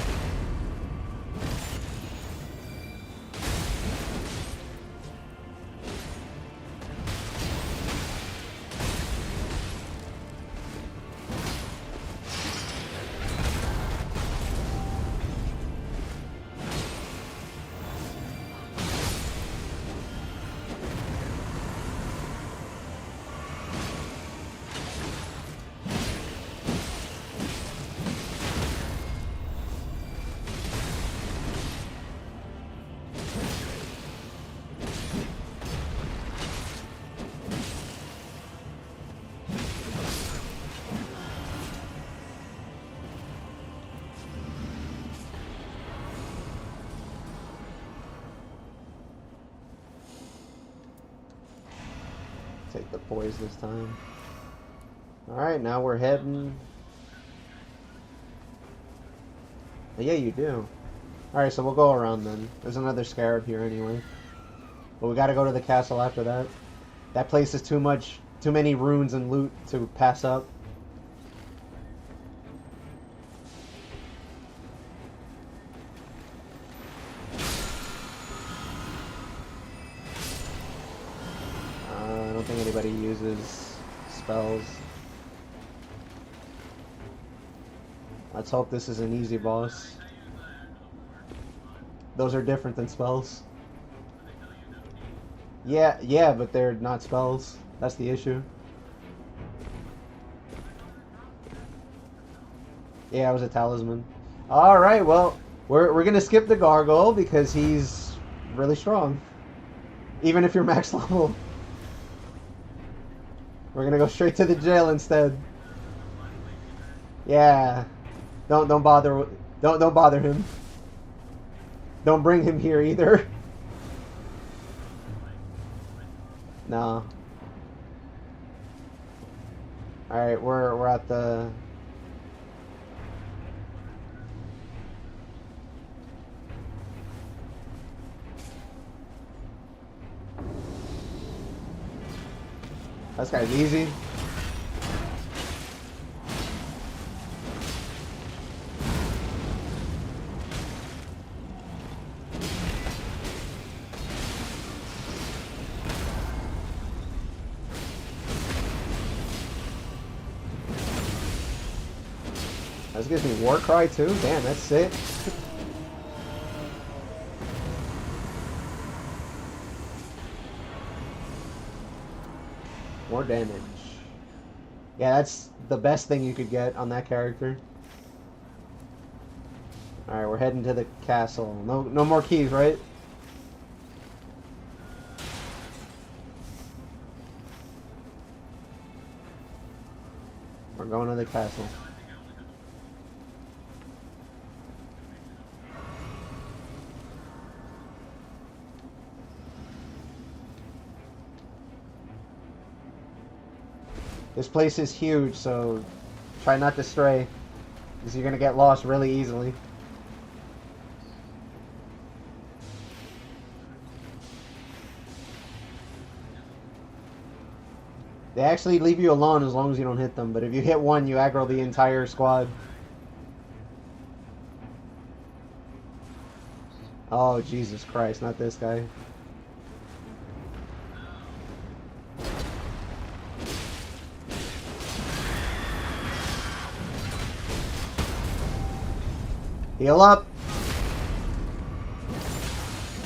Take the poise this time. Alright, now we're heading... Yeah, you do. Alright, so we'll go around then. There's another scarab here anyway. But we gotta go to the castle after that. That place is too many runes and loot to pass up. I don't think anybody uses spells. Let's hope this is an easy boss. Those are different than spells. Yeah, but they're not spells. That's the issue. Yeah, it was a talisman. Alright, well, we're gonna skip the gargoyle because he's really strong. Even if you're max level. We're gonna go straight to the jail instead. Yeah. Don't bother. Don't bother him. Don't bring him here either. No. All right, we're at the. This guy's easy. This gives me War Cry too? Damn, that's sick. More damage. Yeah, that's the best thing you could get on that character. Alright, we're heading to the castle. No more keys, right? We're going to the castle. This place is huge, so try not to stray, because you're going to get lost really easily. They actually leave you alone as long as you don't hit them, but if you hit one, you aggro the entire squad. Oh, Jesus Christ, not this guy. Heal up!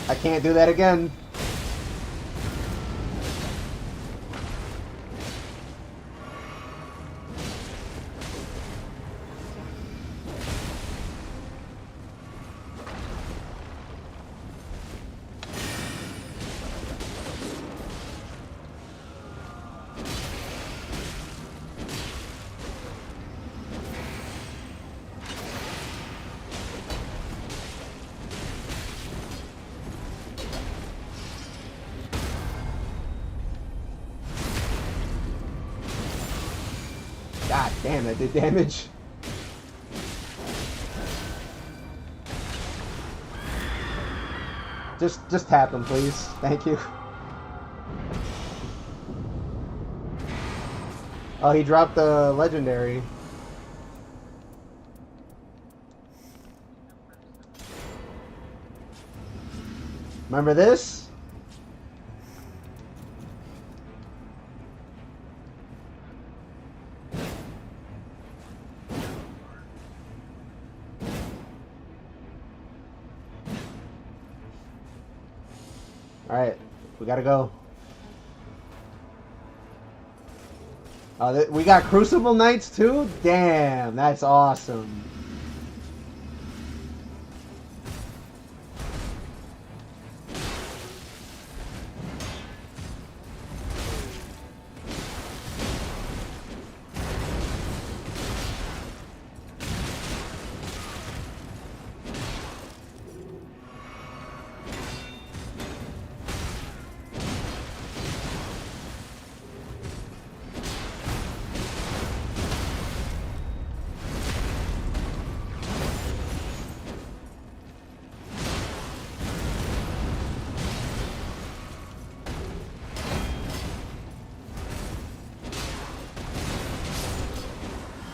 I can't do that again. God damn, that did damage. Just tap him, please. Thank you. Oh, he dropped the legendary. Remember this? Alright, we gotta go. We got Crucible Knights too? Damn, that's awesome.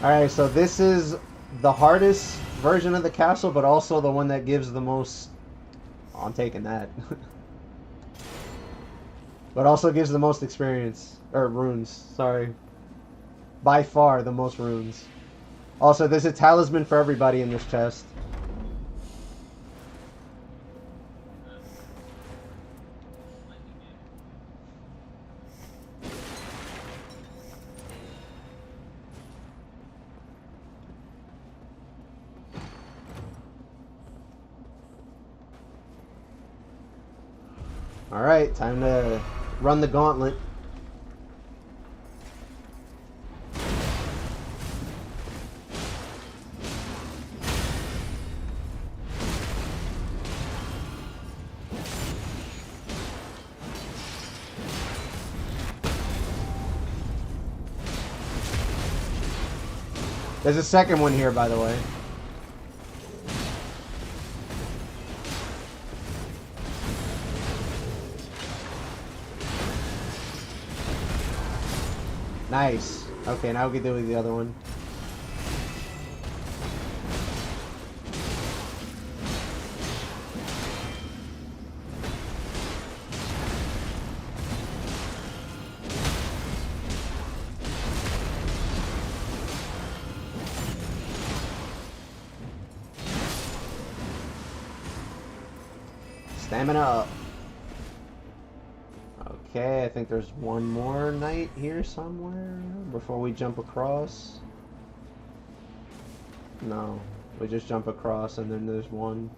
Alright, so this is the hardest version of the castle, but also the one that gives the most... Oh, I'm taking that. But also gives the most experience. Or runes, sorry. By far the most runes. Also, there's a talisman for everybody in this chest. Alright, time to run the gauntlet. There's a second one here, by the way. Nice. Okay, now we can do the other one. Stamina up. Okay, I think there's one more knight here somewhere before we jump across. No, we just jump across and then there's one.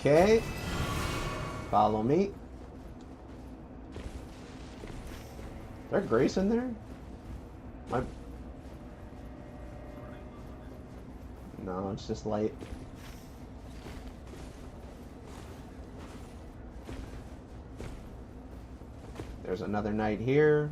Okay. Follow me. Is there grace in there? No, it's just light. There's another knight here.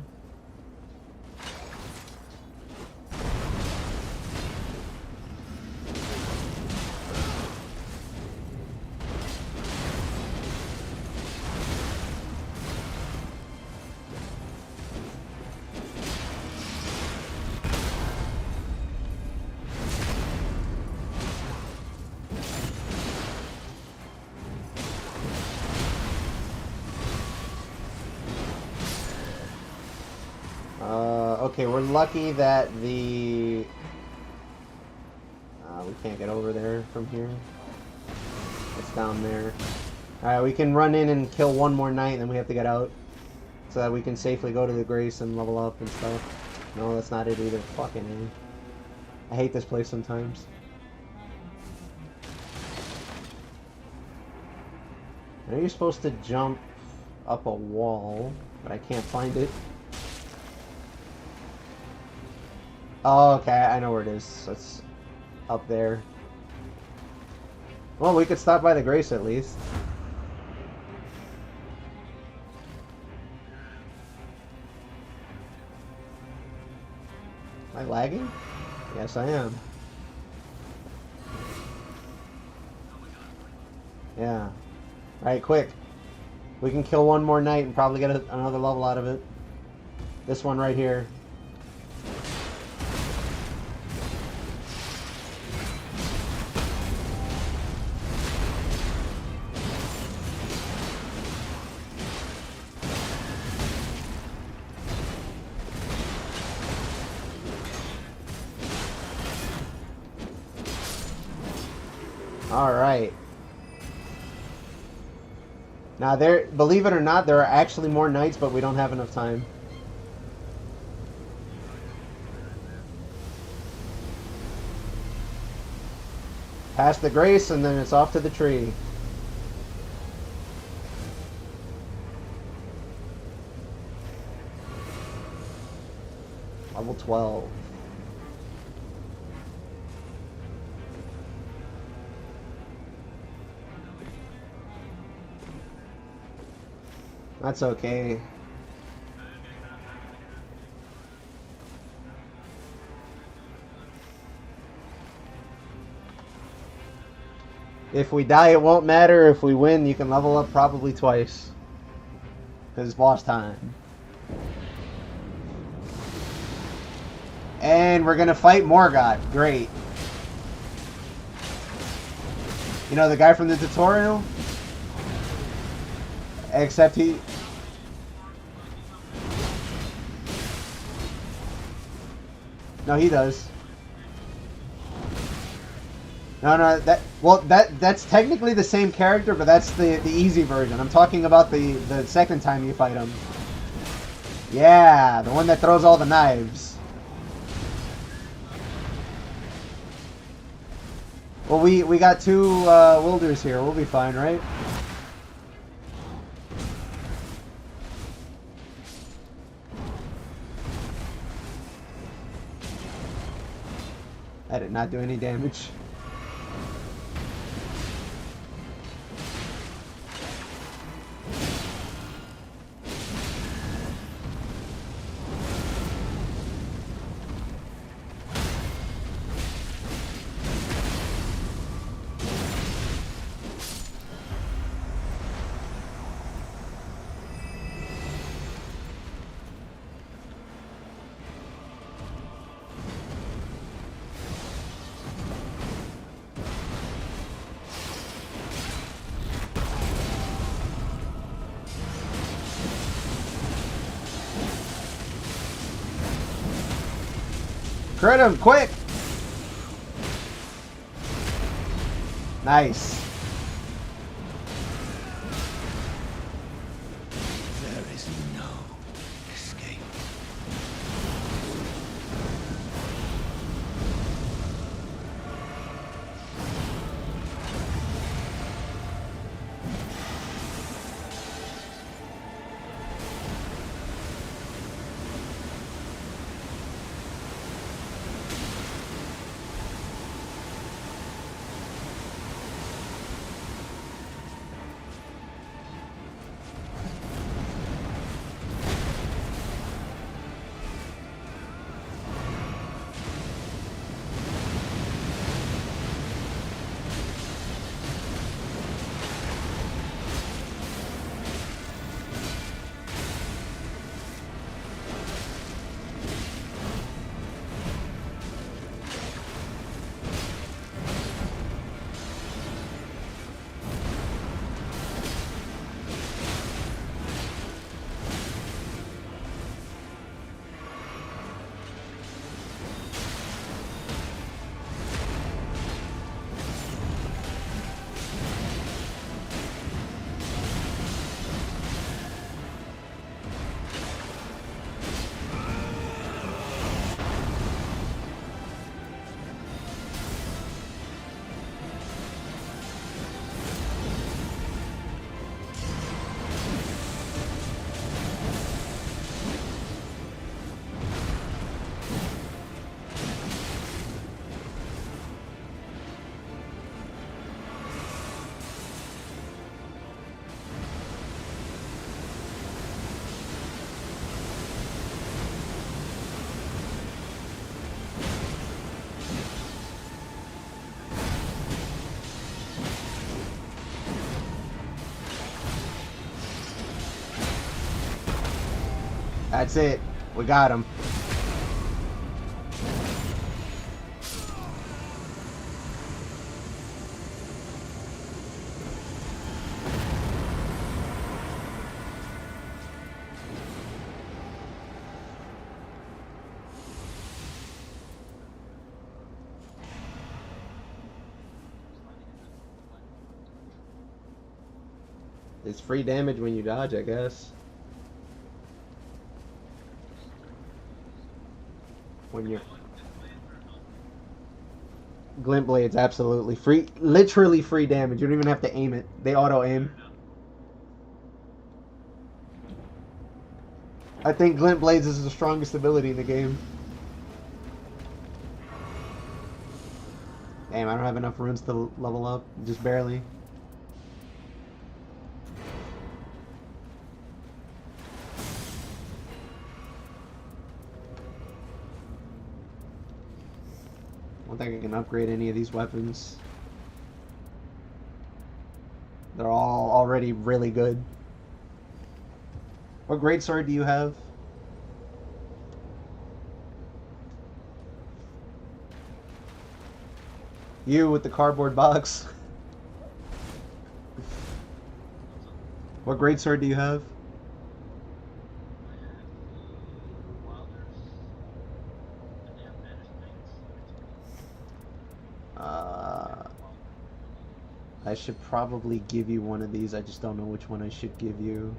Okay, we're lucky that we can't get over there from here. It's down there. Alright, we can run in and kill one more knight, and then we have to get out. So that we can safely go to the Grace and level up and stuff. No, that's not it either. Fucking A. I hate this place sometimes. I know you're supposed to jump up a wall, but I can't find it. Oh, okay, I know where it is. It's up there. Well, we could stop by the Grace at least. Am I lagging? Yes, I am. Yeah. Alright, quick. We can kill one more knight and probably get another level out of it. This one right here. Alright. Now believe it or not, there are actually more knights, but we don't have enough time. Past the Grace and then it's off to the tree. Level 12. That's okay. If we die, it won't matter. If we win, you can level up probably twice. Because it's boss time. And we're going to fight Morgoth. Great. You know, the guy from the tutorial? Except he... No, he does. No, that's technically the same character, but that's the easy version. I'm talking about the second time you fight him. Yeah, the one that throws all the knives. Well, we got two wilders here. We'll be fine, right? That did not do any damage. Crit him, quick! Nice. There is no escape. That's it. We got him. It's free damage when you dodge, I guess. When you're... Glint Blades, absolutely. Free, literally free damage. You don't even have to aim it. They auto-aim. I think Glint Blades is the strongest ability in the game. Damn, I don't have enough runes to level up. Just barely. I don't think I can upgrade any of these weapons. They're all already really good. What great sword do you have? You with the cardboard box. What greatsword do you have? I should probably give you one of these. I just don't know which one I should give you.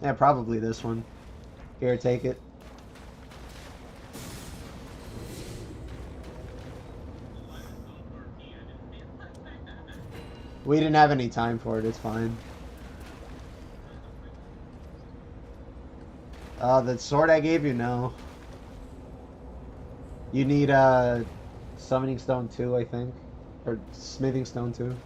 Yeah, probably this one. Here, take it. We didn't have any time for it, it's fine. The sword I gave you, no. You need Summoning Stone 2, I think. Or Smithing Stone 2.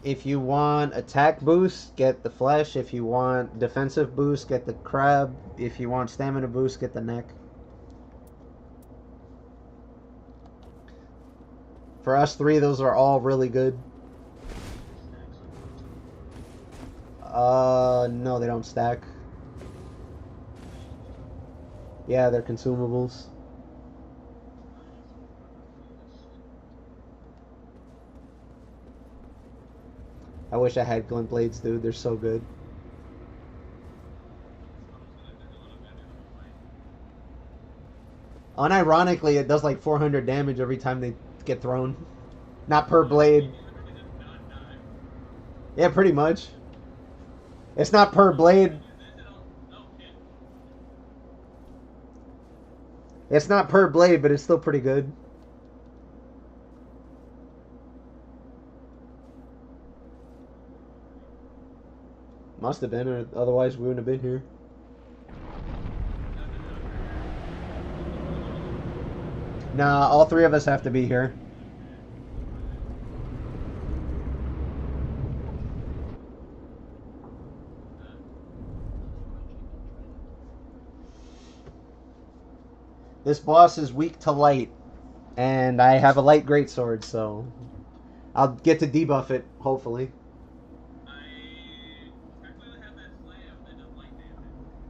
If you want attack boost, get the flesh. If you want defensive boost, get the crab. If you want stamina boost, get the neck. For us three, those are all really good. No, they don't stack. Yeah, they're consumables. I wish I had glint blades, dude. They're so good. Unironically, it does like 400 damage every time they get thrown. Not per blade. Yeah, pretty much. It's not per blade. It's not per blade, but it's still pretty good. Must have been, or otherwise we wouldn't have been here. Nah, all three of us have to be here. This boss is weak to light, and I have a light greatsword, so I'll get to debuff it, hopefully.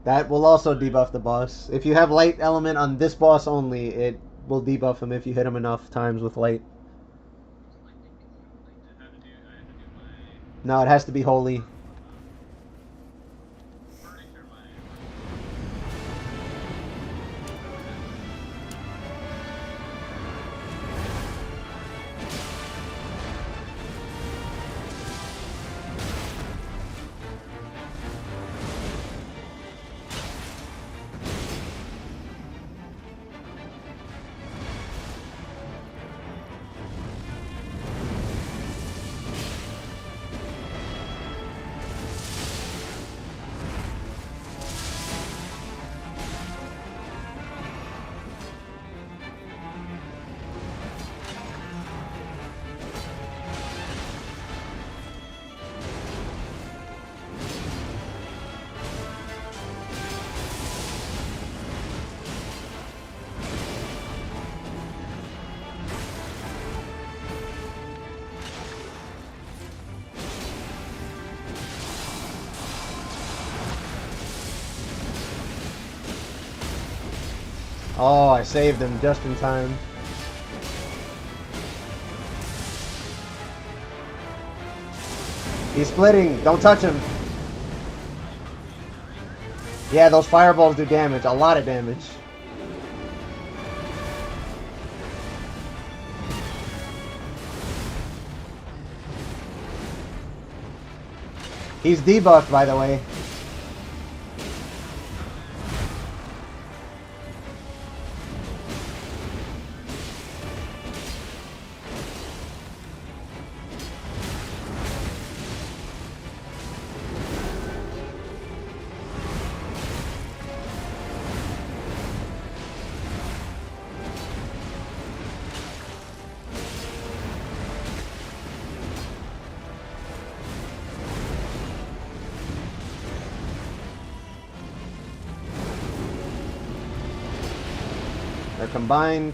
That will also debuff the boss. If you have light element on this boss only, it will debuff him if you hit him enough times with light. No, it has to be holy. Oh, I saved him just in time. He's splitting. Don't touch him. Yeah, those fireballs do damage. A lot of damage. He's debuffed, by the way. are combined.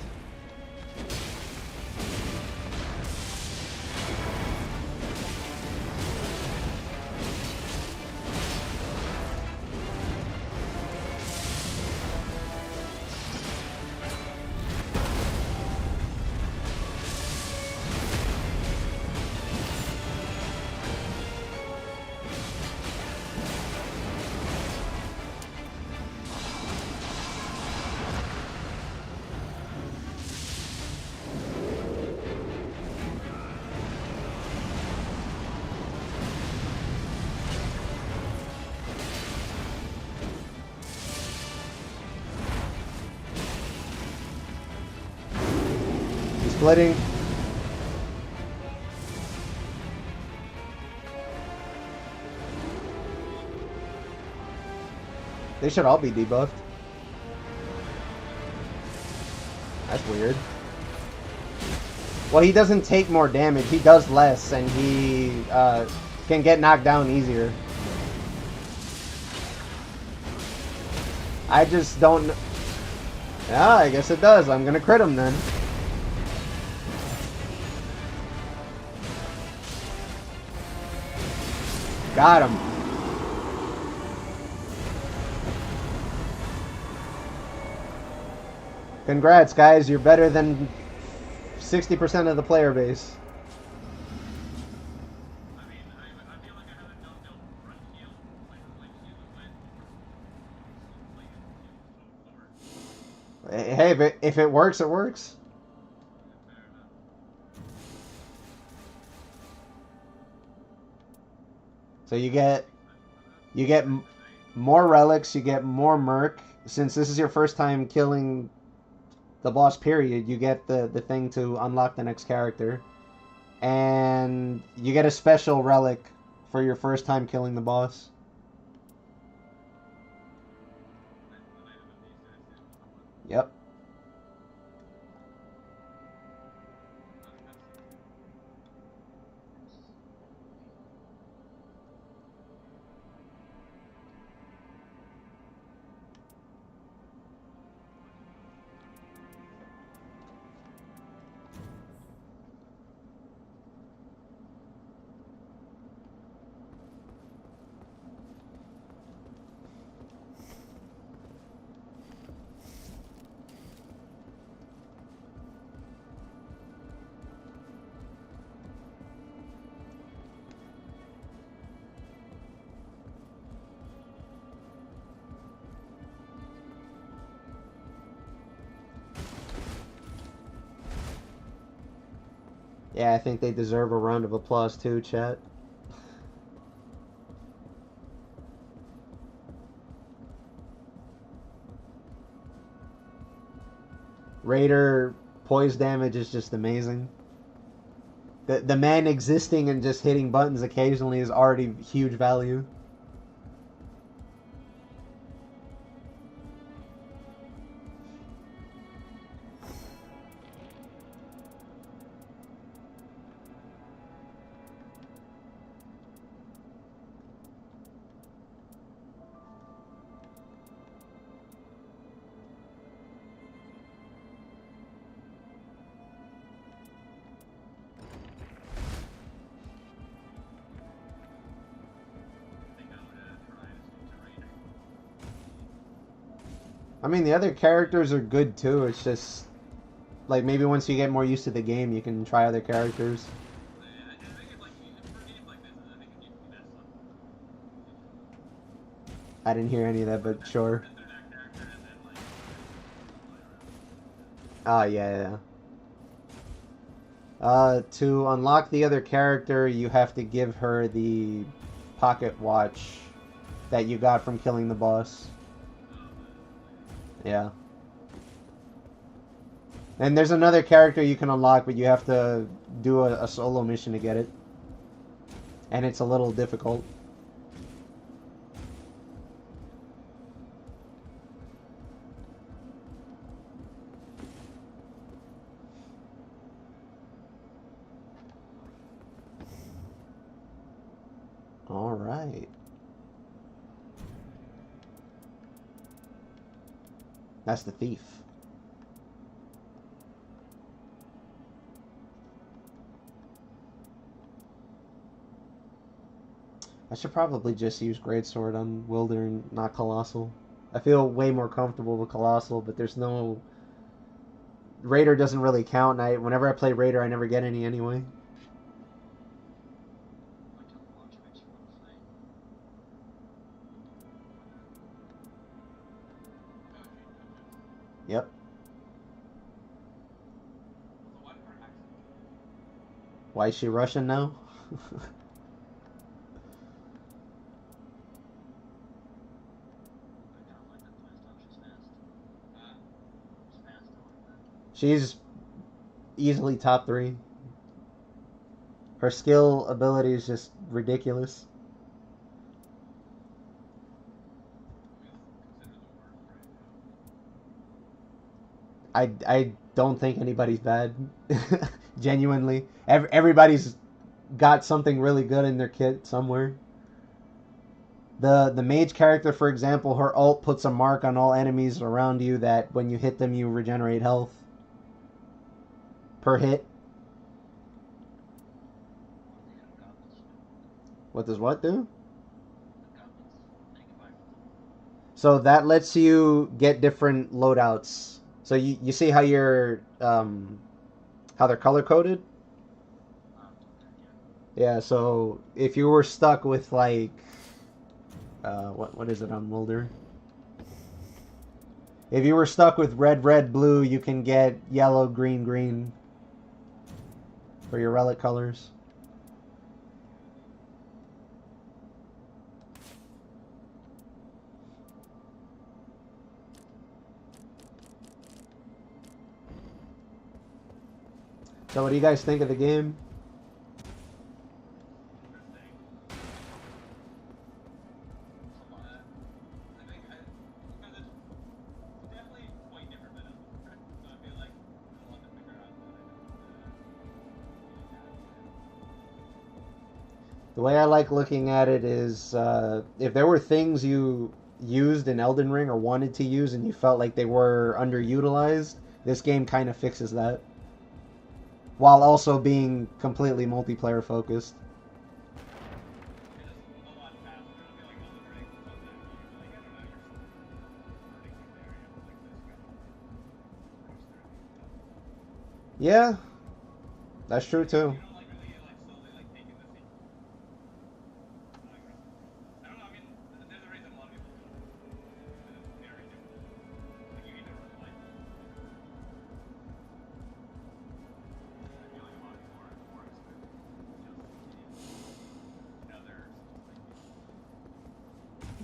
Splitting. They should all be debuffed. That's weird. Well, he doesn't take more damage. He does less, and he can get knocked down easier. I just don't... Yeah, I guess it does. I'm gonna crit him then. Got him. Congrats, guys. You're better than 60% of the player base. I mean, I feel like I haven't done no front heal, like heal went, Hey, if it works, it works. fair enough. So you get more relics, you get more merc. Since this is your first time killing the boss period, you get the thing to unlock the next character. And you get a special relic for your first time killing the boss. Yep. Yeah, I think they deserve a round of applause too, chat. Raider poise damage is just amazing. The man existing and just hitting buttons occasionally is already huge value. I mean, the other characters are good too. It's just like maybe once you get more used to the game, you can try other characters. I think it's like, for games like this, I think it needs to be that something. I didn't hear any of that, but sure. Enter that character and then like Ah, yeah. To unlock the other character, you have to give her the pocket watch that you got from killing the boss. Yeah. And there's another character you can unlock, but you have to do a solo mission to get it. And it's a little difficult. All right. That's the thief. I should probably just use Greatsword on Wilder and not Colossal. I feel way more comfortable with Colossal, but there's no... Raider doesn't really count, and whenever I play Raider, I never get any anyway. Wait till the launch makes you want to fight. Yep. So why for accent? Why is she Russian now? I kind of like that play style. She's fast. She's fast. I like that. She's easily top 3. Her skill ability is just ridiculous. Consider the worst right now. I don't think anybody's bad. Genuinely. Everybody's got something really good in their kit somewhere. The mage character, for example, her ult puts a mark on all enemies around you that when you hit them, you regenerate health per hit. What does what do? So that lets you get different loadouts. So you see how you're how they're color coded? Yeah, so if you were stuck with like what is it on Mulder? If you were stuck with red, red, blue, you can get yellow, green, green for your relic colors. So what do you guys think of the game? The way I like looking at it is if there were things you used in Elden Ring or wanted to use and you felt like they were underutilized, this game kind of fixes that. While also being completely multiplayer focused. Yeah, that's true too.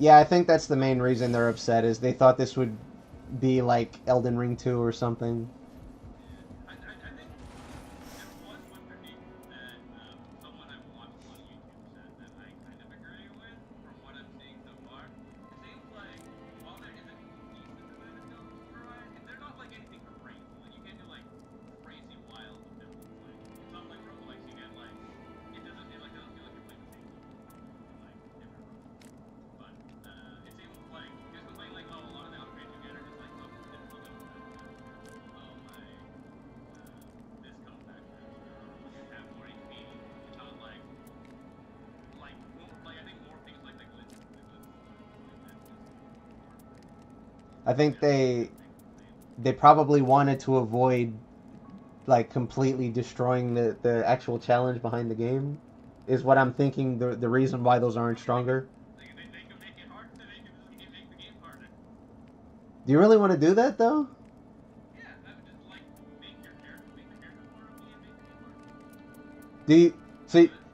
Yeah, I think that's the main reason they're upset, is they thought this would be like Elden Ring 2 or something. I think there was one critique that someone I've watched on YouTube said that I kind of agree with from what I'm seeing so far. It seems like while there is a decent amount of builds variety, they're not like anything crazy. Like you can't do like crazy wild builds. Like some like roguelikes you get like it doesn't feel like you're playing the same game. Like different roguelikes. But it seems like just complain like oh a lot of the upgrades you get are just like oh it's really oh my this comes back you have more HP. It's not like I think more things like I think they probably wanted to avoid like completely destroying the actual challenge behind the game, is what I'm thinking the reason why those aren't stronger. they can make it hard. They can make the game harder. Do you really want to do that though? Yeah, I would just like make the character more OP and make the game harder.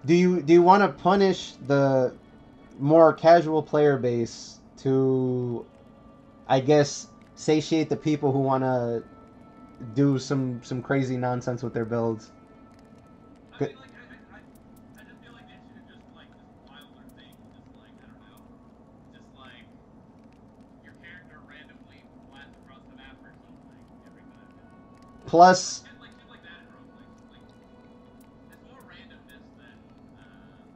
Do you do you want to punish the more casual player base to, I guess, satiate the people who want to do some crazy nonsense with their builds? I mean, like, I just feel like they should just like this wilder thing, just like I don't know, just like your character randomly flies across the map or something every time. Plus, Shit like that in roguelikes. Like, it's more randomness than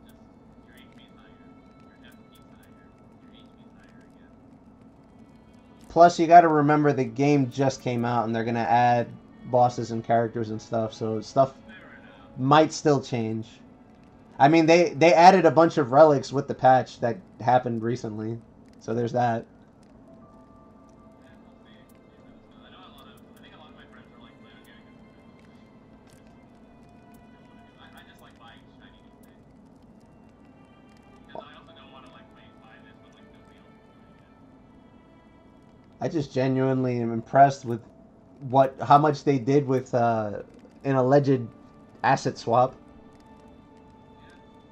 just your HP's higher, your FP's higher, your HP's higher again. you got to remember the game just came out and they're gonna add bosses and characters and stuff, so stuff Fair enough. might still change. I mean, they added a bunch of relics with the patch that happened recently, so there's that. Yeah, we'll see. I know I think a lot of my friends are like planning on getting it. I just like buying shiny new things. Because I also don't want to like buy this, but like nobody else is doing it. I just genuinely am impressed with how much they did with an alleged asset swap. Yeah.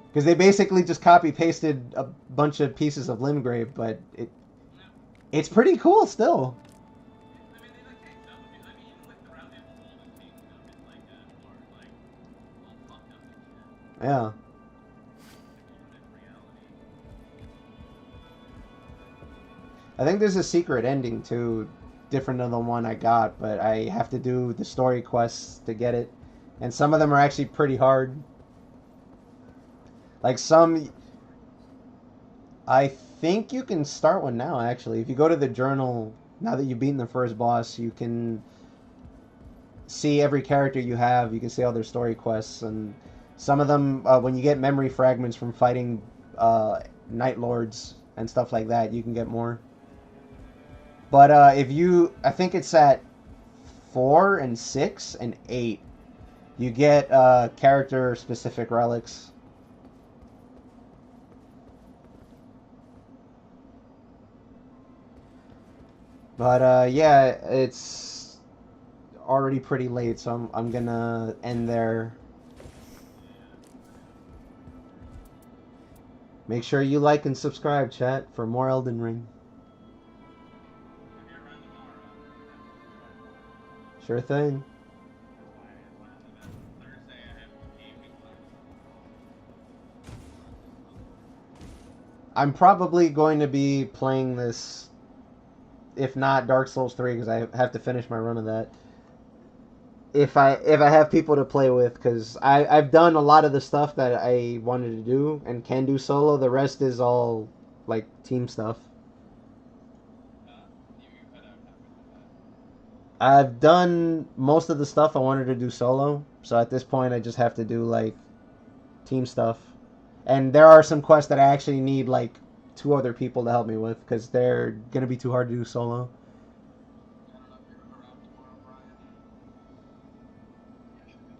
Because they basically just copy pasted a bunch of pieces of Limgrave, but Yeah. it's pretty cool still. I mean, they like changed up a bit. I mean, even like the Round Table Golden changed up. It's like more like all fucked up and shit. Yeah. Like alternate reality. I think there's a secret ending too, different than the one I got, but I have to do the story quests to get it. And some of them are actually pretty hard. Like some, I think you can start one now actually. If you go to the journal, now that you've beaten the first boss, you can see every character you have. You can see all their story quests, and some of them, when you get memory fragments from fighting Night Lords and stuff like that, you can get more. But if you, I think it's at 4 and 6 and 8, you get character specific relics. But yeah, it's already pretty late, so I'm gonna end there. Make sure you like and subscribe, chat, for more Elden Ring. If you're around tomorrow, that's Sure thing. why on the Thursday I have gaming class. I'm probably going to be playing this, if not Dark Souls 3, because I have to finish my run of that. If I have people to play with, because I've done a lot of the stuff that I wanted to do and can do solo. The rest is all like team stuff. You cut out halfway through that. I've done most of the stuff I wanted to do solo, so at this point I just have to do like team stuff. And there are some quests that I actually need like 2 other people to help me with because they're gonna be too hard to do solo. I don't know if you're around tomorrow, Brian. Yeah, should be.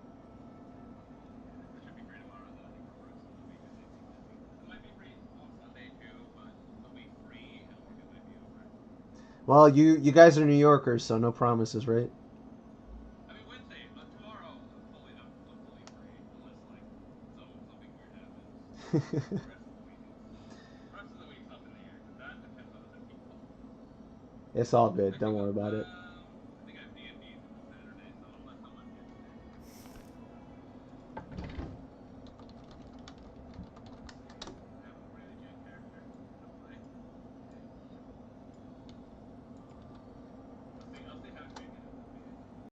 I should be free tomorrow, though. I think for the rest of the week, I might be busy. I might be free on Sunday too, but I'll be free and work might be over. Well, you guys are New Yorkers, so no promises, right? I mean Wednesday, but tomorrow I'm fully free unless like something weird happens. The rest of the week's up in the air because that depends on other people. It's all good. I Don't can go. worry about it.